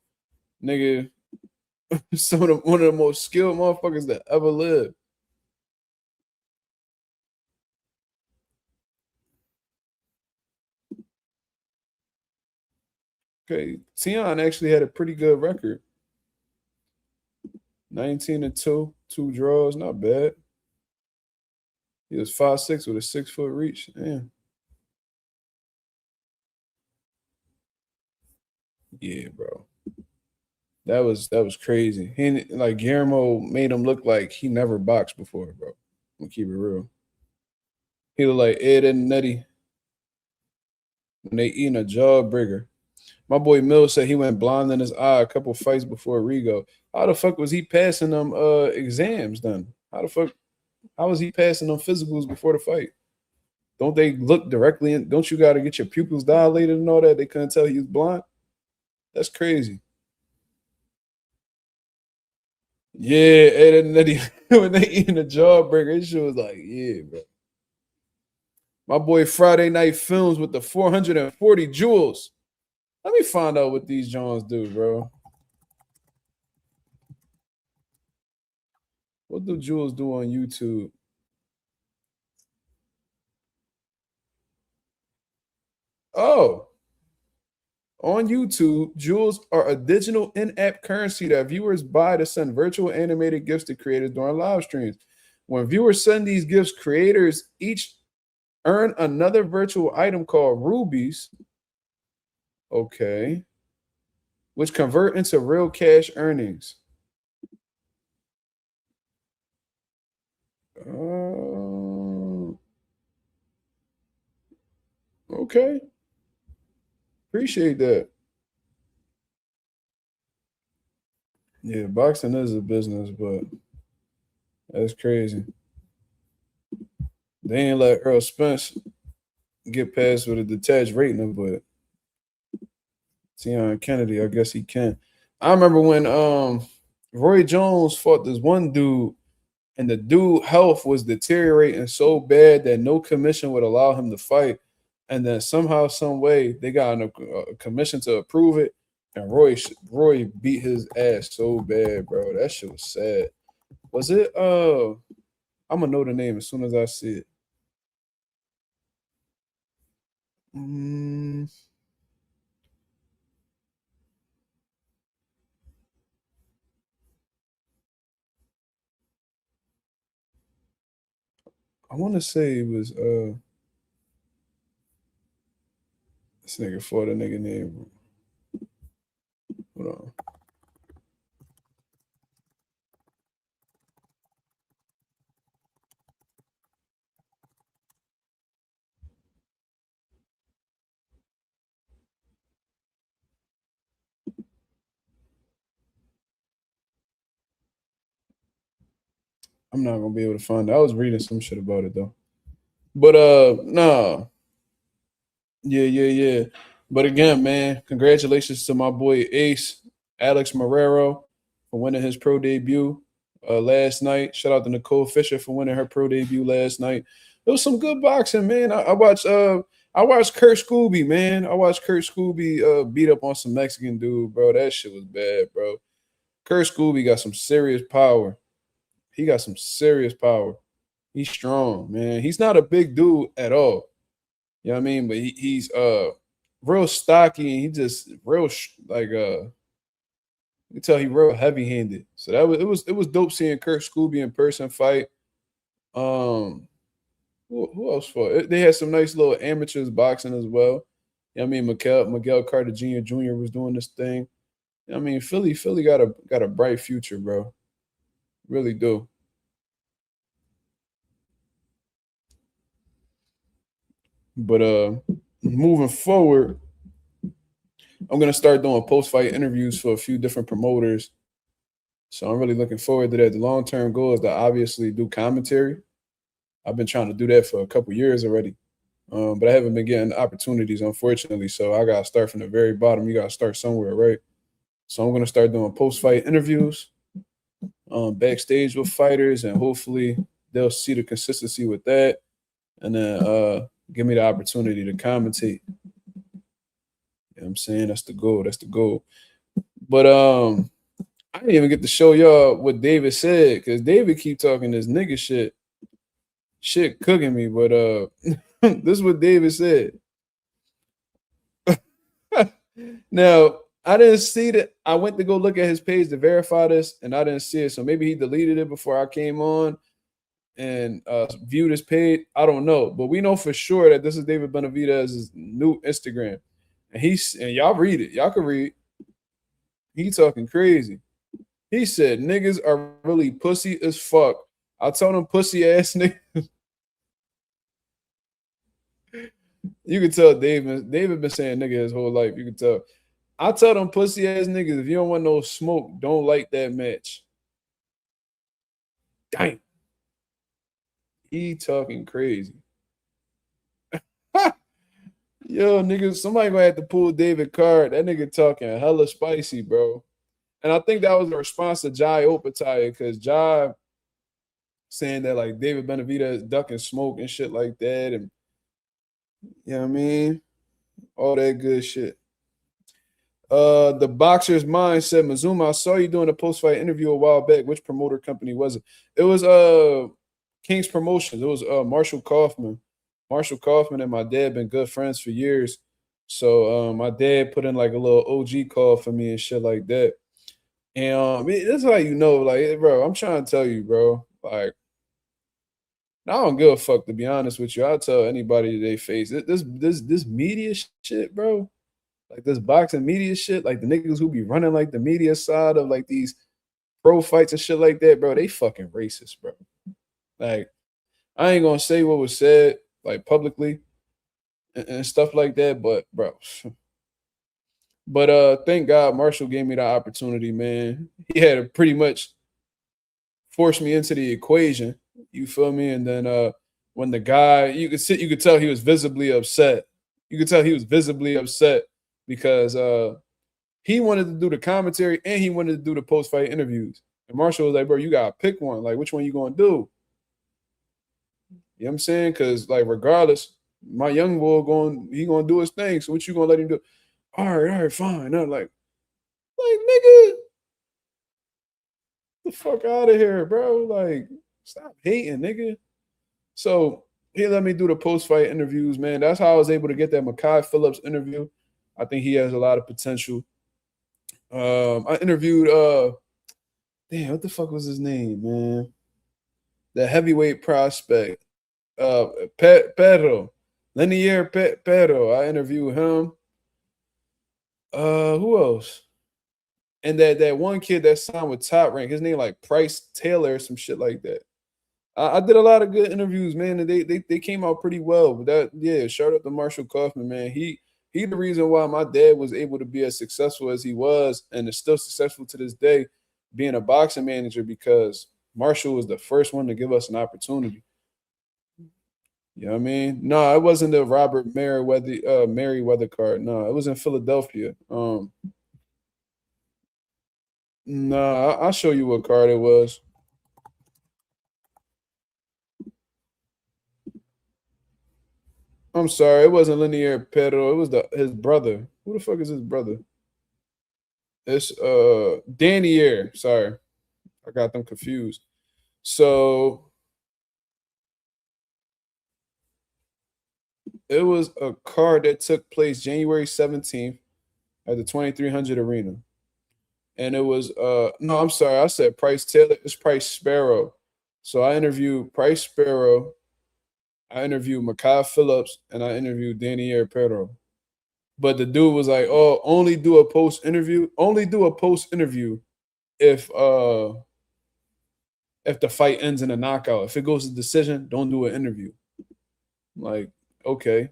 Nigga, one of the most skilled motherfuckers that ever lived. Okay, Tion actually had a pretty good record. 19-2, 2 draws, not bad. He was 5'6" with a 6-foot reach. Damn. Yeah, bro. That was crazy. He like Guillermo made him look like he never boxed before, bro. I'm gonna keep it real. He looked like Ed and Nettie when they eating a jawbreaker. My boy Mill said he went blind in his eye a couple fights before Rigo. How the fuck was he passing them exams then? How was he passing them physicals before the fight? Don't they look directly in? Don't you got to get your pupils dilated and all that? They couldn't tell he was blind. That's crazy. Yeah, Ed and Nettie when they eating a jawbreaker, it shit was like, yeah, bro. My boy Friday Night Films with the 440 jewels. Let me find out what these Jones do, bro. What do jewels do on YouTube? Oh, on YouTube, jewels are a digital in-app currency that viewers buy to send virtual animated gifts to creators during live streams. When viewers send these gifts, creators each earn another virtual item called rubies. Okay. Which convert into real cash earnings. Okay. Appreciate that. Yeah, boxing is a business, but that's crazy. They ain't let Earl Spence get past with a detached rating, but Tion Kennedy, I guess he can. I remember when Roy Jones fought this one dude, and the dude health was deteriorating so bad that no commission would allow him to fight. And then somehow, some way, they got a commission to approve it, and Roy beat his ass so bad, bro. That shit was sad. Was it? I'm gonna know the name as soon as I see it. I want to say it was this nigga fought a nigga named. Hold on. I'm not gonna be able to find it. I was reading some shit about it though. But nah. Yeah. But again, man, congratulations to my boy Ace, Alex Marrero, for winning his pro debut last night. Shout out to Nicole Fisher for winning her pro debut last night. It was some good boxing, man. I watched Kurt Scooby, man. I watched Kurt Scooby beat up on some Mexican dude, bro. That shit was bad, bro. Kurt Scooby got some serious power. He got some serious power. He's strong, man. He's not a big dude at all. You know what I mean? But he's real stocky and he just real like you can tell he real heavy handed. So it was dope seeing Kurt Scooby in person fight. Who else fought? They had some nice little amateurs boxing as well. You know what I mean? Miguel Cartagena Jr. was doing this thing. You know what I mean, Philly got a bright future, bro. Really do. But moving forward, I'm gonna start doing post-fight interviews for a few different promoters. So I'm really looking forward to that. The long-term goal is to obviously do commentary. I've been trying to do that for a couple years already. But I haven't been getting opportunities, unfortunately. So I gotta start from the very bottom. You gotta start somewhere, right? So I'm gonna start doing post-fight interviews, backstage with fighters, and hopefully they'll see the consistency with that. And then give me the opportunity to commentate. You know what I'm saying? That's the goal. That's the goal. But I didn't even get to show y'all what David said, because David keep talking this nigga shit. Shit cooking me, but this is what David said. Now, I didn't see that. I went to go look at his page to verify this, and I didn't see it. So maybe he deleted it before I came on and viewed his page. I don't know, but we know for sure that this is David Benavidez's new Instagram, and y'all read it. Y'all can read. He talking crazy. He said niggas are really pussy as fuck. I told him pussy ass niggas. You can tell David been saying nigga his whole life. You can tell. I tell them pussy ass niggas, if you don't want no smoke, don't like that match. Damn. He talking crazy. Yo, nigga, somebody gonna have to pull David card. That nigga talking hella spicy, bro. And I think that was a response to Jai Opataya, because Jai saying that like David Benavidez is ducking smoke and shit like that, and you know what I mean? All that good shit. The Boxer's Mind said, Mazuma, I saw you doing a post-fight interview a while back. Which promoter company was it? It was King's Promotions. It was Marshall Kaufman. Marshall Kaufman and my dad been good friends for years. So my dad put in like a little OG call for me and shit like that. And that's how you know, like, bro, I'm trying to tell you, bro. Like, I don't give a fuck, to be honest with you. I'll tell anybody that they face this media shit, bro. Like this boxing media shit, like the niggas who be running like the media side of like these pro fights and shit like that, bro, they fucking racist, bro. Like, I ain't gonna say what was said like publicly and stuff like that, but bro. But thank God Marshall gave me the opportunity, man. He had to pretty much force me into the equation. You feel me? And then when the guy, you could tell he was visibly upset. You could tell he was visibly upset because he wanted to do the commentary and he wanted to do the post-fight interviews. And Marshall was like, bro, you gotta pick one. Like, which one you gonna do? You know what I'm saying? Because like regardless, my young boy gonna do his thing. So what you gonna let him do? All right, fine. I'm like nigga, the fuck out of here, bro. Like, stop hating, nigga. So he let me do the post-fight interviews, man. That's how I was able to get that Mekhi Phillips interview. I think he has a lot of potential. I interviewed damn, what the fuck was his name, man? The heavyweight prospect, Pedro. Linear Pedro. I interviewed him. Who else? And that one kid that signed with Top Rank, his name like Price Taylor or some shit like that. I did a lot of good interviews, man, and they came out pretty well. But shout out to Marshall Kaufman, man. He the reason why my dad was able to be as successful as he was and is still successful to this day being a boxing manager, because Marshall was the first one to give us an opportunity. You know what I mean? No, it wasn't the Robert Merriweather card. No, it was in Philadelphia. No, I'll show you what card it was. I'm sorry, it wasn't Linear Pedro. It was his brother. Who the fuck is his brother? It's Danier. Sorry, I got them confused. So it was a card that took place January 17th at the 2300 Arena. And it was no, I'm sorry, I said Price Taylor. It's Price Sparrow. So I interviewed Price Sparrow, I interviewed Makai Phillips, and I interviewed Daniel Pedro. But the dude was like, "Oh, only do a post interview. Only do a post interview if the fight ends in a knockout. If it goes to decision, don't do an interview." I'm like, okay,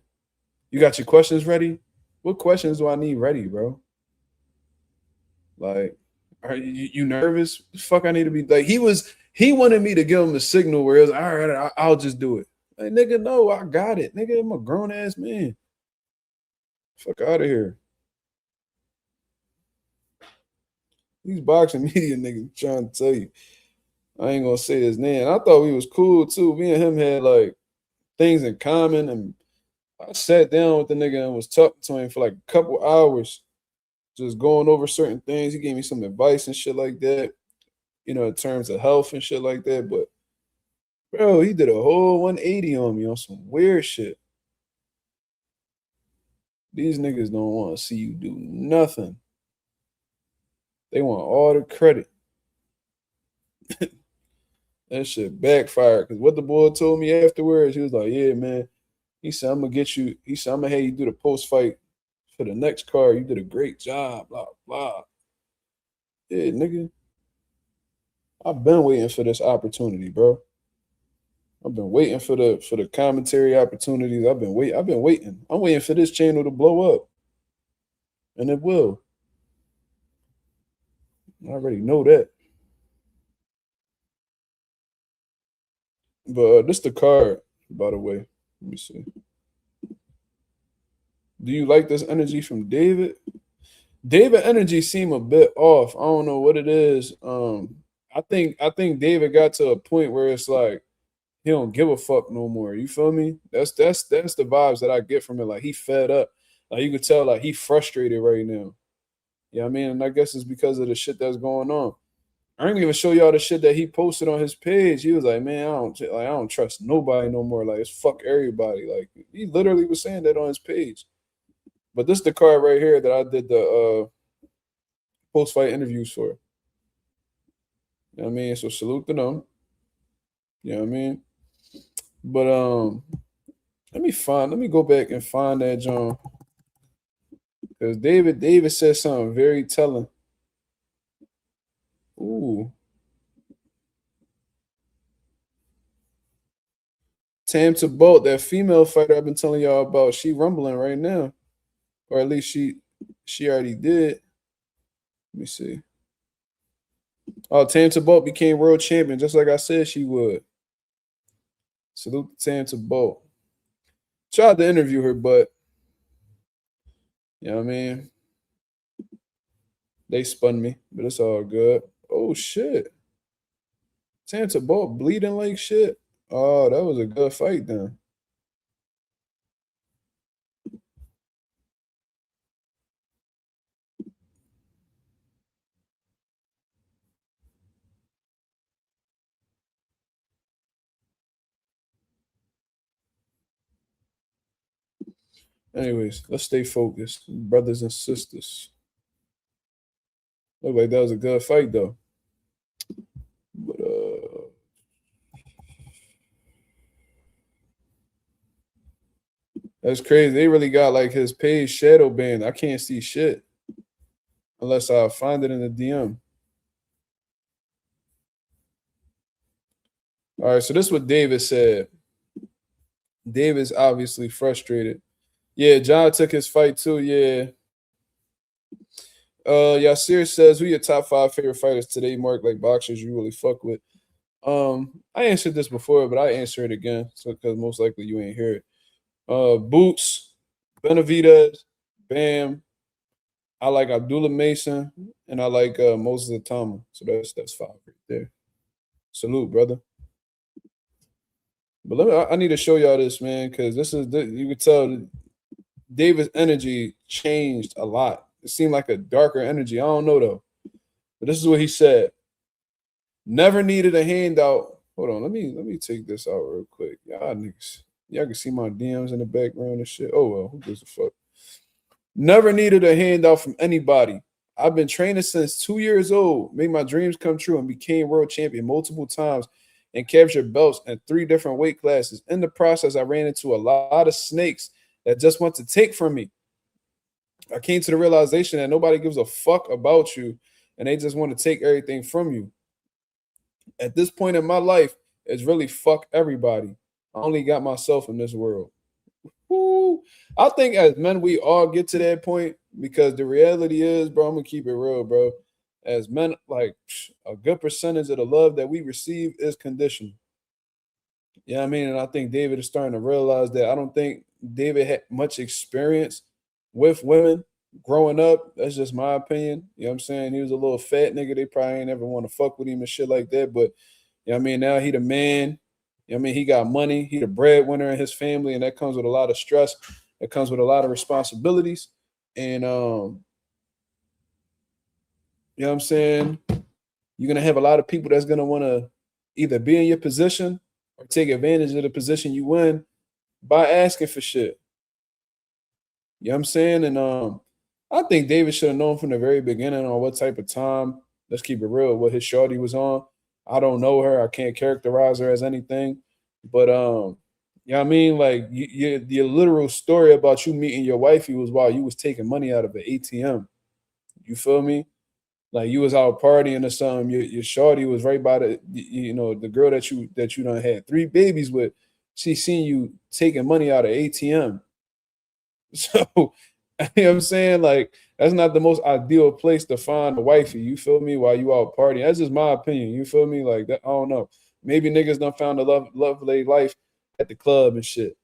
you got your questions ready? What questions do I need ready, bro? Like, are you nervous? The fuck, I need to be like. He wanted me to give him a signal where it was all right. I'll just do it. Like, nigga, no, I got it. Nigga, I'm a grown ass man. Fuck out of here. These boxing media niggas trying to tell you. I ain't gonna say his name. I thought we was cool too. Me and him had like things in common, and I sat down with the nigga and was talking to him for like a couple hours, just going over certain things. He gave me some advice and shit like that, you know, in terms of health and shit like that. But bro, he did a whole 180 on me on some weird shit. These niggas don't want to see you do nothing. They want all the credit. That shit backfired. Because what the boy told me afterwards, he was like, yeah, man. He said, I'm going to get you. He said, I'm going to have you do the post-fight for the next card. You did a great job, blah, blah. Yeah, nigga. I've been waiting for this opportunity, bro. I've been waiting for the commentary opportunities. I've been waiting. I'm waiting for this channel to blow up. And it will. I already know that. But this the card, by the way. Let me see. Do you like this energy from David? David energy seem a bit off. I don't know what it is. I think David got to a point where it's like he don't give a fuck no more. You feel me? That's the vibes that I get from it. Like he fed up. Like you could tell like he frustrated right now. You know what I mean? And I guess it's because of the shit that's going on. I ain't even show y'all the shit that he posted on his page. He was like, man, I don't trust nobody no more. Like, it's fuck everybody. Like, he literally was saying that on his page. But this is the card right here that I did the post-fight interviews for. You know what I mean? So salute to them. You know what I mean? But let me go back and find that John. Because David said something very telling. Ooh. Tam to Bolt, that female fighter I've been telling y'all about, she rumbling right now. Or at least she already did. Let me see. Oh, Tam to Bolt became world champion, just like I said she would. Salute to Tam to Bolt. Tried to interview her, but you know what I mean? They spun me, but it's all good. Oh, shit. Tam to Bolt bleeding like shit. Oh, that was a good fight then. Anyways, let's stay focused, brothers and sisters. Look like that was a good fight, though. But that's crazy. They really got like his page shadow banned. I can't see shit unless I find it in the DM. All right, so this is what David said. David's obviously frustrated. Yeah, John took his fight too. Yeah. Yasir says, who your top 5 favorite fighters today, Mark? Like boxers you really fuck with? I answered this before, but I answer it again, so because most likely you ain't hear it. Boots, Benavidez, Bam. I like Abdullah Mason, and I like Moses Atama. So that's 5 right there. Salute, brother. But I need to show y'all this, man, because you could tell David's energy changed a lot. It seemed like a darker energy. I don't know though. But this is what he said. Never needed a handout. Hold on, let me take this out real quick. Y'all niggas. Y'all can see my DMs in the background and shit. Oh well, who gives a fuck? Never needed a handout from anybody. I've been training since 2 years old, made my dreams come true, and became world champion multiple times and captured belts in 3 different weight classes. In the process, I ran into a lot of snakes that just want to take from me. I came to the realization that nobody gives a fuck about you, and they just want to take everything from you. At this point in my life, it's really fuck everybody. I only got myself in this world. Woo. I think as men, we all get to that point because the reality is, bro, I'm gonna keep it real, bro. As men, like a good percentage of the love that we receive is conditional. Yeah, I mean, and I think David is starting to realize that. I don't think David had much experience with women growing up. That's just my opinion. You know what I'm saying? He was a little fat nigga. They probably ain't ever want to fuck with him and shit like that. But you know what I mean? Now he the man. You know what I mean? He got money. He the breadwinner in his family, and that comes with a lot of stress. It comes with a lot of responsibilities. And you know what I'm saying? You're gonna have a lot of people that's gonna want to either be in your position or take advantage of the position you in by asking for shit. You know what I'm saying? And I think David should have known from the very beginning on what type of time, let's keep it real, what his shorty was on. I don't know her. I can't characterize her as anything. But you know what I mean? Like the literal story about you meeting your wifey was while you was taking money out of an ATM. You feel me? Like you was out partying or something. Your shorty was right by the girl that you done had 3 babies with. She seen you taking money out of ATM. So you know what I'm saying? Like that's not the most ideal place to find a wifey. You feel me? While you out partying. That's just my opinion. You feel me? Like that. I don't know. Maybe niggas done found the love of their life at the club and shit.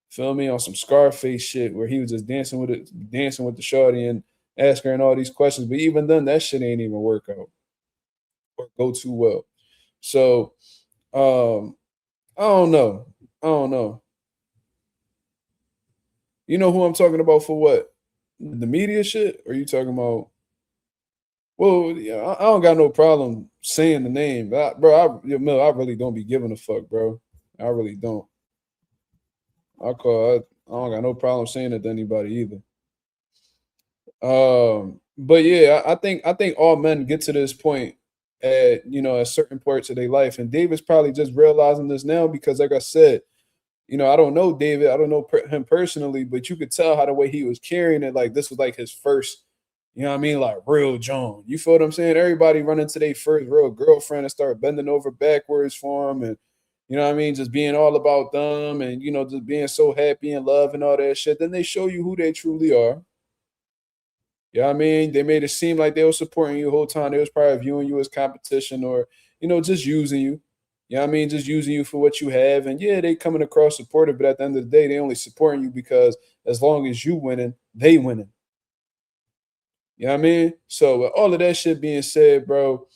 Feel me? On some Scarface shit where he was just dancing with the shorty and asking her all these questions. But even then, that shit ain't even work out or go too well. So I don't know. You know who I'm talking about for what? The media shit? Or are you talking about? Well, yeah, I don't got no problem saying the name, but I really don't be giving a fuck, bro. I really don't. I don't got no problem saying it to anybody either. But yeah, I think all men get to this point at at certain parts of their life, and David's probably just realizing this now because, like I said, I don't know David, I don't know him personally, but you could tell how the way he was carrying it, like this was like his first, you know what I mean, like real John. You feel what I'm saying? Everybody running to their first real girlfriend and start bending over backwards for him, and you know what I mean, just being all about them, and just being so happy and love and all that shit. Then they show you who they truly are. You know what I mean? They made it seem like they were supporting you the whole time. They was probably viewing you as competition or, just using you. You know what I mean? Just using you for what you have. And yeah, they coming across supportive, but at the end of the day, they only supporting you because as long as you winning, they winning. You know what I mean? So with all of that shit being said, bro,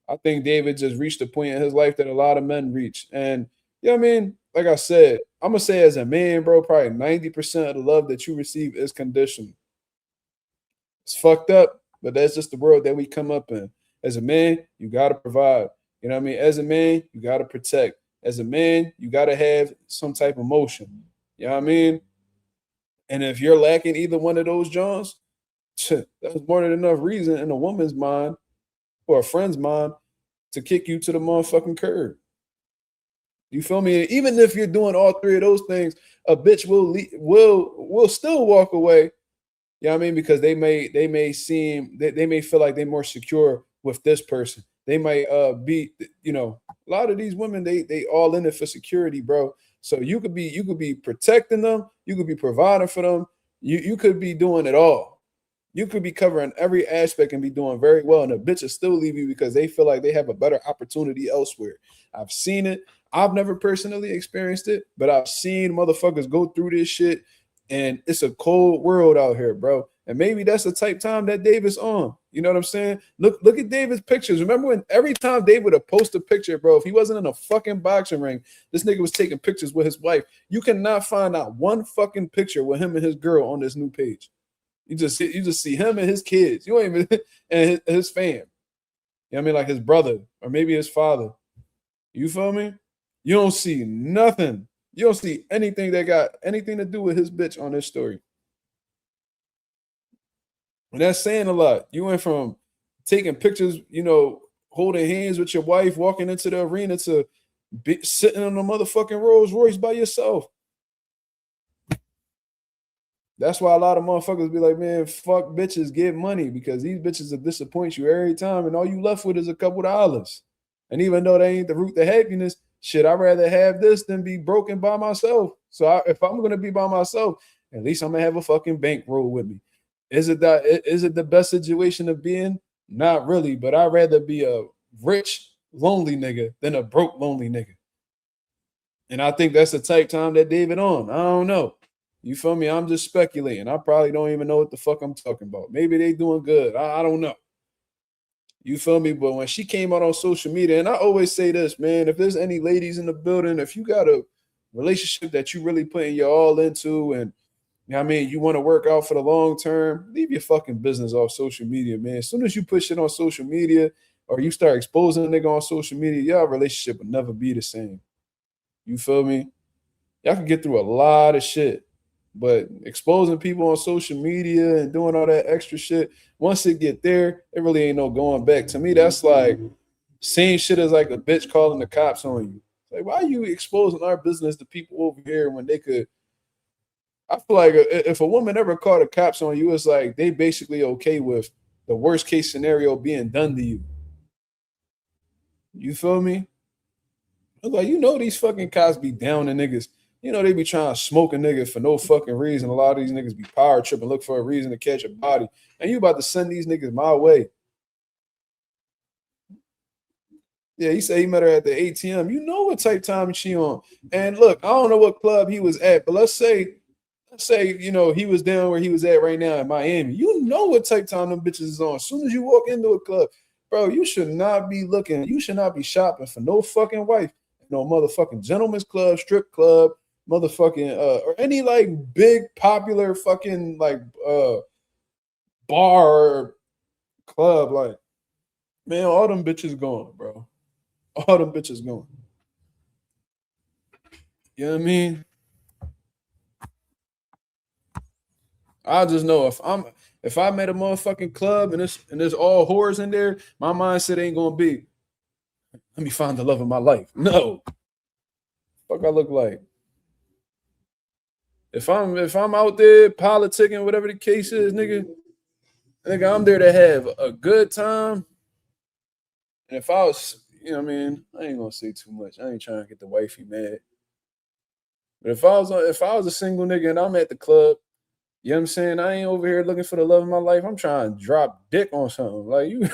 I think David just reached a point in his life that a lot of men reach. And you know what I mean? Like I said, I'm going to say as a man, bro, probably 90% of the love that you receive is conditional. It's fucked up, but that's just the world that we come up in. As a man, you got to provide. You know what I mean? As a man, you got to protect. As a man, you got to have some type of emotion. You know what I mean? And if you're lacking either one of those Johns, that's more than enough reason in a woman's mind or a friend's mind to kick you to the motherfucking curb. You feel me? Even if you're doing all 3 of those things, a bitch will still walk away. You know what I mean? Because they may feel like they're more secure with this person. They might be, a lot of these women, they all in it for security, bro. So you could be protecting them, you could be providing for them, you could be doing it all. You could be covering every aspect and be doing very well, and the bitches still leave you because they feel like they have a better opportunity elsewhere. I've seen it. I've never personally experienced it, but I've seen motherfuckers go through this shit, and it's a cold world out here, bro. And maybe that's the type time that David's on. You know what I'm saying? Look at David's pictures. Remember when every time David would post a picture, bro, if he wasn't in a fucking boxing ring, this nigga was taking pictures with his wife. You cannot find out one fucking picture with him and his girl on this new page. You just see him and his kids. You ain't even and his fam. You know what I mean? Like his brother or maybe his father. You feel me? You don't see nothing. You don't see anything that got anything to do with his bitch on this story. And that's saying a lot. You went from taking pictures, you know, holding hands with your wife, walking into the arena to sitting on the motherfucking Rolls Royce by yourself. That's why a lot of motherfuckers be like, man, fuck bitches, get money, because these bitches will disappoint you every time, and all you left with is a couple dollars. And even though they ain't the root to happiness, shit, I'd rather have this than be broken by myself. So if I'm gonna be by myself, at least I'm gonna have a fucking bankroll with me. Is it the best situation to be in? Not really, but I'd rather be a rich, lonely nigga than a broke, lonely nigga. And I think that's the type time that David on. I don't know. You feel me? I'm just speculating. I probably don't even know what the fuck I'm talking about. Maybe they doing good. I don't know. You feel me? But when she came out on social media, and I always say this, man, if there's any ladies in the building, if you got a relationship that you really putting your all into, and you know what I mean, you want to work out for the long term, leave your fucking business off social media, man. As soon as you put shit on social media or you start exposing a nigga on social media, your relationship will never be the same. You feel me? Y'all can get through a lot of shit. But exposing people on social media and doing all that extra shit, once it get there, it really ain't no going back. To me, that's like same shit as like a bitch calling the cops on you. Like, why are you exposing our business to people over here when they could? I feel like if a woman ever called the cops on you, it's like they basically okay with the worst case scenario being done to you. You feel me? I was like, you know, these fucking cops be down to niggas. You know, they be trying to smoke a nigga for no fucking reason. A lot of these niggas be power tripping, look for a reason to catch a body. And you about to send these niggas my way. Yeah, he said he met her at the ATM. You know what type time she on. And look, I don't know what club he was at, but let's say, you know, he was down where he was at right now in Miami. You know what type time them bitches is on. As soon as you walk into a club, bro, you should not be looking. You should not be shopping for no fucking wife. No motherfucking gentleman's club, strip club, motherfucking or any like big popular fucking like bar or club. Like, man, all them bitches going, bro. All them bitches going. You know what I mean? I just know if I met a motherfucking club and there's all whores in there, my mindset ain't gonna be, let me find the love of my life. No. Fuck I look like. If I'm out there politicking, whatever the case is, nigga, I'm there to have a good time. And if I was, you know what I mean, I ain't gonna say too much. I ain't trying to get the wifey mad. But if I was a single nigga and I'm at the club, you know what I'm saying? I ain't over here looking for the love of my life. I'm trying to drop dick on something. Like, you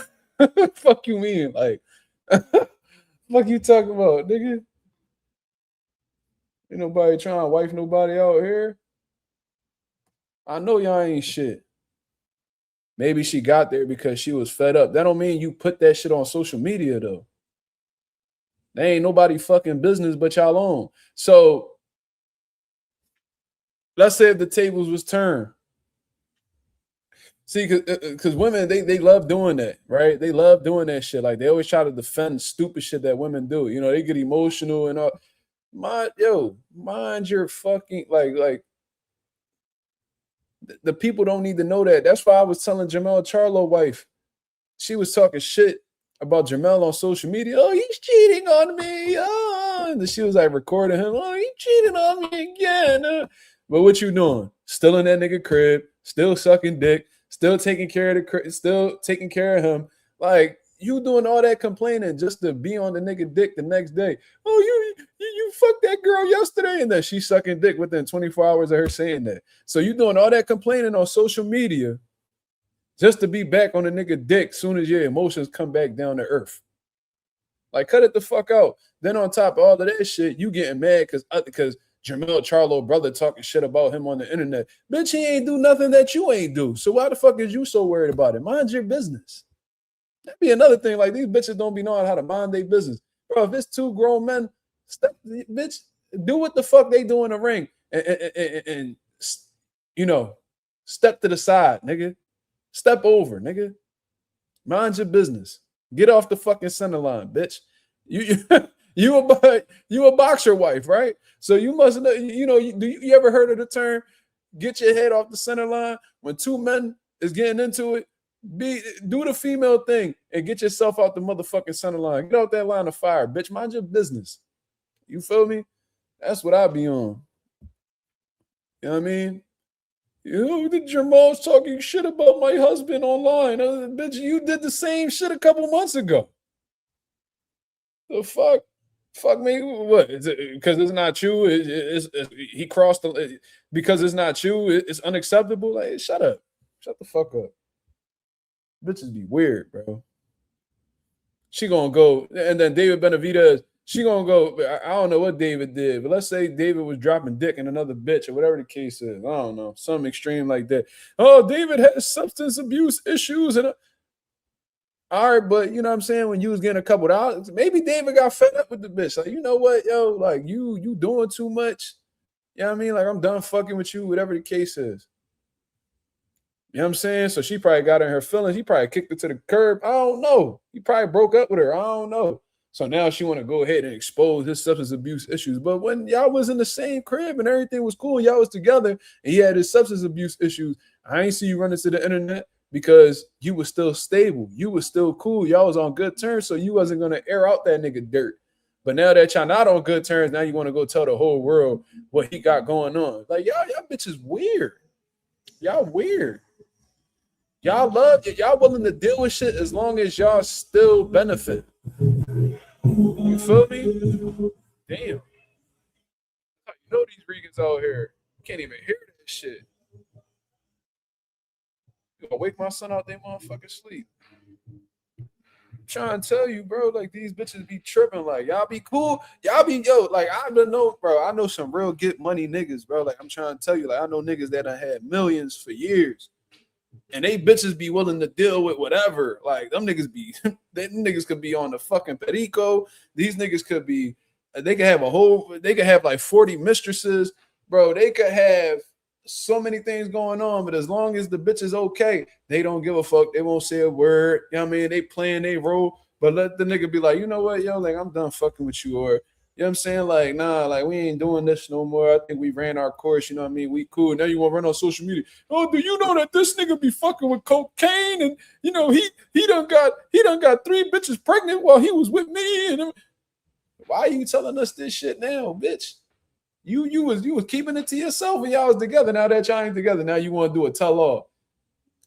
fuck you mean? Like, fuck you talking about, nigga? Ain't nobody trying to wife nobody out here. I know y'all ain't shit. Maybe she got there because she was fed up. That don't mean you put that shit on social media, though. There ain't nobody fucking business but y'all own. So let's say if the tables was turned. See, because women, they love doing that, right? They love doing that shit. Like, they always try to defend stupid shit that women do. You know, they get emotional and all. Mind your fucking, like, the people don't need to know that. That's why I was telling Jamel Charlo wife. She was talking shit about Jamel on social media. Oh, he's cheating on me. Oh, and she was like recording him. Oh, he cheating on me again. But what you doing? Still in that nigga crib, still sucking dick, still taking care of him. Like, you doing all that complaining just to be on the nigga dick the next day. Oh, you fucked that girl yesterday, and that she's sucking dick within 24 hours of her saying that. So you doing all that complaining on social media, just to be back on a nigga dick soon as your emotions come back down to earth. Like, cut it the fuck out. Then on top of all of that shit, you getting mad because Jamil Charlo brother talking shit about him on the internet. Bitch, he ain't do nothing that you ain't do. So why the fuck is you so worried about it? Mind your business. That'd be another thing. Like, these bitches don't be knowing how to mind their business. Bro, if it's two grown men, bitch, do what the fuck they do in the ring. And you know, step to the side, nigga. Step over, nigga. Mind your business. Get off the fucking center line, bitch. You a boxer wife, right? So you must know, do you ever heard of the term get your head off the center line? When two men is getting into it, do the female thing and get yourself out the motherfucking center line. Get out that line of fire, bitch. Mind your business. You feel me? That's what I be on. You know what I mean? The Jamal's talking shit about my husband online. Bitch, you did the same shit a couple months ago. The fuck? Fuck me? What? Is it because it's not you? He crossed the because it's not you. It's unacceptable. Like, shut up. Shut the fuck up. Bitches be weird, bro. She gonna go, and then David Benavidez, she gonna go. I don't know what David did, but let's say David was dropping dick in another bitch or whatever the case is. I don't know, some extreme like that. Oh, David has substance abuse issues, and all right, but you know what I'm saying, when you was getting a couple dollars, maybe David got fed up with the bitch. Like, you know what, yo, like you doing too much. You know what I mean? Like, I'm done fucking with you, whatever the case is. You know what I'm saying? So she probably got in her feelings. He probably kicked her to the curb. I don't know. He probably broke up with her. I don't know. So now she want to go ahead and expose his substance abuse issues. But when y'all was in the same crib and everything was cool, y'all was together and he had his substance abuse issues, I ain't see you running to the internet because you was still stable. You was still cool. Y'all was on good terms, so you wasn't going to air out that nigga dirt. But now that y'all not on good terms, now you want to go tell the whole world what he got going on. Like, y'all bitches weird. Y'all weird. Y'all love it. Y'all willing to deal with shit as long as y'all still benefit. You feel me? Damn. You know these Regans out here can't even hear that shit. You gonna wake my son out they motherfucking sleep. I'm trying to tell you, bro, like these bitches be tripping. Like, y'all be cool. Y'all be, like, I don't know, bro. I know some real get money niggas, bro. Like, I'm trying to tell you, like, I know niggas that done had millions for years. And they bitches be willing to deal with whatever. Like, them niggas be, them niggas could be on the fucking perico. These niggas could be, they could have like 40 mistresses. Bro, they could have so many things going on, but as long as the bitch is okay, they don't give a fuck. They won't say a word. You know what I mean? They playing their role, but let the nigga be like, you know what, yo, like, I'm done fucking with you, or you know what I'm saying? Like, nah, like, we ain't doing this no more. I think we ran our course, you know what I mean? We cool. Now you want to run on social media. Oh, do you know that this nigga be fucking with cocaine? And, you know, he done got 3 bitches pregnant while he was with me. And why are you telling us this shit now, bitch? You was keeping it to yourself when y'all was together. Now that y'all ain't together, now you want to do a tell-all.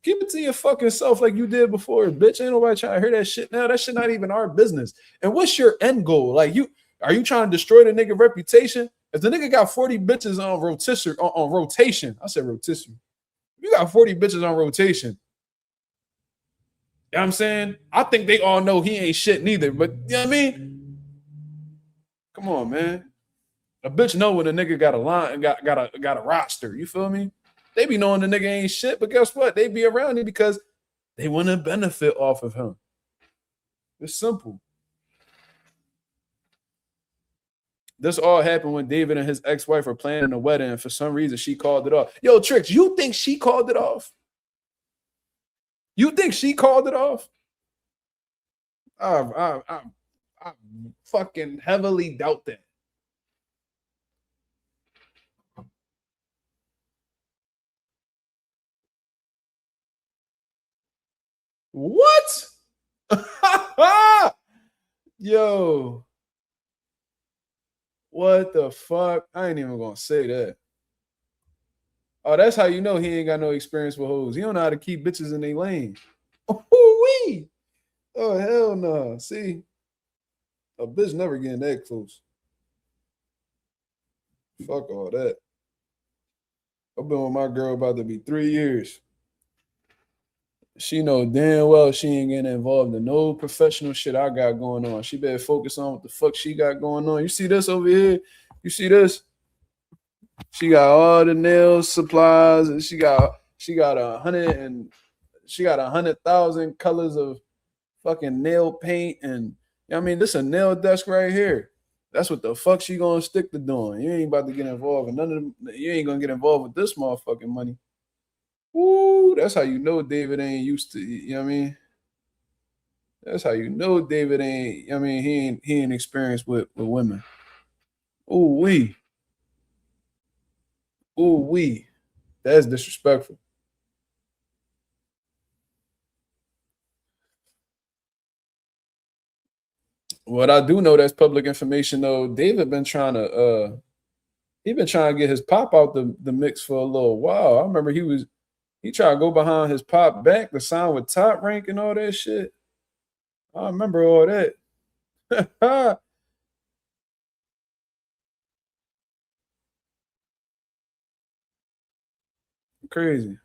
Keep it to your fucking self like you did before, bitch. Ain't nobody trying to hear that shit now. That shit not even our business. And what's your end goal? Like, are you trying to destroy the nigga reputation? If the nigga got 40 bitches on rotation, I said rotation. You got 40 bitches on rotation. You know what I'm saying? I think they all know he ain't shit neither, but you know what I mean? Come on, man. A bitch know when a nigga got a line, got a roster. You feel me? They be knowing the nigga ain't shit, but guess what? They be around him because they want to benefit off of him. It's simple. This all happened when David and his ex-wife were planning a wedding, and for some reason she called it off. Yo, Tricks, you think she called it off? You think she called it off? I fucking heavily doubt that. What? Yo. What the fuck? I ain't even gonna say that. Oh, that's how you know he ain't got no experience with hoes. He don't know how to keep bitches in their lane. Ooh-wee. Oh, hell no. See, a bitch never getting that close. Fuck all that. I've been with my girl about to be 3 years. She know damn well she ain't getting involved in no professional shit I got going on. She better focus on what the fuck she got going on. You see this over here? You see this? She got all the nail supplies, and she got 100,000 colors of fucking nail paint, and I mean, this a nail desk right here. That's what the fuck she gonna stick to doing. You ain't about to get involved in none of them. You ain't gonna get involved with this motherfucking money. Woo, that's how you know David ain't used to, you know what I mean? That's how you know David ain't, I mean, he ain't experienced with women. Ooh wee. Ooh wee. That's disrespectful. What I do know that's public information though, David been trying to get his pop out the mix for a little while. I remember he tried to go behind his pop back to sign with Top Rank and all that shit. I remember all that. Crazy.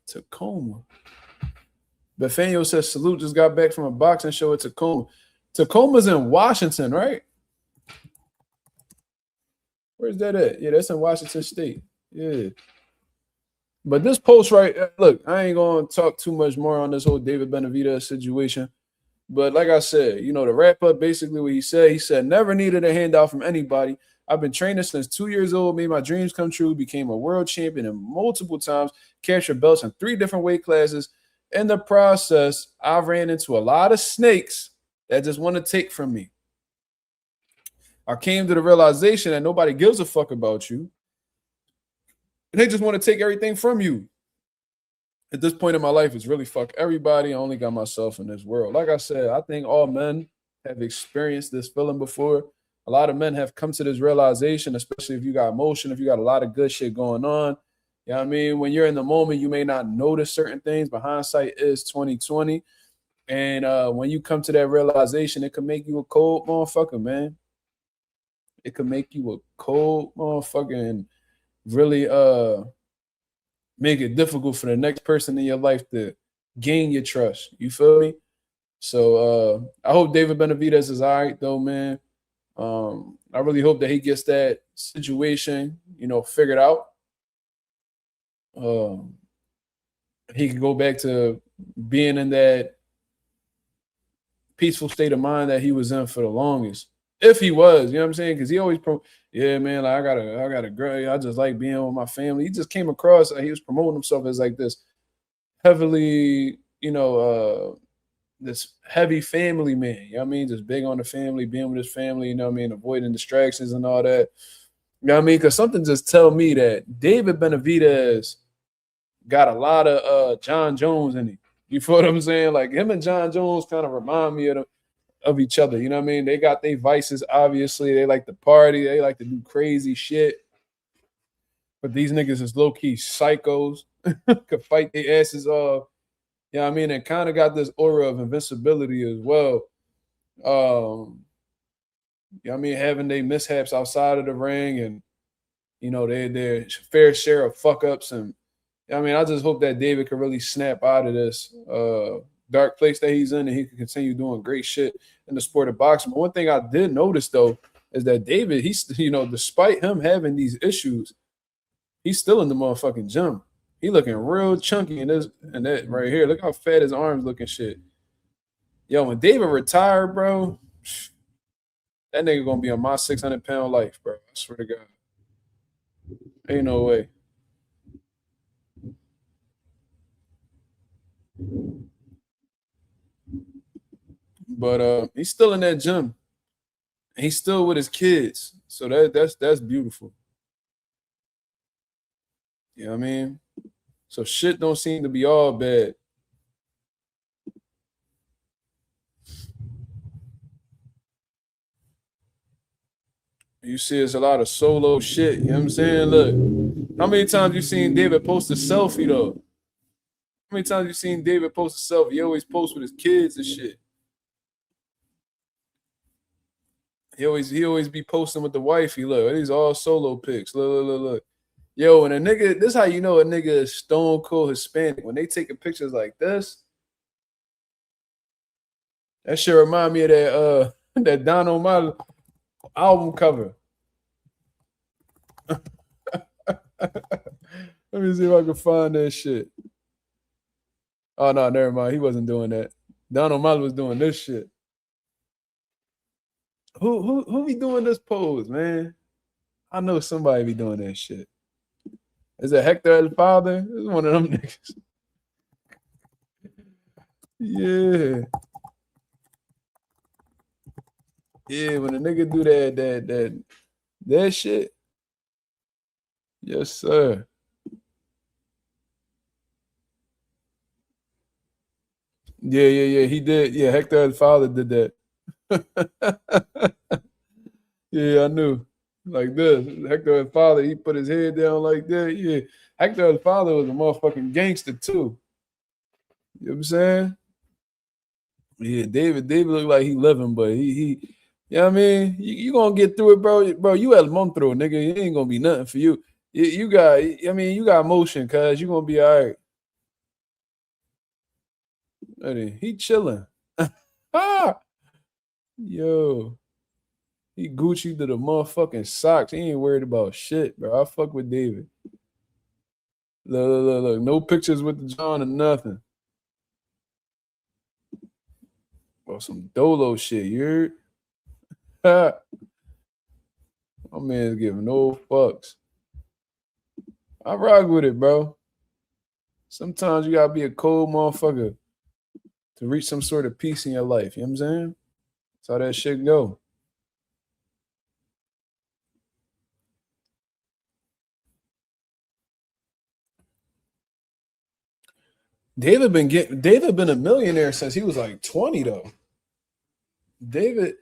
Tacoma. Bethania says salute, just got back from a boxing show at Tacoma. Tacoma's in Washington, right? Where's that at? Yeah, that's in Washington State. Yeah. But this post, right? Look, I ain't gonna talk too much more on this whole David Benavidez situation. But like I said, you know, to wrap up basically what he said, never needed a handout from anybody. I've been training since 2 years old, made my dreams come true, became a world champion and multiple times, captured belts in 3 different weight classes. In the process, I ran into a lot of snakes that just want to take from me. I came to the realization that nobody gives a fuck about you. They just want to take everything from you. At this point in my life, it's really fuck everybody. I only got myself in this world. Like I said, I think all men have experienced this feeling before. A lot of men have come to this realization, especially if you got emotion, if you got a lot of good shit going on. You know what I mean? When you're in the moment, you may not notice certain things, but hindsight is 2020. And when you come to that realization, it can make you a cold motherfucker, man. It can make you a cold motherfucker and really make it difficult for the next person in your life to gain your trust. You feel me? So I hope David Benavidez is all right, though, man. I really hope that he gets that situation, you know, figured out. He can go back to being in that peaceful state of mind that he was in for the longest. If he was, you know what I'm saying? Because he always, yeah, man, like I got a girl. I just like being with my family. He just came across, he was promoting himself as like this heavily, you know, this heavy family man. You know what I mean? Just big on the family, being with his family, you know what I mean? Avoiding distractions and all that. You know what I mean? Because something just tell me that David Benavidez got a lot of John Jones in him. You feel what I'm saying? Like him and John Jones kind of remind me of each other. You know what I mean? They got their vices, obviously. They like to party. They like to do crazy shit. But these niggas is low-key psychos. Could fight their asses off. You know what I mean? And kind of got this aura of invincibility as well. You know what I mean? Having their mishaps outside of the ring and, you know, their fair share of fuck-ups. And, I mean, I just hope that David can really snap out of this dark place that he's in and he can continue doing great shit in the sport of boxing. But one thing I did notice, though, is that David, he's, you know, despite him having these issues, he's still in the motherfucking gym. He looking real chunky in this and that right here. Look how fat his arms looking shit. Yo, when David retired, bro, that nigga gonna be on my 600-pound life, bro. I swear to God. Ain't no way. But he's still in that gym. He's still with his kids. So that's beautiful. You know what I mean? So shit don't seem to be all bad. You see it's a lot of solo shit. You know what I'm saying? Look, how many times you seen David post a selfie, though? How many times you seen David post a selfie? He always posts with his kids and shit. He always be posting with the wifey. Look, these all solo pics. Look. Yo, when a nigga, this how you know a nigga is stone cold Hispanic. When they taking pictures like this, that shit remind me of that that Don Omar album cover. Let me see if I can find that shit. Oh no, never mind. He wasn't doing that. Don Omar was doing this shit. Who be doing this pose, man? I know somebody be doing that shit. Is it Hector El Father? It's one of them niggas. Yeah. Yeah, when a nigga do that shit. Yes, sir. Yeah. He did. Yeah, Hector El Father did that. Yeah, I knew. Like this. Hector El Father, he put his head down like that. Yeah. Hector El Father was a motherfucking gangster too. You know what I'm saying? Yeah, David looked like he living, but he you know what I mean? You gonna get through it, bro. Bro, you El Montro, nigga. It ain't gonna be nothing for you. You got, I mean, you got motion, cuz you gonna be all right. He chilling. Ah, yo. He Gucci to the motherfucking socks. He ain't worried about shit, bro. I fuck with David. Look. No pictures with the John or nothing. Or some Dolo shit, you heard? My man's giving no fucks. I rock with it, bro. Sometimes you gotta be a cold motherfucker to reach some sort of peace in your life. You know what I'm saying? That's how that shit go. David been a millionaire since he was like 20 though. David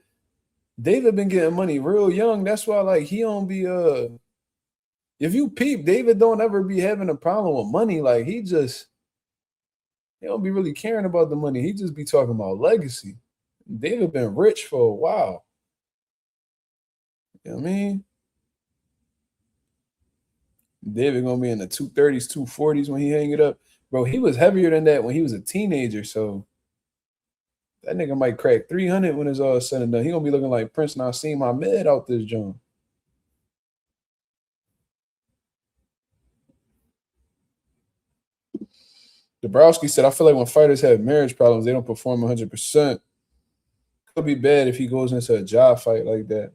been getting money real young. That's why like he don't be if you peep, David don't ever be having a problem with money. Like he don't be really caring about the money. He just be talking about legacy. David been rich for a while. You know what I mean? David gonna be in the 230s, 240s when he hang it up. Bro, he was heavier than that when he was a teenager. So that nigga might crack 300 when it's all said and done. He gonna be looking like Prince Nassim Ahmed out this joint. Dabrowski said, I feel like when fighters have marriage problems, they don't perform 100%. Could be bad if he goes into a job fight like that.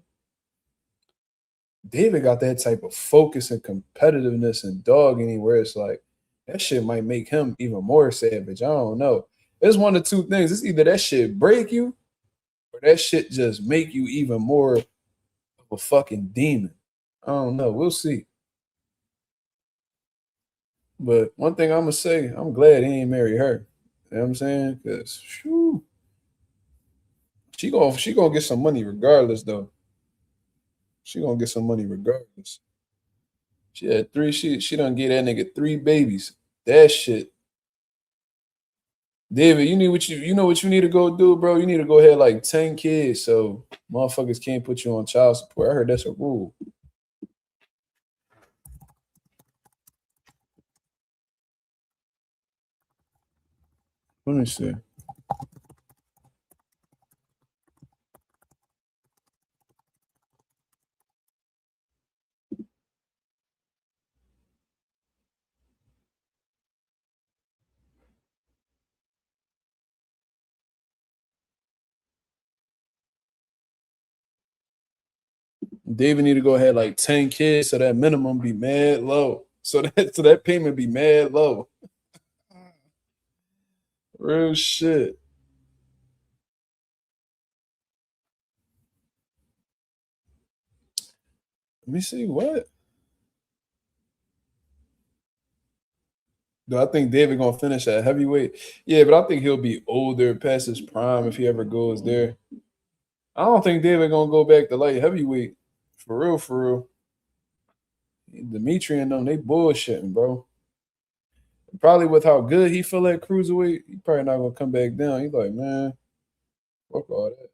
David got that type of focus and competitiveness and dog anywhere. It's like that shit might make him even more savage. I don't know. It's one of two things. It's either that shit break you or that shit just make you even more of a fucking demon. I don't know. We'll see. But one thing I'm gonna say, I'm glad he ain't marry her. You know what I'm saying? Because she gonna get some money regardless, though. She gonna get some money regardless. She had three. She done get that nigga 3 babies. That shit. David, you know what you need to go do, bro? You need to go ahead like 10 kids so motherfuckers can't put you on child support. I heard that's a rule. Let me see. David need to go ahead like 10 kids so that minimum be mad low. So that payment be mad low. Real shit. Let me see what. Do I think David gonna finish at heavyweight? Yeah, but I think he'll be older past his prime if he ever goes there. I don't think David gonna go back to light heavyweight. For real, for real. Dimitri and them, they bullshitting, bro. Probably with how good he feel at cruiserweight, he probably not gonna come back down. He's like, man, fuck all that.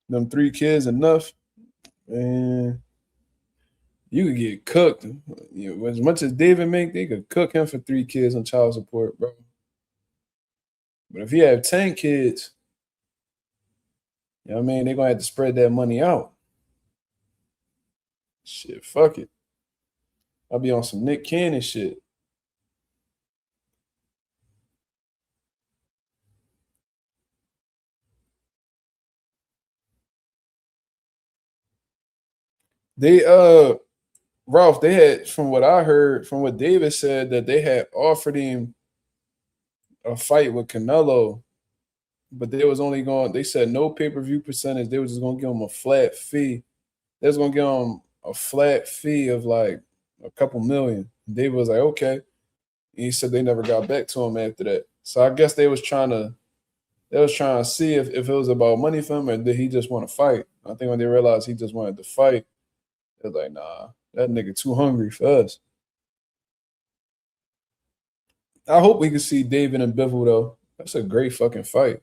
Them 3 kids enough, and you could get cooked. You know, as much as David make, they could cook him for 3 kids on child support, bro. But if you have 10 kids, you know what I mean, they're gonna have to spread that money out. Shit, fuck it. I'll be on some Nick Cannon shit. They Ralph, they had, from what I heard, from what David said, that they had offered him a fight with Canelo, but they was only going, they said no pay-per-view percentage. They was just gonna give him a flat fee. They was gonna give him a flat fee of like a couple million. David was like, okay. And he said they never got back to him after that. So I guess they was trying to see if it was about money for him or did he just want to fight. I think when they realized he just wanted to fight, they're like, nah, that nigga too hungry for us. I hope we can see David and Bivol though. That's a great fucking fight.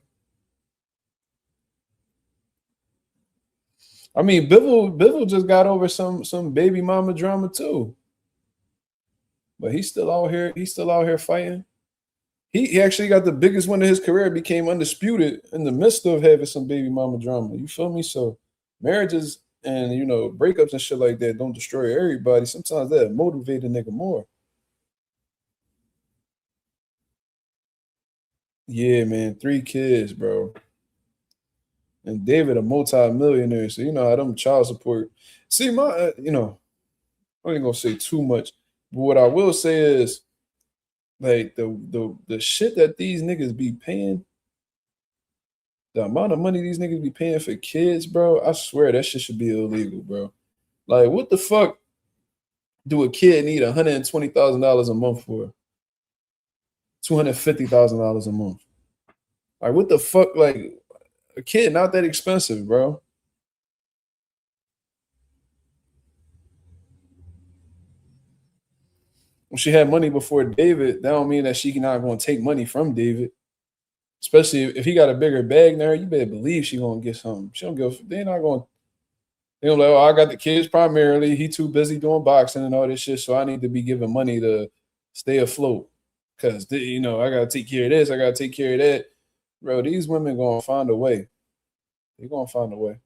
I mean, Bivol just got over some baby mama drama too. But he's still out here. He's still out here fighting. He actually got the biggest win of his career, became undisputed in the midst of having some baby mama drama. You feel me? So marriages and, you know, breakups and shit like that don't destroy everybody. Sometimes that motivate a nigga more. Yeah, man, 3 kids, bro. And David a multi-millionaire, so you know how them child support. See, my you know, I ain't gonna say too much, but what I will say is, like the shit that these niggas be paying, the amount of money these niggas be paying for kids, bro. I swear that shit should be illegal, bro. Like, what the fuck do a kid need $120,000 a month for? $250,000 a month. Like, what the fuck? Like, a kid not that expensive, bro. When she had money before David, that don't mean that she not going to take money from David. Especially if he got a bigger bag than her, you better believe she gonna get something. She don't give. They're not going. They're like, oh, I got the kids primarily. He too busy doing boxing and all this shit, so I need to be giving money to stay afloat. Cause you know I gotta take care of this. I gotta take care of that, bro. These women gonna find a way. They're gonna find a way.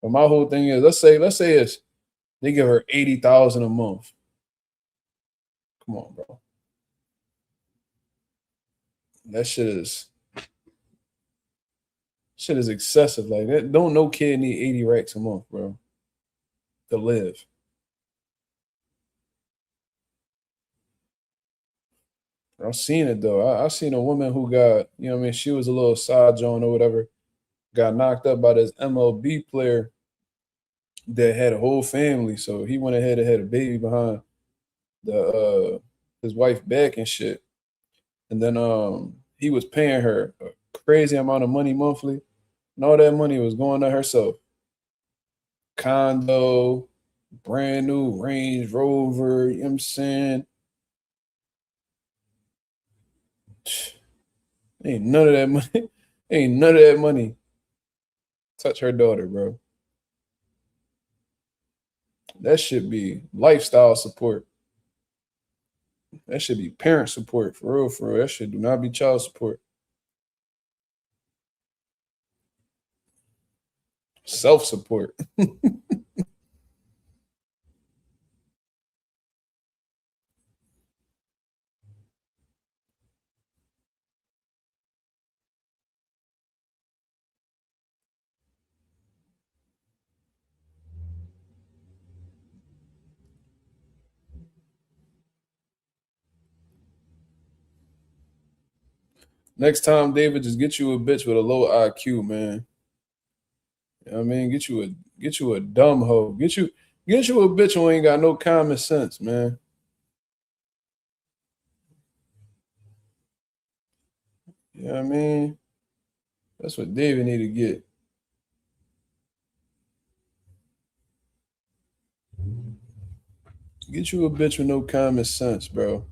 But my whole thing is, let's say it's they give her 80,000 a month. Come on, bro. That shit is excessive. Like that, don't no kid need 80 racks a month, bro, to live. I've seen it though. I've seen a woman who got, you know what I mean, she was a little side joint or whatever, got knocked up by this MLB player that had a whole family. So he went ahead and had a baby behind the his wife back and shit. And then he was paying her a crazy amount of money monthly. And all that money was going to herself. Condo, brand new Range Rover, you know what I'm saying? Ain't none of that money. Ain't none of that money touch her daughter, bro. That should be lifestyle support. That should be parent support, for real, for real. That should do not be child support. Self-support. Next time, David, just get you a bitch with a low IQ, man. You know what I mean? Get you a dumb hoe. Get you a bitch who ain't got no common sense, man. You know what I mean? That's what David need to get. Get you a bitch with no common sense, bro.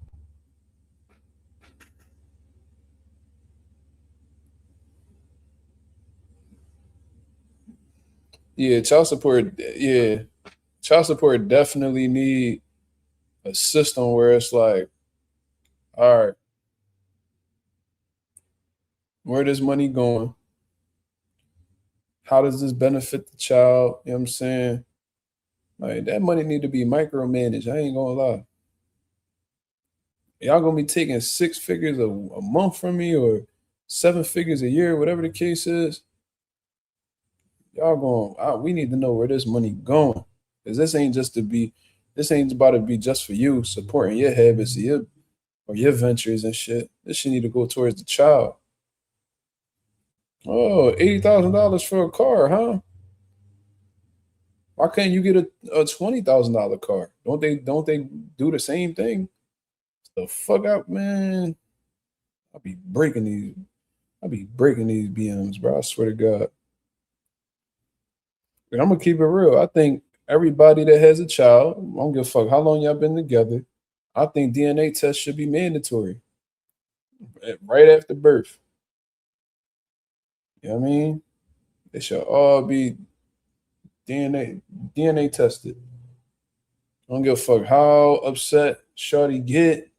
Yeah, child support. Yeah, child support definitely need a system where it's like, all right, where this money going? How does this benefit the child? You know what I'm saying? Like that money need to be micromanaged. I ain't gonna lie. Y'all gonna be taking 6 figures a month from me or 7 figures a year, whatever the case is. Y'all going, we need to know where this money going. Because this ain't about to be just for you supporting your habits or your ventures and shit. This shit need to go towards the child. Oh, $80,000 for a car, huh? Why can't you get a $20,000 car? Don't they do the same thing? The fuck up, man. I'll be breaking these BMs, bro. I swear to God. And I'm gonna keep it real. I think everybody that has a child, I don't give a fuck how long y'all been together. I think DNA tests should be mandatory right after birth. You know what I mean? They should all be DNA tested. I don't give a fuck how upset shorty get.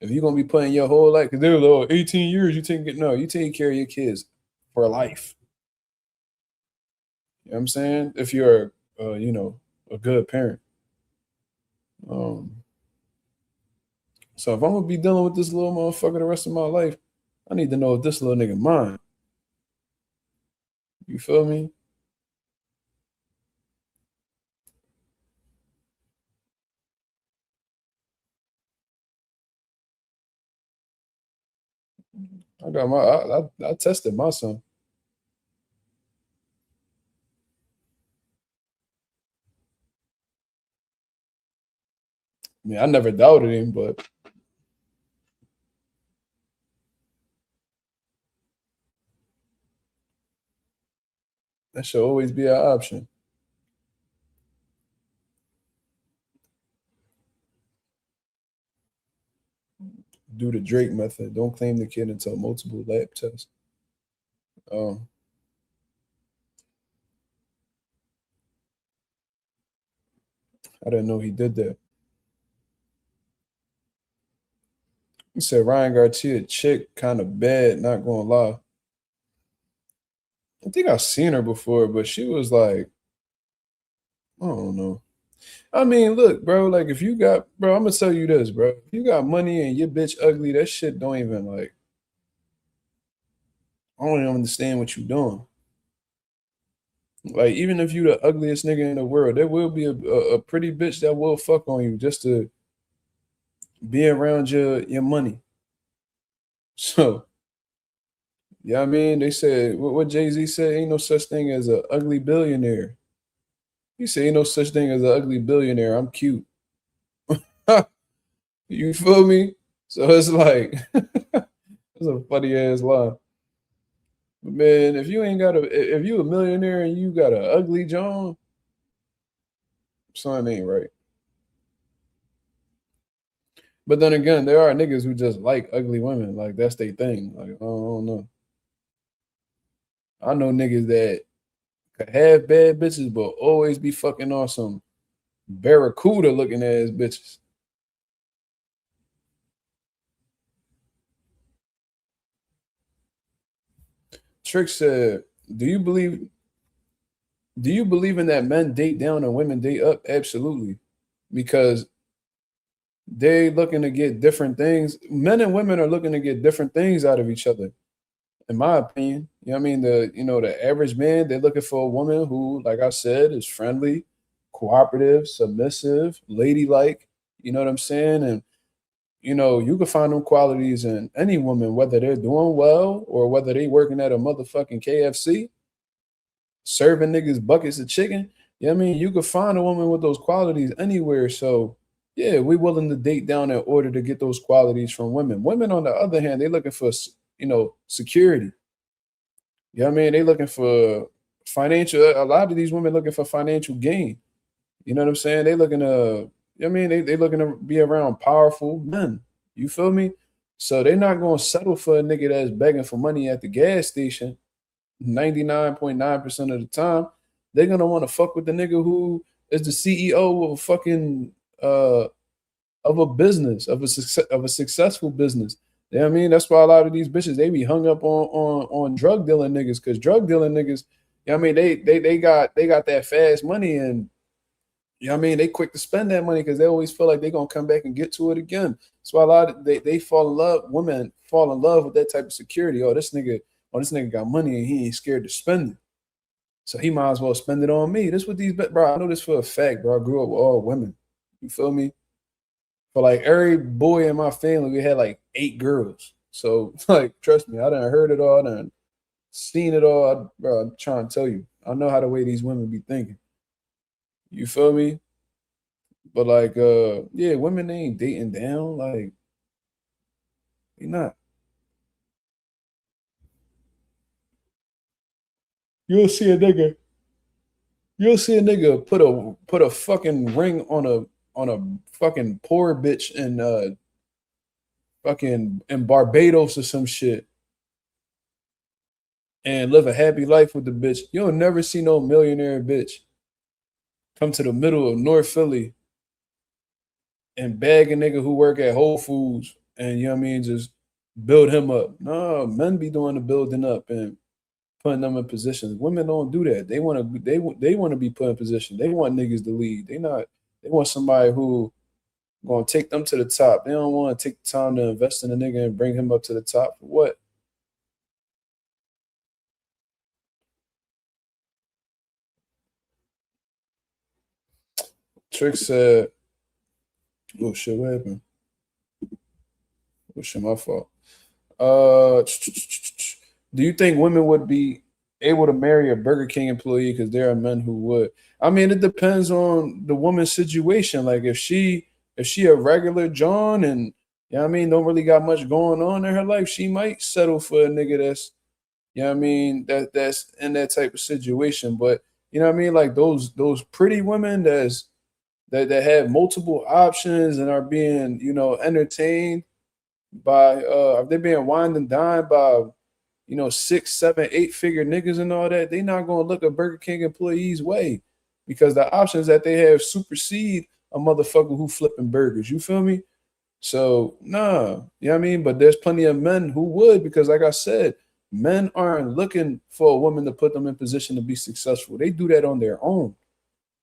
If you're gonna be putting your whole life, because they're like 18 years, you take care of your kids for life. You know what I'm saying? If you're a good parent. So if I'm gonna be dealing with this little motherfucker the rest of my life, I need to know if this little nigga mine. You feel me? I tested my son. I mean, I never doubted him, but that should always be an option. Do the Drake method. Don't claim the kid until multiple lab tests. I didn't know he did that. He said Ryan Garcia chick kind of bad, not gonna lie. I think I've seen her before, but she was like, I don't know. I mean, look, bro, like if you got, bro, I'm gonna tell you this, bro. If you got money and your bitch ugly, that shit don't even like, I don't even understand what you doing. Like, even if you the ugliest nigga in the world, there will be a pretty bitch that will fuck on you just to be around your money. So, yeah, I mean, they said what Jay-Z said, ain't no such thing as an ugly billionaire. He said, ain't no such thing as an ugly billionaire. I'm cute. You feel me? So it's like, it's a funny ass line. But man, if you a millionaire and you got an ugly John, something ain't right. But then again, there are niggas who just like ugly women. Like that's their thing. Like, I don't know. I know niggas that could have bad bitches, but always be fucking on some barracuda looking ass bitches. Trick said, do you believe in that men date down and women date up? Absolutely. Because they looking to get different things. Men and women are looking to get different things out of each other, in my opinion. You know what I mean? The average man, they're looking for a woman who, like I said, is friendly, cooperative, submissive, ladylike. You know what I'm saying? And you can find them qualities in any woman, whether they're doing well or whether they working at a motherfucking KFC, serving niggas buckets of chicken. You know what I mean? You can find a woman with those qualities anywhere. So yeah, we're willing to date down in order to get those qualities from women. Women, on the other hand, they're looking for, security. You know what I mean? They looking for financial. A lot of these women looking for financial gain. You know what I'm saying? They looking to, they looking to be around powerful men. You feel me? So they're not going to settle for a nigga that's begging for money at the gas station 99.9% of the time. they're gonna want to fuck with the nigga who is the CEO of a fucking of a business, of a successful business. You know what I mean? That's why a lot of these bitches, they be hung up on drug dealing niggas, because drug dealing niggas, you know what I mean, they got that fast money, and you know what I mean, they quick to spend that money because they always feel like they're gonna come back and get to it again. That's why a lot of they fall in love, women fall in love with that type of security. Oh, this nigga got money and he ain't scared to spend it. So he might as well spend it on me. This what these, bro, I know this for a fact, bro. I grew up with all women. You feel me? For like every boy in my family, we had like 8 girls. So like, trust me, I done heard it all, I done seen it all. Bro, I'm trying to tell you, I know how the way these women be thinking. You feel me? But like, yeah, women ain't dating down. Like, they not. You'll see a nigga put a fucking ring on a fucking poor bitch in fucking in Barbados or some shit and live a happy life with the bitch. You'll never see no millionaire bitch come to the middle of North Philly and bag a nigga who work at Whole Foods and, you know what I mean, just build him up. No, men be doing the building up and putting them in positions. Women don't do that. They want to be put in position. They want niggas to lead. They want somebody who gonna take them to the top. They don't want to take the time to invest in a nigga and bring him up to the top for what? Trick said, oh shit, what happened? Oh shit, my fault. Do you think women would be able to marry a Burger King employee? Because there are men who would. I mean, it depends on the woman's situation. Like if she a regular John and, you know what I mean, don't really got much going on in her life, she might settle for a nigga that's, you know what I mean, that's in that type of situation. But you know what I mean, like those pretty women that have multiple options and are being, you know, entertained by they're being wined and dined by, you know, 6, 7, 8-figure niggas and all that, they not gonna look a Burger King employee's way because the options that they have supersede a motherfucker who flipping burgers. You feel me? So nah, you know what I mean? But there's plenty of men who would, because like I said, men aren't looking for a woman to put them in position to be successful. They do that on their own.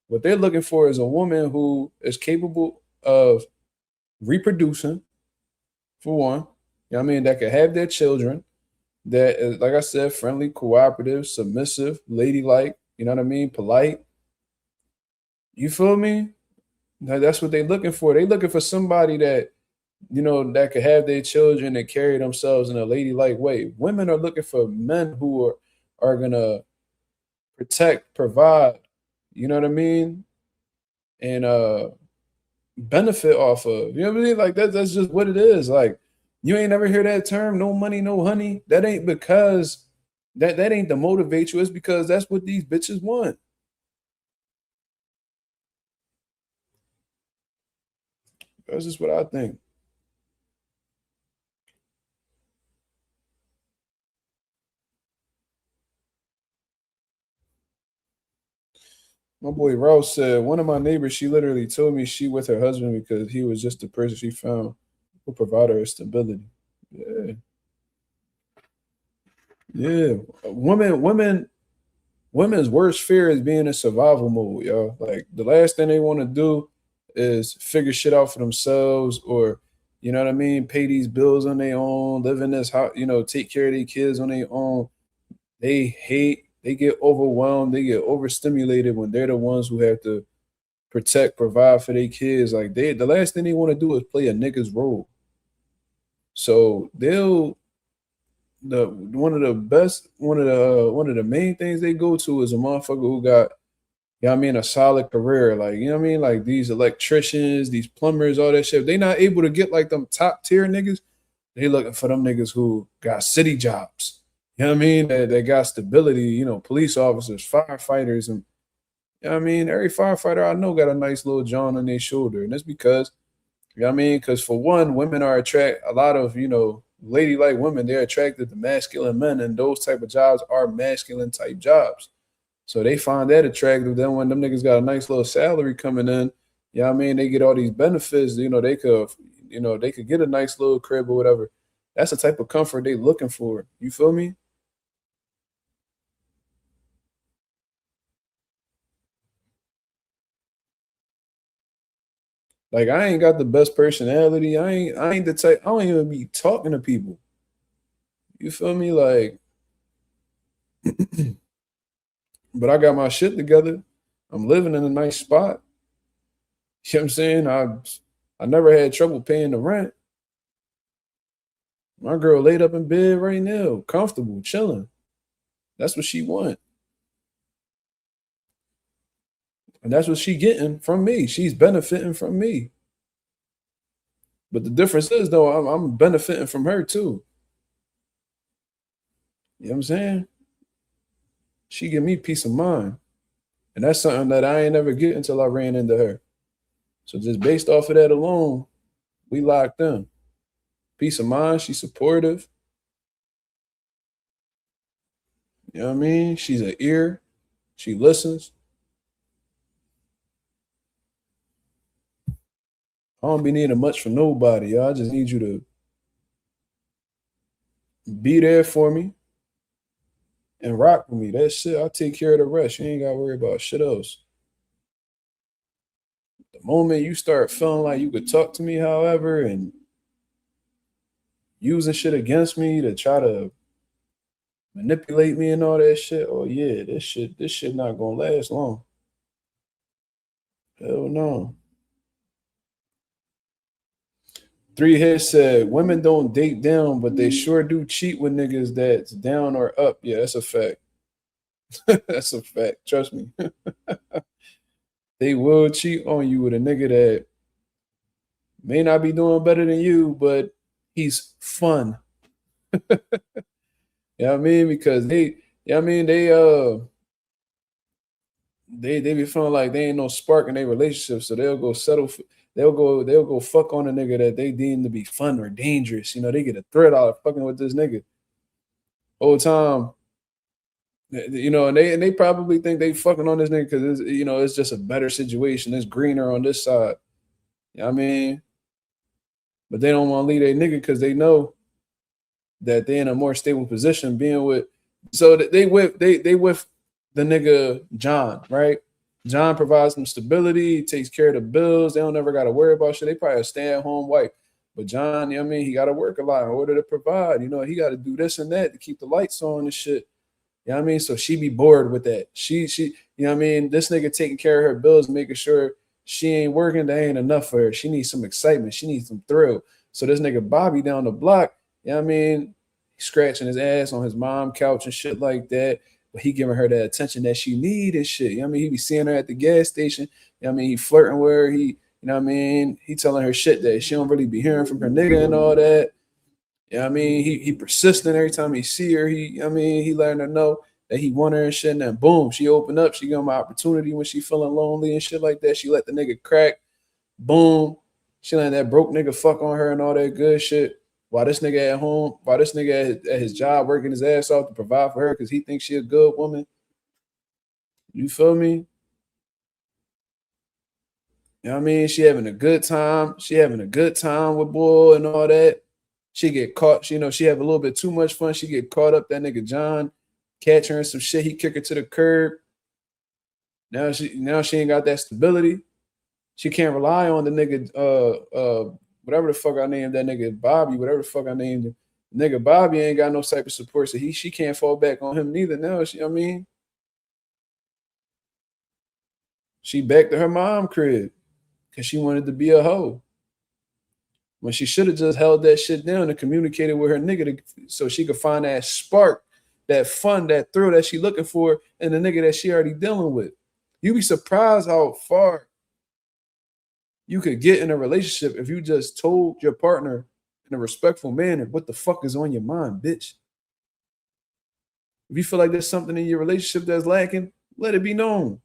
What they're looking for is a woman who is capable of reproducing, for one. You know what I mean? That can have their children, that is, like I said, friendly, cooperative, submissive, ladylike, you know what I mean? Polite. You feel me? That's what they're looking for. They're looking for somebody that, you know, that could have their children and carry themselves in a ladylike way. Women are looking for men who are gonna protect, provide, you know what I mean? And benefit off of. You know what I mean? Like that's just what it is. Like, you ain't never hear that term, no money, no honey. That ain't because that ain't to motivate you. It's because that's what these bitches want. That's just what I think. My boy Rouse said, one of my neighbors, she literally told me she with her husband because he was just the person she found who provided her stability. Yeah. Yeah. Women's worst fear is being in survival mode, y'all. Like the last thing they want to do is figure shit out for themselves, or, you know what I mean, pay these bills on their own, live in this house, you know, take care of their kids on their own. They get overwhelmed, they get overstimulated when they're the ones who have to protect, provide for their kids. Like the last thing they want to do is play a nigga's role. So one of the main things they go to is a motherfucker who got, you know what I mean, a solid career. Like, you know what I mean? Like these electricians, these plumbers, all that shit. They not able to get like them top tier niggas. They looking for them niggas who got city jobs. You know what I mean? That got stability, you know, police officers, firefighters, and, you know what I mean? Every firefighter I know got a nice little John on their shoulder. And that's because, you know what I mean? Because for one, women are a lot of, you know, ladylike women, they're attracted to masculine men, and those type of jobs are masculine type jobs. So they find that attractive. Then when them niggas got a nice little salary coming in, you know what I mean, they get all these benefits, they could get a nice little crib or whatever. That's the type of comfort they looking for. You feel me? Like, I ain't got the best personality. I ain't the type, I don't even be talking to people. You feel me? Like, but I got my shit together. I'm living in a nice spot. You know what I'm saying? I never had trouble paying the rent. My girl laid up in bed right now, comfortable, chilling. That's what she want. And that's what she getting from me. She's benefiting from me. But the difference is, though, I'm benefiting from her too. You know what I'm saying? She give me peace of mind. And that's something that I ain't never get until I ran into her. So just based off of that alone, we locked in. Peace of mind, she's supportive. You know what I mean? She's an ear. She listens. I don't be needing much from nobody, y'all. I just need you to be there for me and rock with me. That's it. I'll take care of the rest. You ain't got to worry about shit else. The moment you start feeling like you could talk to me, however, and using shit against me to try to manipulate me and all that shit, oh yeah, this shit not gonna last long. Hell no. 3 Hits said, women don't date down, but they sure do cheat with niggas that's down or up. Yeah, that's a fact. That's a fact. Trust me. They will cheat on you with a nigga that may not be doing better than you, but he's fun. You know what I mean? Because they be feeling like they ain't no spark in their relationship, so they'll go settle for, they'll go fuck on a nigga that they deem to be fun or dangerous. They get a threat out of fucking with this nigga. Whole time, and they probably think they fucking on this nigga because it's just a better situation. It's greener on this side. You know what I mean? But they don't want to leave their nigga because they know that they're in a more stable position being with. So they with the nigga John, right? John provides them stability, takes care of the bills. They don't ever got to worry about shit. They probably a stay-at-home wife. But John, he got to work a lot in order to provide. He got to do this and that to keep the lights on and shit. You know what I mean? So she be bored with that. She, you know what I mean? This nigga taking care of her bills, making sure she ain't working, that ain't enough for her. She needs some excitement. She needs some thrill. So this nigga Bobby down the block, you know what I mean? He's scratching his ass on his mom's couch and shit like that. But he giving her the attention that she need and shit. You know what I mean? He be seeing her at the gas station. You know what I mean? He flirting with her. He, you know what I mean? He telling her shit that she don't really be hearing from her nigga and all that. You know what I mean? He persistent every time he see her. He letting her know that he want her and shit. And then boom, she open up. She give him an opportunity when she feeling lonely and shit like that. She let the nigga crack. Boom. She letting that broke nigga fuck on her and all that good shit. While this nigga at home, while this nigga at his job working his ass off to provide for her because he thinks she a good woman. You feel me? You know what I mean? She having a good time. She having a good time with boy and all that. She get caught. She have a little bit too much fun. She get caught up. That nigga John catch her in some shit. He kick her to the curb. Now she ain't got that stability. She can't rely on the nigga whatever the fuck I named that nigga Bobby, whatever the fuck I named him. Nigga Bobby ain't got no type of support, so she can't fall back on him neither. Now she back to her mom crib because she wanted to be a hoe. When she should have just held that shit down and communicated with her nigga so she could find that spark, that fun, that thrill that she looking for in the nigga that she already dealing with. You be surprised how far you could get in a relationship if you just told your partner in a respectful manner what the fuck is on your mind, bitch. If you feel like there's something in your relationship that's lacking, let it be known.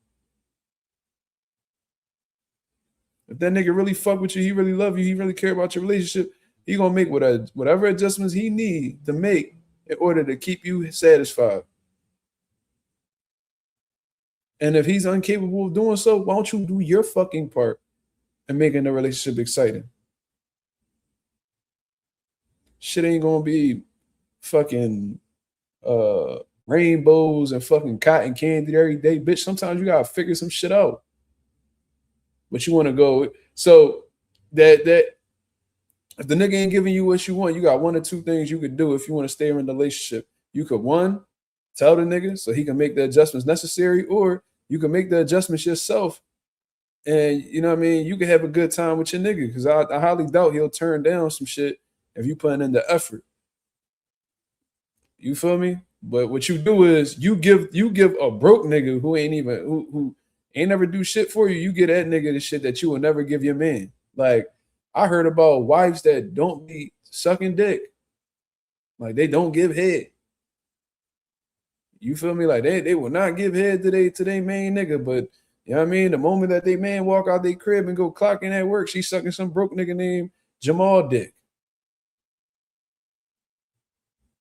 If that nigga really fuck with you, he really love you, he really care about your relationship, he gonna make whatever adjustments he need to make in order to keep you satisfied. And if he's incapable of doing so, why don't you do your fucking part in making the relationship exciting? Shit ain't gonna be fucking rainbows and fucking cotton candy every day, bitch. Sometimes you gotta figure some shit out. But you want to go so that if the nigga ain't giving you what you want, you got one or two things you could do if you want to stay in a relationship. You could, one, tell the nigga so he can make the adjustments necessary, or you can make the adjustments yourself. And you know what I mean? You can have a good time with your nigga, because I highly doubt he'll turn down some shit if you putting in the effort. You feel me? But what you do is you give a broke nigga who ain't never do shit for you, you get that nigga the shit that you will never give your man. Like, I heard about wives that don't be sucking dick. Like, they don't give head. You feel me? Like, they will not give head to their main nigga. But, you know what I mean? The moment that they man walk out their crib and go clock in at work, she sucking some broke nigga named Jamal dick.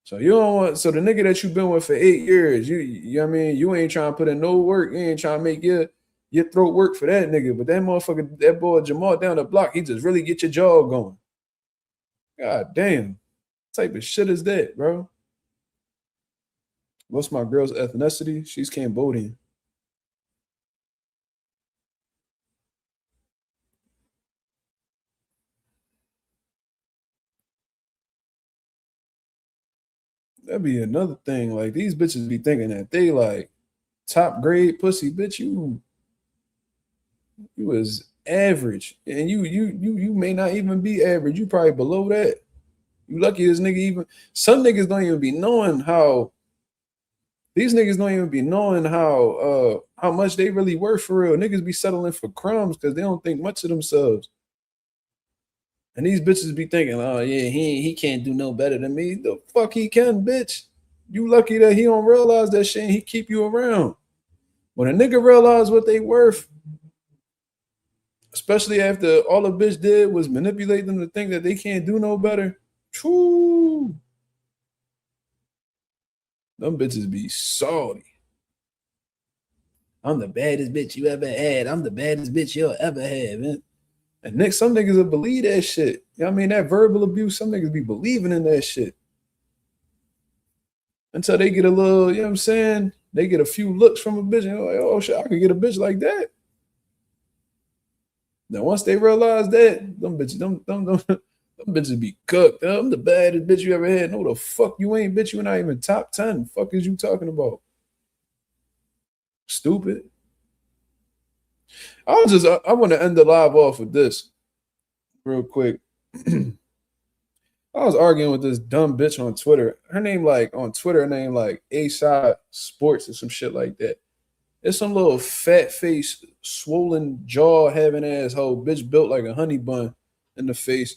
So you don't want, so the nigga that you've been with for 8 years, you know what I mean? You ain't trying to put in no work. You ain't trying to make your throat work for that nigga. But that motherfucker, that boy Jamal down the block, he just really get your jaw going. God damn. What type of shit is that, bro? What's my girl's ethnicity? She's Cambodian. That'd be another thing. Like, these bitches be thinking that they like top grade pussy. Bitch, you was average, and you may not even be average. You probably below that. You lucky this nigga even. Some niggas don't even be knowing how. These niggas don't even be knowing how much they really worth for real. Niggas be settling for crumbs because they don't think much of themselves. And these bitches be thinking, oh yeah, he can't do no better than me. The fuck he can, bitch. You lucky that he don't realize that shit and he keep you around. When a nigga realize what they worth, especially after all the bitch did was manipulate them to think that they can't do no better, whew, them bitches be salty. I'm the baddest bitch you ever had. I'm the baddest bitch you'll ever have, man. And some niggas will believe that shit. You know what I mean? That verbal abuse, some niggas be believing in that shit. Until they get a little, you know what I'm saying? They get a few looks from a bitch and they're like, oh shit, I could get a bitch like that. Now once they realize that, them bitches be cooked. I'm the baddest bitch you ever had. No, the fuck you ain't, bitch. You not even top 10. The fuck is you talking about? Stupid. I want to end the live off with this real quick. I was arguing with this dumb bitch on Twitter. Her name like A-Side Sports or some shit like that. It's some little fat face, swollen jaw having asshole bitch built like a honey bun in the face.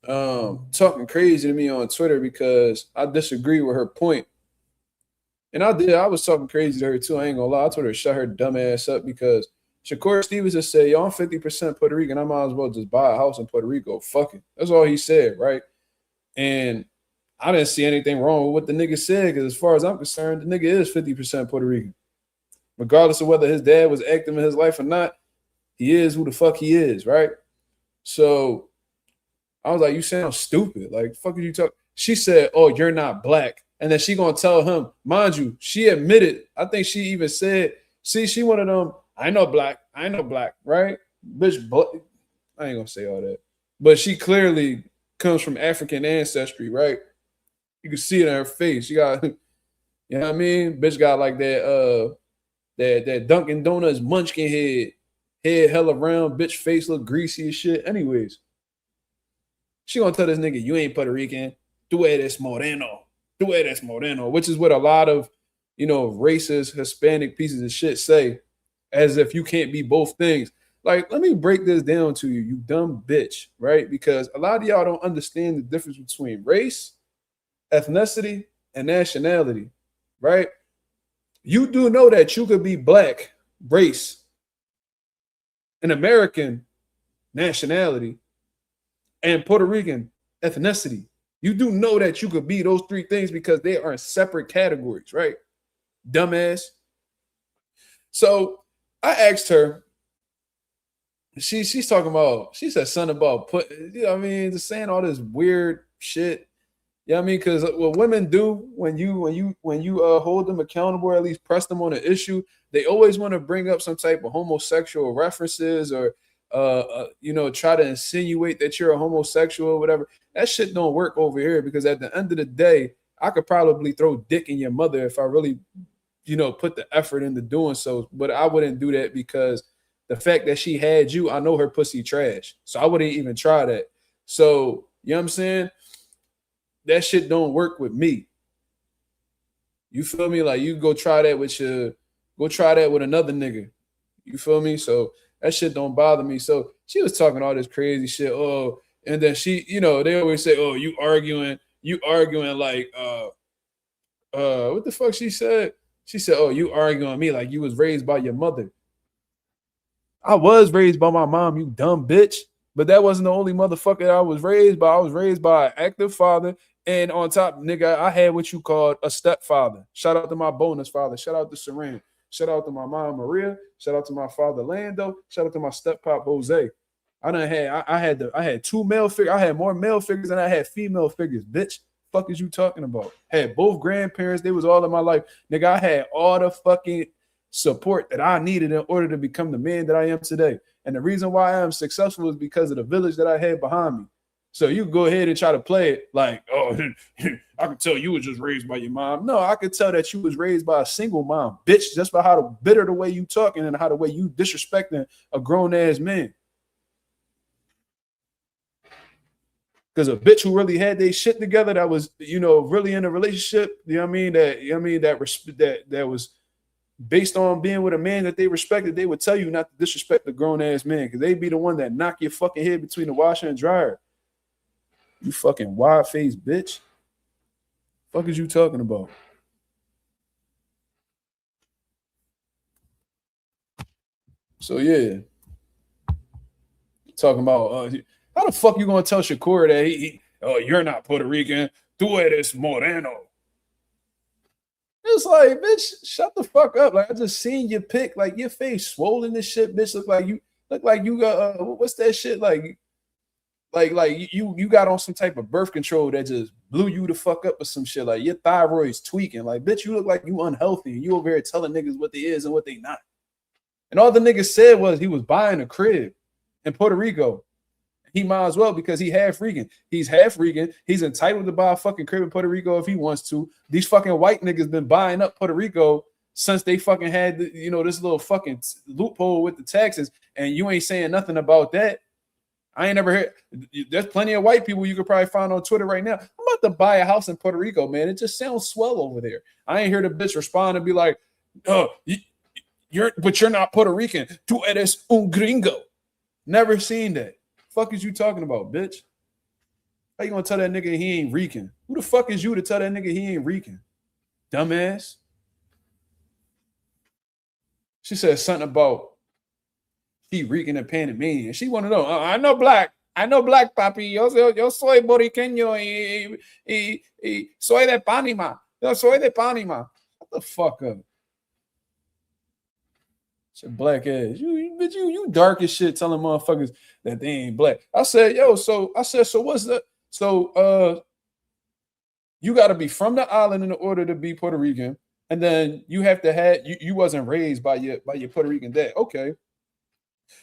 Talking crazy to me on Twitter because I disagree with her point. And I was talking crazy to her too. I ain't gonna lie. I told her to shut her dumb ass up because Shakur Stevens just said, yo, I'm 50% Puerto Rican. I might as well just buy a house in Puerto Rico. Fuck it. That's all he said, right? And I didn't see anything wrong with what the nigga said because as far as I'm concerned, the nigga is 50% Puerto Rican. Regardless of whether his dad was active in his life or not, he is who the fuck he is, right? So I was like, you sound stupid. Like, fuck are you talking? She said, oh, you're not black. And then she gonna tell him, mind you, she admitted, I think she even said, see, she one of them, I know black, right? Bitch, I ain't gonna say all that. But she clearly comes from African ancestry, right? You can see it in her face. She got, you know what I mean? Bitch got like that Dunkin' Donuts munchkin head hella round, bitch face look greasy as shit. Anyways, she gonna tell this nigga, you ain't Puerto Rican. Tú eres moreno, which is what a lot of, you know, racist Hispanic pieces of shit say, as if you can't be both things. Like, let me break this down to you, you dumb bitch, right? Because a lot of y'all don't understand the difference between race, ethnicity, and nationality, right? You do know that you could be black, race, an American nationality, and Puerto Rican ethnicity. You do know that you could be those three things because they are in separate categories, right? Dumbass. So I asked her, she's talking about, she said something about just saying all this weird shit. You know what I mean? Because what women do when you hold them accountable, or at least press them on an issue, they always want to bring up some type of homosexual references, or try to insinuate that you're a homosexual or whatever. That shit don't work over here, because at the end of the day, I could probably throw dick in your mother if I really, put the effort into doing so. But I wouldn't do that, because the fact that she had you, I know her pussy trash. So I wouldn't even try that. So, you know what I'm saying? That shit don't work with me. You feel me? Like, you go try that with another nigga. You feel me? So that shit don't bother me. So she was talking all this crazy shit. Oh, and then she, they always say, oh, you arguing like what the fuck she said? She said, oh, you arguing me like you was raised by your mother. I was raised by my mom, you dumb bitch. But that wasn't the only motherfucker that I was raised by. I was raised by an active father. And on top, nigga, I had what you called a stepfather. Shout out to my bonus father. Shout out to Saran. Shout out to my mom, Maria. Shout out to my father, Lando. Shout out to my step-pop, Jose. I had two male figures. I had more male figures than I had female figures, bitch. Fuck is you talking about? Had both grandparents. They was all in my life. Nigga, I had all the fucking support that I needed in order to become the man that I am today. And the reason why I am successful is because of the village that I had behind me. So you go ahead and try to play it like, oh, I can tell you was just raised by your mom. No, I could tell that you was raised by a single mom, bitch, just by how bitter the way you talking and how the way you disrespecting a grown-ass man. Because a bitch who really had their shit together, that was, really in a relationship, that was based on being with a man that they respected, they would tell you not to disrespect the grown-ass man, because they'd be the one that knock your fucking head between the washer and dryer. You fucking wide-faced bitch. Fuck is you talking about? So, yeah. Talking about, how the fuck you gonna tell Shakur that you're not Puerto Rican? Tú eres moreno. It's like, bitch, shut the fuck up. Like, I just seen your pic. Like, your face swollen this shit, bitch. Look like you got what's that shit? Like you got on some type of birth control that just blew you the fuck up or some shit. Like, your thyroid's tweaking. Like, bitch, you look like you unhealthy, and you over here telling niggas what they is and what they not. And all the niggas said was he was buying a crib in Puerto Rico. He might as well, because he half Rican. He's half Rican. He's entitled to buy a fucking crib in Puerto Rico if he wants to. These fucking white niggas been buying up Puerto Rico since they fucking had this little fucking loophole with the taxes, and you ain't saying nothing about that. I ain't never heard. There's plenty of white people you could probably find on Twitter right now. I'm about to buy a house in Puerto Rico, man. It just sounds swell over there. I ain't hear the bitch respond and be like, "Oh, you're not Puerto Rican. Tú eres un gringo." Never seen that. Fuck is you talking about, bitch? How you gonna tell that nigga he ain't Rican? Who the fuck is you to tell that nigga he ain't Rican? Dumbass. She said something about he Rican and Panamanian. She want to know. I know black, papi. Yo soy boriqueño y soy de Panama. Yo soy de Panama. What the fuck up? Shit, black ass. You dark as shit telling motherfuckers that they ain't black. I said, so what's that? So you got to be from the island in order to be Puerto Rican, and then you have to have you wasn't raised by your Puerto Rican dad. Okay.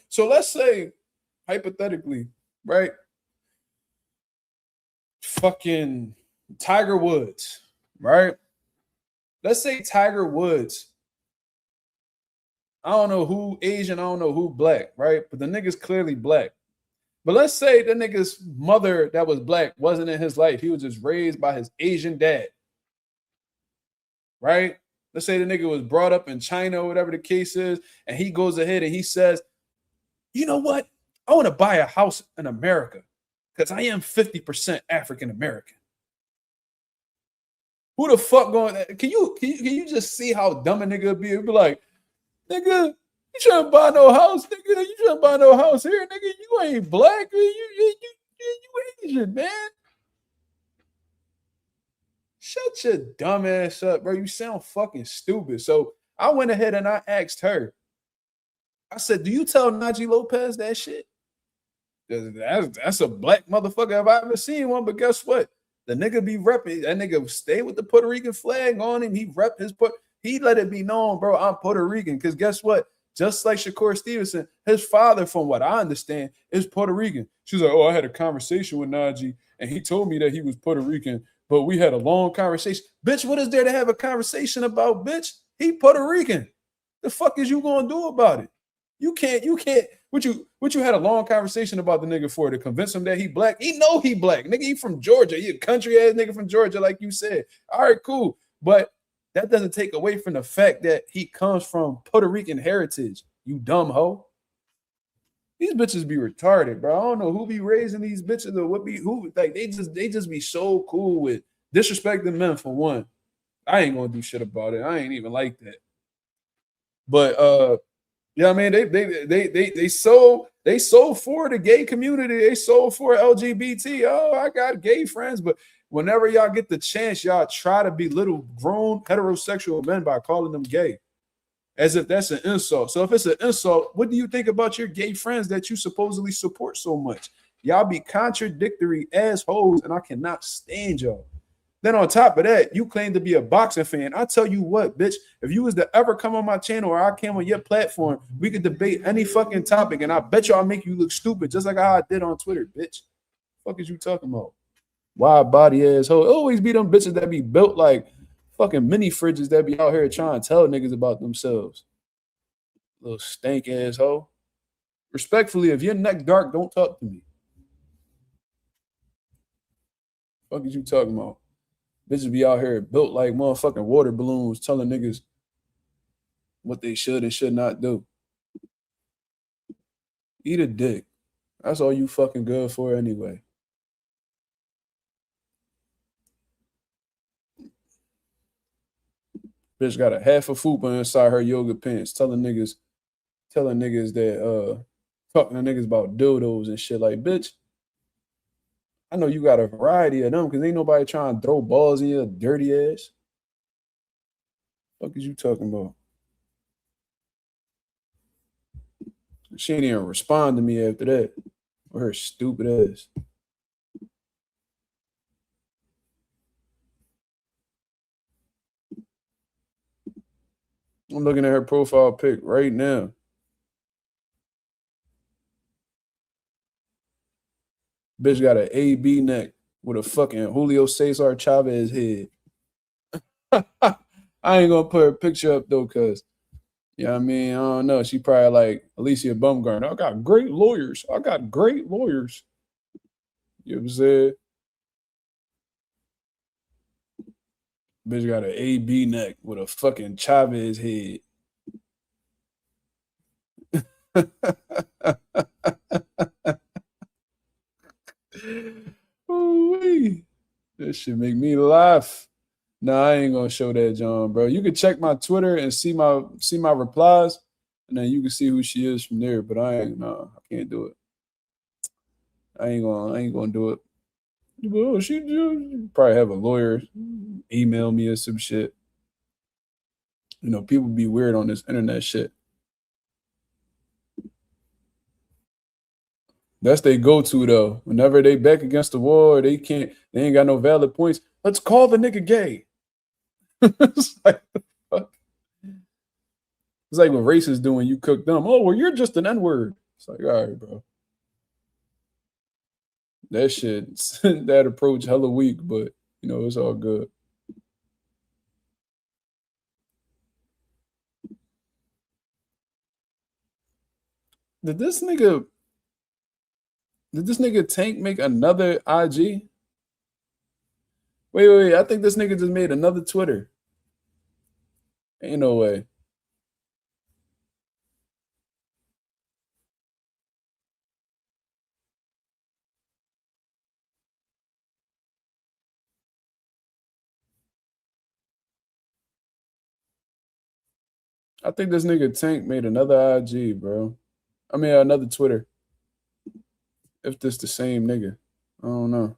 So let's say, hypothetically, right? Fucking Tiger Woods, right? Let's say Tiger Woods. I don't know who Asian, I don't know who black, right? But the nigga's clearly black. But let's say the nigga's mother that was black wasn't in his life. He was just raised by his Asian dad, right? Let's say the nigga was brought up in China or whatever the case is, and he goes ahead and he says, you know what? I want to buy a house in America because I am 50% African American. Who the fuck going? Can you just see how dumb a nigga would be? It'd be like, nigga, you trying to buy no house, nigga? You trying to buy no house here, nigga? You ain't black, you Asian, man. Shut your dumb ass up, bro. You sound fucking stupid. So I went ahead and I asked her. I said, do you tell Najee Lopez that shit? That's a black motherfucker if I ever seen one. But guess what? The nigga be repping. That nigga stay with the Puerto Rican flag on him. He rep his he let it be known, bro, I'm Puerto Rican. Because guess what? Just like Shakur Stevenson, his father, from what I understand, is Puerto Rican. She's like, oh, I had a conversation with Najee, and he told me that he was Puerto Rican, but we had a long conversation. Bitch, what is there to have a conversation about, bitch? He Puerto Rican. The fuck is you gonna do about it? You can't. What you had a long conversation about the nigga for, to convince him that he black? He know he black. Nigga, he from Georgia. He a country ass nigga from Georgia, like you said. All right, cool. But that doesn't take away from the fact that he comes from Puerto Rican heritage, you dumb hoe. These bitches be retarded, bro. I don't know who be raising these bitches or what be who, like they just be so cool with disrespecting men for one. I ain't gonna do shit about it. I ain't even like that. But yeah, I mean, they sold for the gay community. They sold for LGBT. Oh, I got gay friends, but whenever y'all get the chance, y'all try to belittle grown heterosexual men by calling them gay, as if that's an insult. So if it's an insult, what do you think about your gay friends that you supposedly support so much? Y'all be contradictory assholes, and I cannot stand y'all. Then on top of that, you claim to be a boxing fan. I tell you what, bitch, if you was to ever come on my channel or I came on your platform, we could debate any fucking topic, and I bet you I'll make you look stupid, just like how I did on Twitter, bitch. Fuck is you talking about? Wide body asshole. Always be them bitches that be built like fucking mini fridges that be out here trying to tell niggas about themselves. Little stank asshole. Respectfully, if your neck dark, don't talk to me. Fuck is you talking about? Bitches be out here built like motherfucking water balloons, telling niggas what they should and should not do. Eat a dick. That's all you fucking good for anyway. Bitch got a half a fupa inside her yoga pants, telling niggas that talking to niggas about dildos and shit. Like, bitch, I know you got a variety of them because ain't nobody trying to throw balls in your dirty ass. What is you talking about? She ain't even respond to me after that. With her stupid ass. I'm looking at her profile pic right now. Bitch got an AB neck with a fucking Julio Cesar Chavez head. I ain't gonna put her picture up though, cause you know what I mean, I don't know. She probably like Alicia Bumgarner. I got great lawyers. You know what I'm saying? Bitch got an AB neck with a fucking Chavez head. Ooh-wee. This shit make me laugh. Nah, I ain't gonna show that, John, bro. You can check my Twitter and see my replies, and then you can see who she is from there. But I can't do it. I ain't gonna do it. Well, she probably have a lawyer email me or some shit. You know, people be weird on this internet shit. That's they go-to though. Whenever they back against the wall, they ain't got no valid points. Let's call the nigga gay. It's like, fuck. It's like when racists do when you cook them. Oh, well, you're just an N-word. It's like, all right, bro. That shit, that approach hella weak, but you know, it's all good. Did this nigga Tank make another IG? Wait. I think this nigga just made another Twitter. Ain't no way. I think this nigga Tank made another IG, bro. I mean, another Twitter. If this the same nigga. I don't know.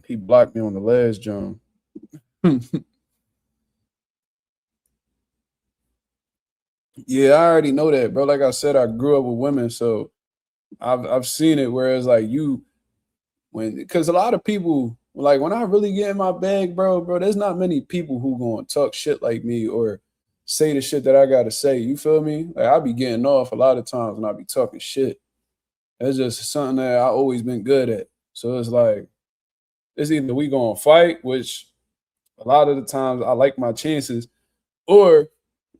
He blocked me on the last jump. Yeah, I already know that, bro. Like I said, I grew up with women, so I've seen it. Whereas like because a lot of people, like when I really get in my bag, bro, there's not many people who gonna talk shit like me or say the shit that I gotta say. You feel me? Like I be getting off a lot of times when I be talking shit. That's just something that I always been good at. So it's like it's either we gonna fight, which a lot of the times I like my chances, or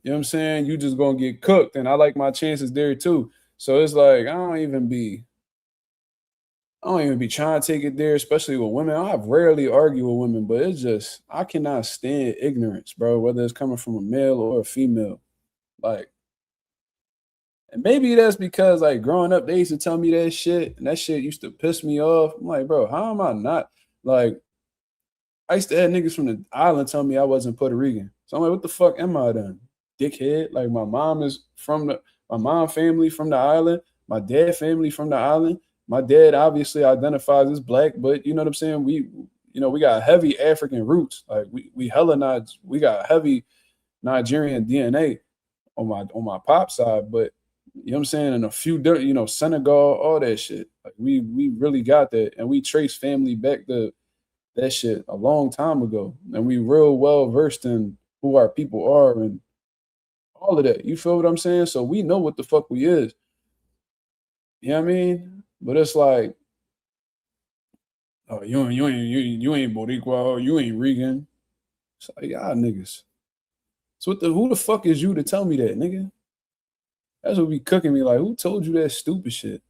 you know what I'm saying, you just gonna get cooked, and I like my chances there too. So it's like I don't even be trying to take it there, especially with women. I rarely argue with women, but it's just I cannot stand ignorance, bro, whether it's coming from a male or a female. Like, and maybe that's because like growing up, they used to tell me that shit, and that shit used to piss me off. I'm like, bro, how am I not like I used to have niggas from the island tell me I wasn't Puerto Rican. So I'm like, what the fuck am I then? Dickhead. Like my mom family from the island, my dad family from the island. My dad obviously identifies as black, but you know what I'm saying? We got heavy African roots. Like we got heavy Nigerian DNA on my pop side, but you know what I'm saying? And a few different, Senegal, all that shit. Like we really got that, and we trace family back to that shit a long time ago, and we real well versed in who our people are and all of that. You feel what I'm saying? So we know what the fuck we is. You know what I mean? But it's like, oh, you ain't Boricua, you ain't Rican. It's like, y'all niggas. So who the fuck is you to tell me that, nigga? That's what be cooking me. Like, who told you that stupid shit?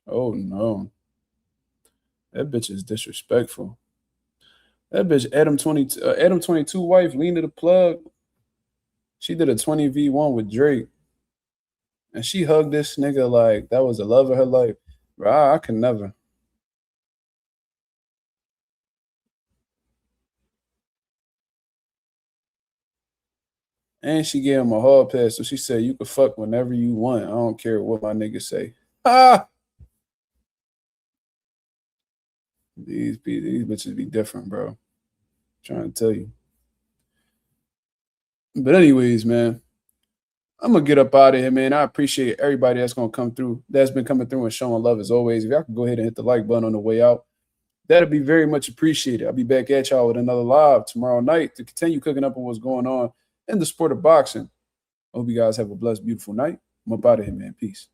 Oh no. That bitch is disrespectful. That bitch Adam 22 wife, Lena the plug. She did a 20v1 with Drake. And she hugged this nigga like that was the love of her life. Bro, I can never. And she gave him a hall pass, so she said, you can fuck whenever you want. I don't care what my niggas say. Ah! These bitches be different, bro. I'm trying to tell you. But anyways, man, I'm gonna get up out of here, man. I appreciate everybody that's gonna come through, that's been coming through and showing love as always. If y'all can go ahead and hit the like button on the way out, that'll be very much appreciated. I'll be back at y'all with another live tomorrow night to continue cooking up on what's going on in the sport of boxing. I hope you guys have a blessed, beautiful night. I'm up out of here, man. Peace.